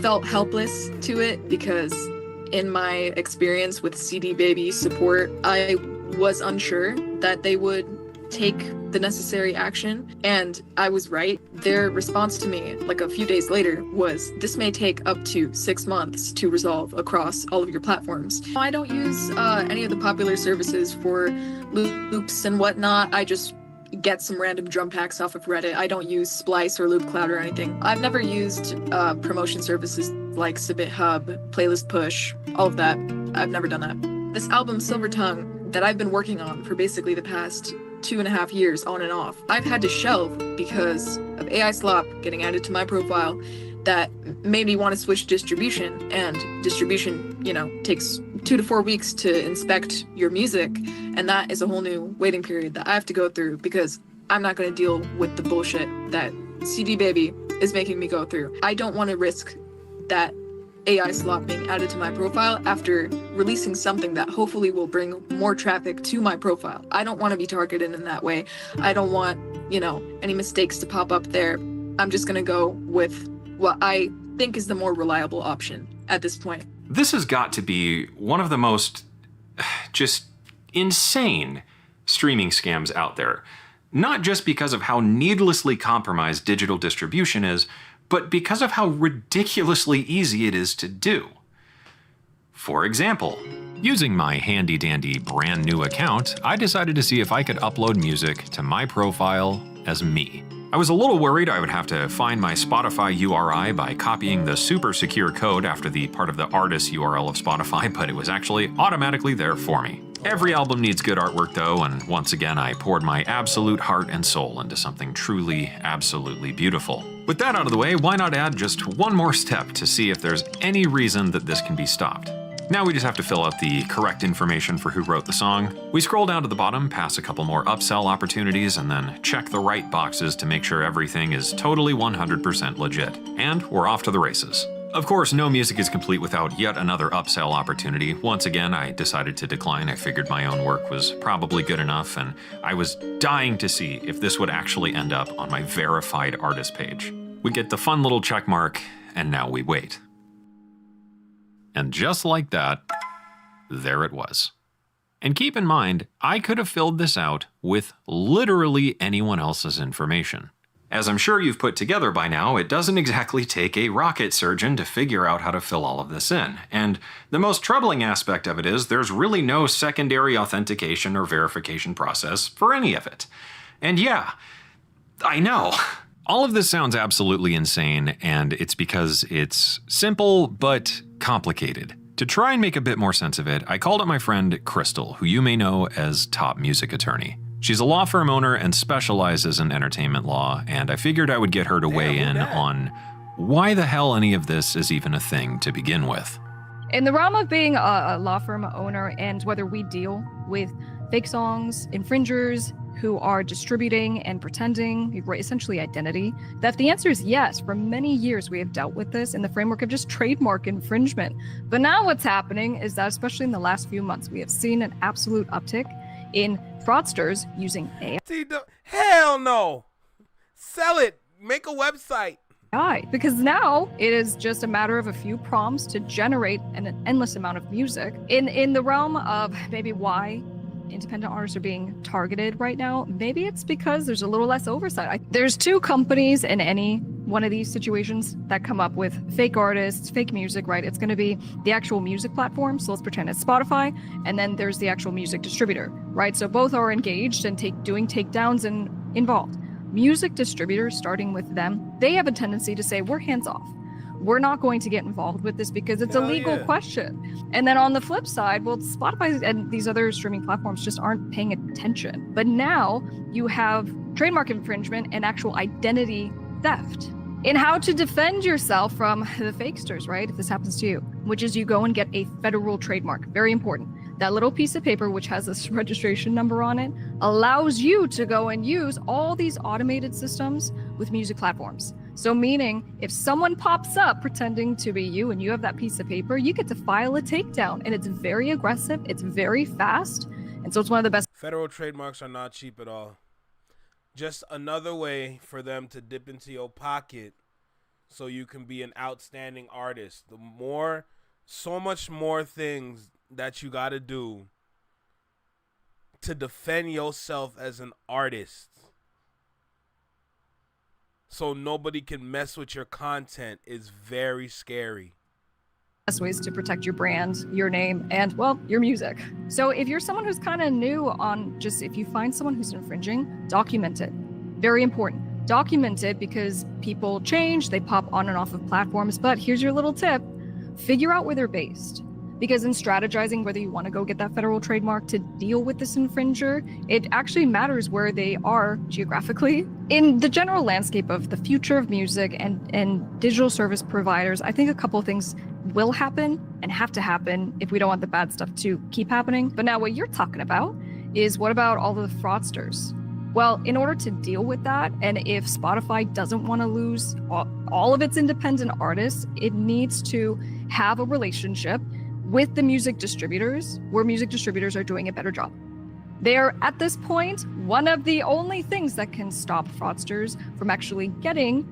felt helpless to it because in my experience with CD Baby support, I was unsure that they would take the necessary action, and I was right. Their response to me like a few days later was, this may take up to 6 months to resolve across all of your platforms. I don't use any of the popular services for loops and whatnot. I just get some random drum packs off of Reddit. I don't use Splice or Loop Cloud or anything. I've never used promotion services like Subit Hub, Playlist Push, all of that. I've never done that. This album, Silver Tongue, that I've been working on for basically the past 2.5 years on and off. I've had to shelve because of AI slop getting added to my profile that made me want to switch distribution, and distribution, takes 2 to 4 weeks to inspect your music, and that is a whole new waiting period that I have to go through because I'm not going to deal with the bullshit that CD Baby is making me go through. I don't want to risk that AI slop being added to my profile after releasing something that hopefully will bring more traffic to my profile. I don't want to be targeted in that way. I don't want, any mistakes to pop up there. I'm just going to go with what I think is the more reliable option at this point. This has got to be one of the most just insane streaming scams out there. Not just because of how needlessly compromised digital distribution is, but because of how ridiculously easy it is to do. For example, using my handy-dandy brand new account, I decided to see if I could upload music to my profile as me. I was a little worried I would have to find my Spotify URI by copying the super secure code after the part of the artist URL of Spotify, but it was actually automatically there for me. Every album needs good artwork though, and once again I poured my absolute heart and soul into something truly, absolutely beautiful. With that out of the way, why not add just one more step to see if there's any reason that this can be stopped? Now we just have to fill out the correct information for who wrote the song. We scroll down to the bottom, pass a couple more upsell opportunities, and then check the right boxes to make sure everything is totally 100% legit. And we're off to the races. Of course, no music is complete without yet another upsell opportunity. Once again, I decided to decline. I figured my own work was probably good enough, and I was dying to see if this would actually end up on my verified artist page. We get the fun little check mark, and now we wait. And just like that, there it was. And keep in mind, I could have filled this out with literally anyone else's information. As I'm sure you've put together by now, it doesn't exactly take a rocket surgeon to figure out how to fill all of this in. And the most troubling aspect of it is there's really no secondary authentication or verification process for any of it. And yeah, I know. All of this sounds absolutely insane, and it's because it's simple but complicated. To try and make a bit more sense of it, I called up my friend Crystal, who you may know as Top Music Attorney. She's a law firm owner and specializes in entertainment law, and I figured I would get her to weigh in on why the hell any of this is even a thing to begin with. In the realm of being a law firm owner and whether we deal with fake songs, infringers who are distributing and pretending, essentially identity theft, the answer is yes. For many years, we have dealt with this in the framework of just trademark infringement. But now what's happening is that, especially in the last few months, we have seen an absolute uptick in fraudsters using AI. Hell no. Sell it. Make a website. Because now it is just a matter of a few prompts to generate an endless amount of music. In the realm of maybe why independent artists are being targeted right now, maybe it's because there's a little less oversight. There's two companies in any one of these situations that come up with fake artists, fake music, right? It's going to be the actual music platform. So let's pretend it's Spotify. And then there's the actual music distributor, right? So both are engaged and doing takedowns and involved. Music distributors, starting with them, they have a tendency to say, we're hands off. We're not going to get involved with this because it's a legal question. And then on the flip side, well, Spotify and these other streaming platforms just aren't paying attention. But now you have trademark infringement and actual identity theft. And how to defend yourself from the fakesters, right? If this happens to you, which is you go and get a federal trademark. Very important. That little piece of paper, which has this registration number on it, allows you to go and use all these automated systems with music platforms. So meaning, if someone pops up pretending to be you and you have that piece of paper, you get to file a takedown. And it's very aggressive. It's very fast. And so it's one of the best. Federal trademarks are not cheap at all. Just another way for them to dip into your pocket so you can be an outstanding artist. So much more things that you got to do to defend yourself as an artist, so nobody can mess with your content, is very scary. Best ways to protect your brand, your name, and, well, your music. So if you're someone who's kind of new on if you find someone who's infringing, document it. Very important. Document it because people change, they pop on and off of platforms. But here's your little tip. Figure out where they're based. Because in strategizing whether you want to go get that federal trademark to deal with this infringer, it actually matters where they are geographically. In the general landscape of the future of music and digital service providers, I think a couple of things will happen and have to happen if we don't want the bad stuff to keep happening. But now what you're talking about is, what about all of the fraudsters? Well, in order to deal with that, and if Spotify doesn't want to lose all of its independent artists, it needs to have a relationship with the music distributors, where music distributors are doing a better job. They're, at this point, one of the only things that can stop fraudsters from actually getting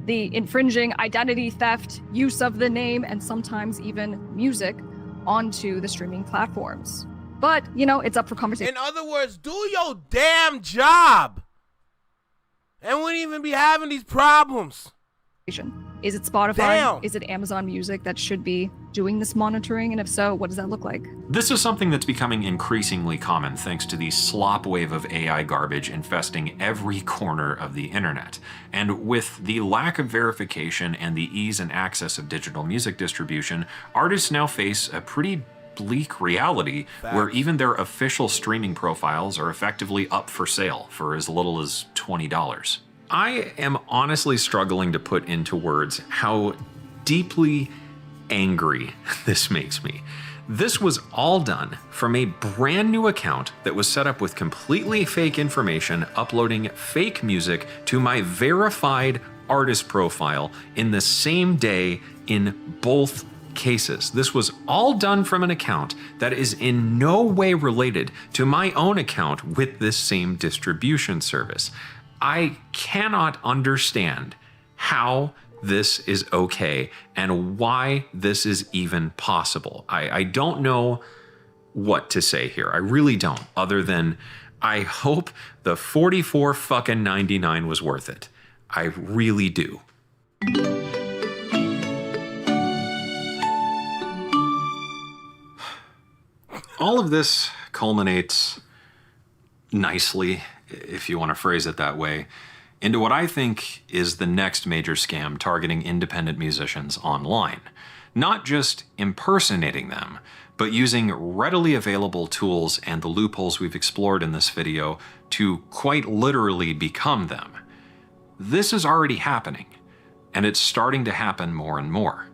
the infringing identity theft, use of the name, and sometimes even music onto the streaming platforms. But, you know, it's up for conversation. In other words, do your damn job, and we wouldn't even be having these problems. Is it Spotify? Damn. Is it Amazon Music that should be doing this monitoring? And if so, what does that look like? This is something that's becoming increasingly common thanks to the slop wave of AI garbage infesting every corner of the internet. And with the lack of verification and the ease and access of digital music distribution, artists now face a pretty bleak reality where even their official streaming profiles are effectively up for sale for as little as $20. I am honestly struggling to put into words how deeply angry this makes me. This was all done from a brand new account that was set up with completely fake information, uploading fake music to my verified artist profile in the same day in both cases. This was all done from an account that is in no way related to my own account with this same distribution service. I cannot understand how this is okay and why this is even possible. I don't know what to say here. I really don't, other than I hope the $44.99 was worth it. I really do. All of this culminates nicely, if you want to phrase it that way, into what I think is the next major scam targeting independent musicians online. Not just impersonating them, but using readily available tools and the loopholes we've explored in this video to quite literally become them. This is already happening, and it's starting to happen more and more.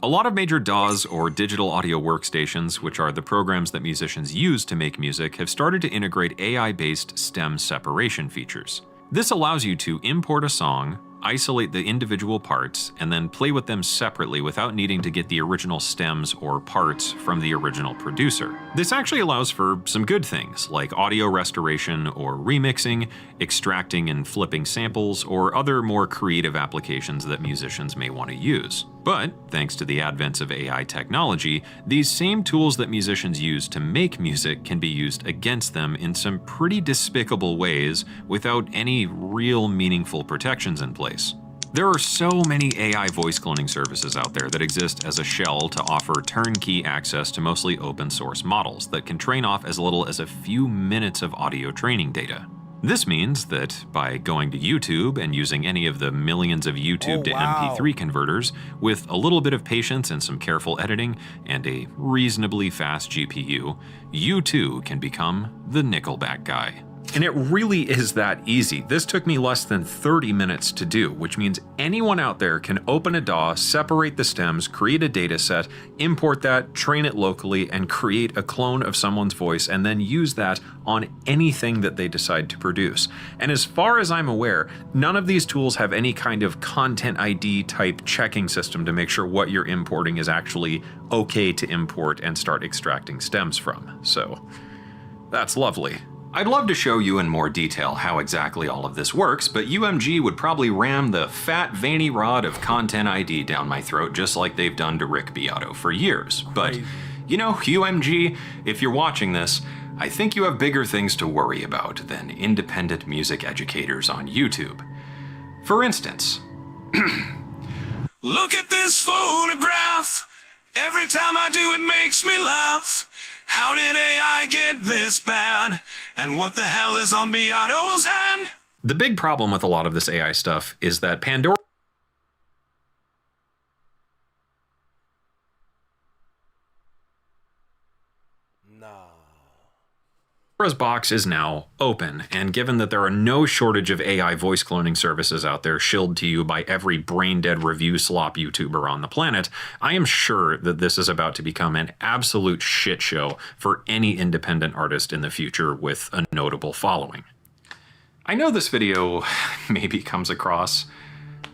A lot of major DAWs, or digital audio workstations, which are the programs that musicians use to make music, have started to integrate AI-based stem separation features. This allows you to import a song, isolate the individual parts, and then play with them separately without needing to get the original stems or parts from the original producer. This actually allows for some good things, like audio restoration or remixing, extracting and flipping samples, or other more creative applications that musicians may want to use. But, thanks to the advent of AI technology, these same tools that musicians use to make music can be used against them in some pretty despicable ways without any real meaningful protections in place. There are so many AI voice cloning services out there that exist as a shell to offer turnkey access to mostly open source models that can train off as little as a few minutes of audio training data. This means that by going to YouTube and using any of the millions of YouTube to MP3 converters, with a little bit of patience and some careful editing and a reasonably fast GPU, you too can become the Nickelback guy. And it really is that easy. This took me less than 30 minutes to do, which means anyone out there can open a DAW, separate the stems, create a data set, import that, train it locally, and create a clone of someone's voice, and then use that on anything that they decide to produce. And as far as I'm aware, none of these tools have any kind of content ID type checking system to make sure what you're importing is actually okay to import and start extracting stems from. So that's lovely. I'd love to show you in more detail how exactly all of this works, but UMG would probably ram the fat veiny rod of Content ID down my throat just like they've done to Rick Beato for years. But, you know, UMG, if you're watching this, I think you have bigger things to worry about than independent music educators on YouTube. For instance, look at this photograph. Every time I do it makes me laugh. How did AI get this bad? And what the hell is on Beato's hand? the big problem with a lot of this AI stuff is that Pandora Pandora's box is now open, and given that there are no shortage of AI voice cloning services out there shilled to you by every brain-dead review slop YouTuber on the planet, I am sure that this is about to become an absolute shit show for any independent artist in the future with a notable following. I know this video maybe comes across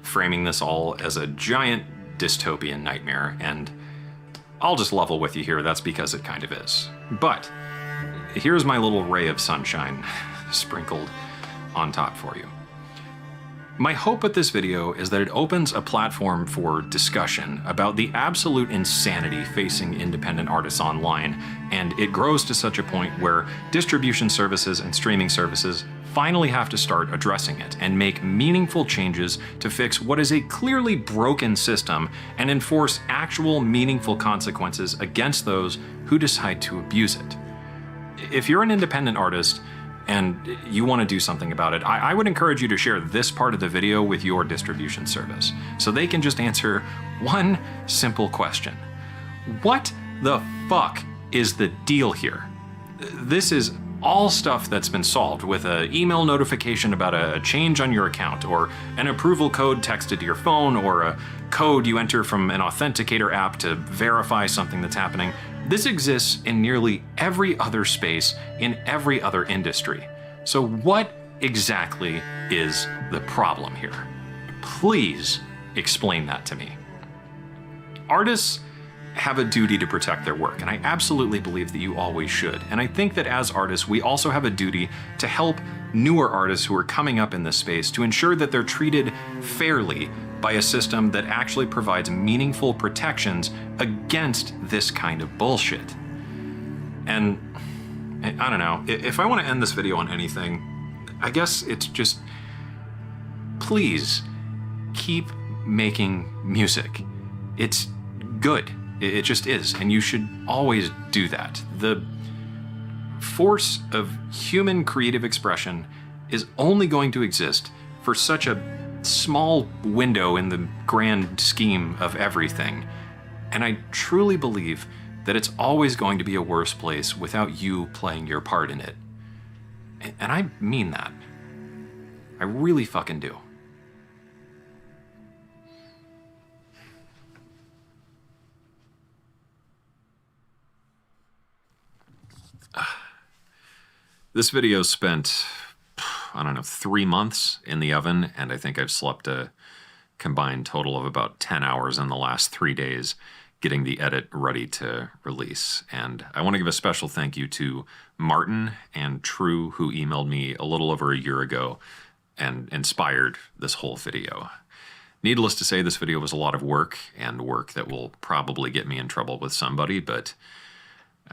framing this all as a giant dystopian nightmare, and I'll just level with you here, that's because it kind of is. But here's my little ray of sunshine sprinkled on top for you. My hope with this video is that it opens a platform for discussion about the absolute insanity facing independent artists online, and it grows to such a point where distribution services and streaming services finally have to start addressing it and make meaningful changes to fix what is a clearly broken system and enforce actual meaningful consequences against those who decide to abuse it. If you're an independent artist and you want to do something about it, I would encourage you to share this part of the video with your distribution service so they can just answer one simple question. What the fuck is the deal here? This is all stuff that's been solved with an email notification about a change on your account, or an approval code texted to your phone, or a code you enter from an authenticator app to verify something that's happening. This exists in nearly every other space in every other industry. So what exactly is the problem here? Please explain that to me. Artists have a duty to protect their work, and I absolutely believe that you always should. And I think that as artists, we also have a duty to help newer artists who are coming up in this space to ensure that they're treated fairly by a system that actually provides meaningful protections against this kind of bullshit. And I don't know, if I want to end this video on anything, I guess it's just, please keep making music. It's good. It just is, and you should always do that. The force of human creative expression is only going to exist for such a small window in the grand scheme of everything, and I truly believe that it's always going to be a worse place without you playing your part in it. And I mean that. I really fucking do. This video spent, I don't know, 3 months in the oven, and I think I've slept a combined total of about 10 hours in the last 3 days getting the edit ready to release. And I want to give a special thank you to Martin and True, who emailed me a little over a year ago and inspired this whole video. Needless to say, this video was a lot of work, and work that will probably get me in trouble with somebody, but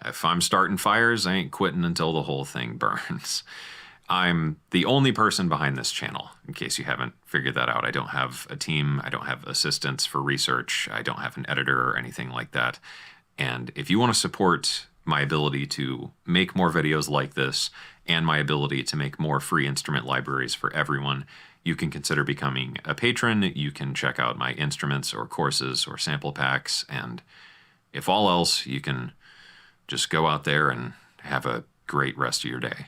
if I'm starting fires, I ain't quitting until the whole thing burns. I'm the only person behind this channel, in case you haven't figured that out. I don't have a team. I don't have assistants for research. I don't have an editor or anything like that. And if you want to support my ability to make more videos like this and my ability to make more free instrument libraries for everyone, you can consider becoming a patron. You can check out my instruments or courses or sample packs. And if all else, you can just go out there and have a great rest of your day.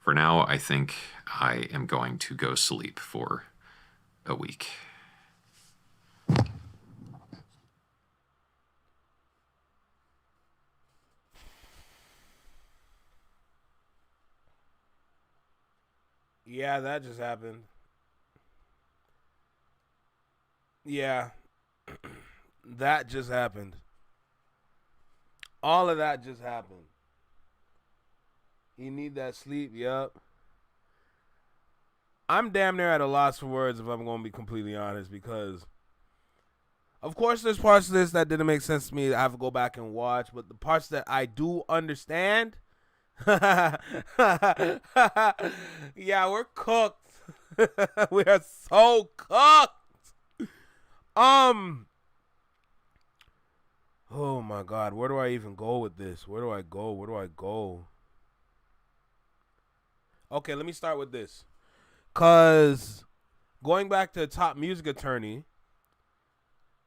For now, I think I am going to go sleep for a week. Yeah, that just happened. Yeah. That just happened. All of that just happened. You need that sleep, yup. I'm damn near at a loss for words if I'm going to be completely honest, because of course there's parts of this that didn't make sense to me that I have to go back and watch, but the parts that I do understand, yeah, we're cooked. We are so cooked. Oh my God, where do I even go with this? Where do I go? Okay, let me start with this. Cause going back to Top Music Attorney,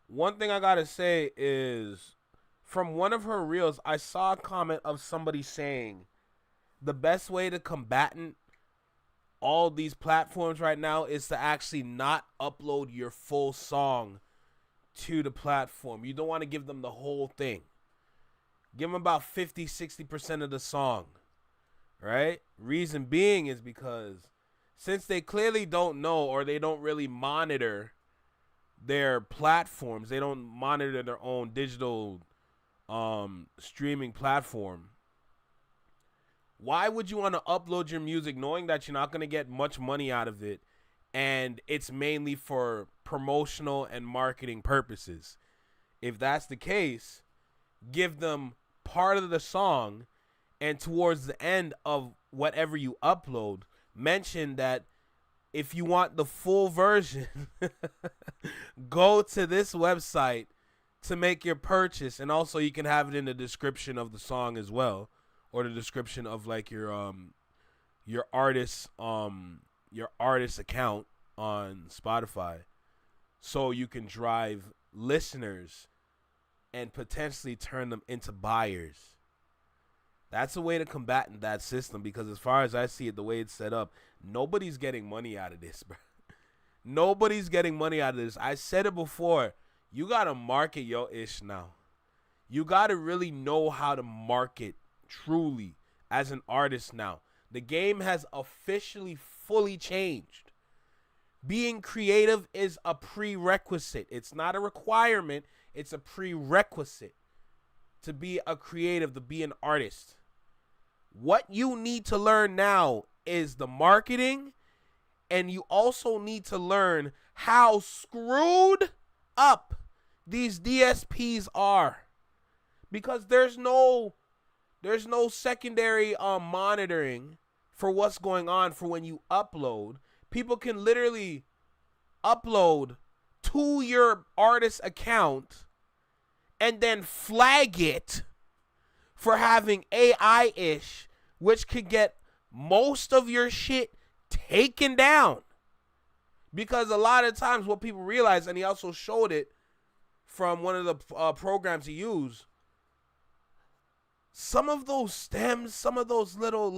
one thing I gotta say is from one of her reels, I saw a comment of somebody saying the best way to combatant all these platforms right now is to actually not upload your full song to the platform. You don't want to give them the whole thing. Give them about 50-60% of the song, right? Reason being is because since they clearly don't know, or they don't really monitor their platforms, they don't monitor their own digital streaming platform. Why would you want to upload your music knowing that you're not going to get much money out of it, and it's mainly for promotional and marketing purposes? If that's the case, give them part of the song, and towards the end of whatever you upload, mention that if you want the full version, go to this website to make your purchase, and also you can have it in the description of the song as well, or the description of like your artist account on Spotify, so you can drive listeners and potentially turn them into buyers. That's a way to combat that system, because as far as I see it, the way it's set up, nobody's getting money out of this, bro. Nobody's getting money out of this. I said it before. You got to market your ish now. You got to really know how to market truly as an artist now. The game has officially fully changed. Being creative is a prerequisite. It's not a requirement. It's a prerequisite to be a creative, to be an artist. What you need to learn now is the marketing, and you also need to learn how screwed up these DSPs are, because there's no secondary monitoring for what's going on for when you upload. People can literally upload to your artist account and then flag it for having AI-ish, which could get most of your shit taken down. Because a lot of times what people realize, and he also showed it from one of the programs he used, some of those stems, some of those little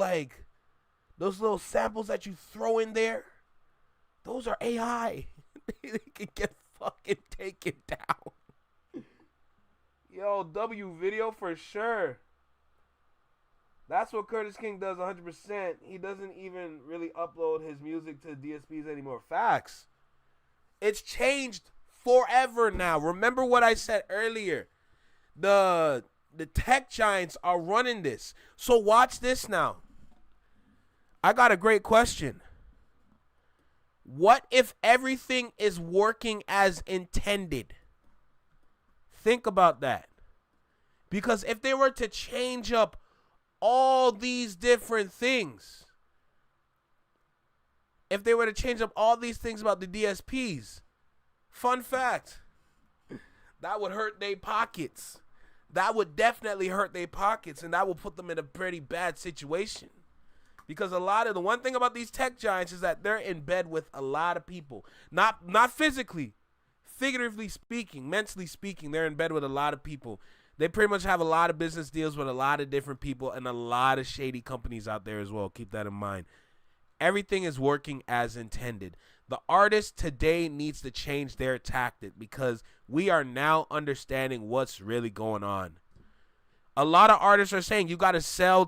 samples that you throw in there, those are AI. They can get fucking taken down. Yo, W video for sure. That's what Curtis King does 100%. He doesn't even really upload his music to DSPs anymore. Facts. It's changed forever now. Remember what I said earlier. The tech giants are running this. So watch this now. I got a great question. What if everything is working as intended? Think about that. Because if they were to change up all these different things, if they were to change up all these things about the DSPs, fun fact, that would hurt their pockets. That would definitely hurt their pockets, and that will put them in a pretty bad situation. Because the one thing about these tech giants is that they're in bed with a lot of people. Not physically, figuratively speaking, mentally speaking, they're in bed with a lot of people. They pretty much have a lot of business deals with a lot of different people and a lot of shady companies out there as well. Keep that in mind. Everything is working as intended. The artist today needs to change their tactic, because we are now understanding what's really going on. A lot of artists are saying you got to sell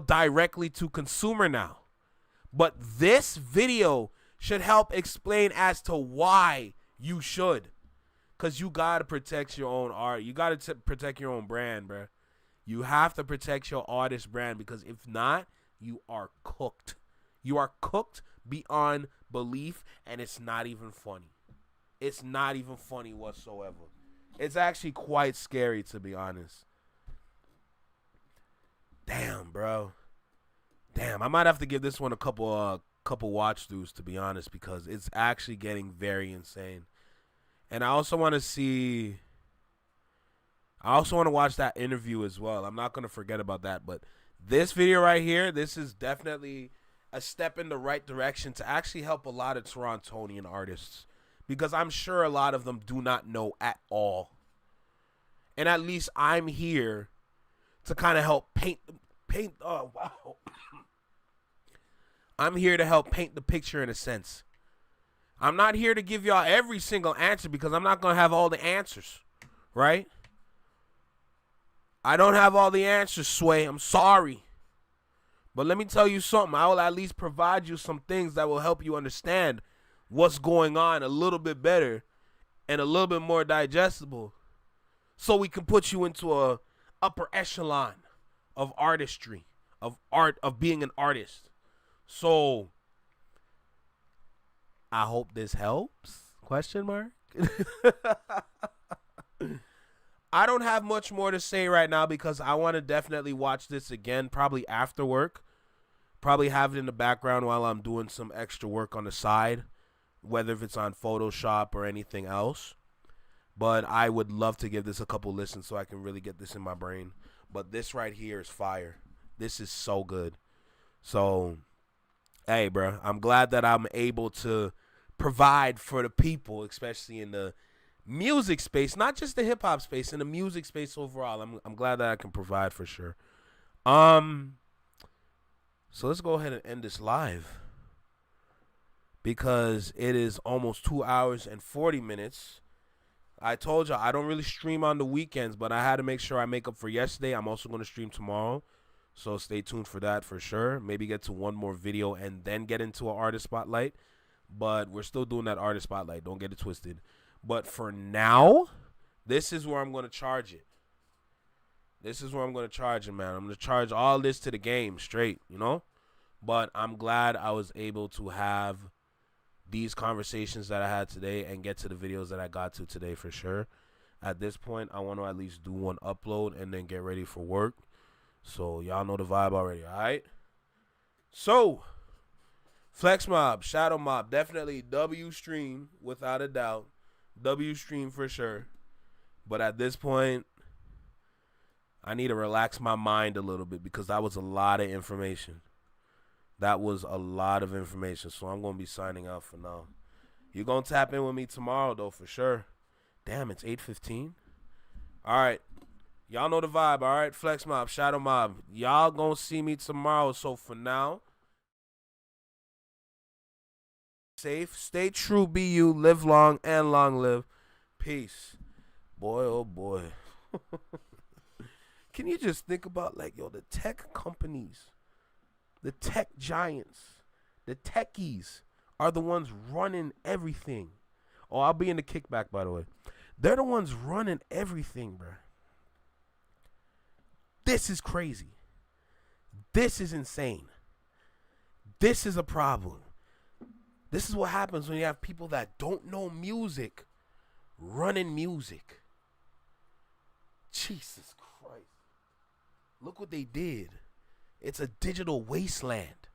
directly to consumer now. But this video should help explain as to why you should. Because you got to protect your own art. You got to protect your own brand, bro. You have to protect your artist brand, because if not, you are cooked. You are cooked beyond belief, and it's not even funny. It's not even funny whatsoever. It's actually quite scary, to be honest. Damn, bro. Damn, I might have to give this one a couple watch throughs, to be honest, because it's actually getting very insane. And I also want to watch that interview as well. I'm not going to forget about that. But this video right here, this is definitely a step in the right direction to actually help a lot of Torontonian artists, because I'm sure a lot of them do not know at all. And at least I'm here to kind of help paint. Oh wow. I'm here to help paint the picture in a sense. I'm not here to give y'all every single answer because I'm not gonna have all the answers, right? I don't have all the answers, Sway. I'm sorry. But let me tell you something. I will at least provide you some things that will help you understand what's going on a little bit better and a little bit more digestible so we can put you into a upper echelon of artistry, of art, of being an artist. So I hope this helps? Question mark. I don't have much more to say right now because I want to definitely watch this again, probably after work. Probably have it in the background while I'm doing some extra work on the side, whether if it's on Photoshop or anything else. But I would love to give this a couple listens so I can really get this in my brain. But this right here is fire. This is so good. So, hey, bro, I'm glad that I'm able to provide for the people, especially in the music space, not just the hip hop space, in the music space overall. I'm glad that I can provide for sure. So let's go ahead and end this live because it is almost 2 hours and 40 minutes. I told y'all I don't really stream on the weekends, but I had to make sure I make up for yesterday. I'm also going to stream tomorrow, so stay tuned for that for sure. Maybe get to one more video and then get into an artist spotlight, but we're still doing that artist spotlight. Don't get it twisted. But for now, this is where I'm going to charge it. This is where I'm going to charge it, man. I'm going to charge all this to the game straight, you know? But I'm glad I was able to have these conversations that I had today and get to the videos that I got to today for sure. At this point, I want to at least do one upload and then get ready for work. So y'all know the vibe already, all right? So, Flex Mob, Shadow Mob, definitely W stream without a doubt. W stream for sure. But at this point, I need to relax my mind a little bit because that was a lot of information. That was a lot of information, so I'm going to be signing out for now. You're going to tap in with me tomorrow, though, for sure. Damn, it's 8:15. All right. Y'all know the vibe, all right? Flex Mob, Shadow Mob. Y'all going to see me tomorrow, so for now, safe, stay true, be you, live long, and long live. Peace. Boy, oh, boy. Can you just think about, like, yo, the tech companies, the tech giants, the techies are the ones running everything. Oh, I'll be in the kickback, by the way. They're the ones running everything, bro. This is crazy. This is insane. This is a problem. This is what happens when you have people that don't know music running music. Jesus Christ. Look what they did. It's a digital wasteland.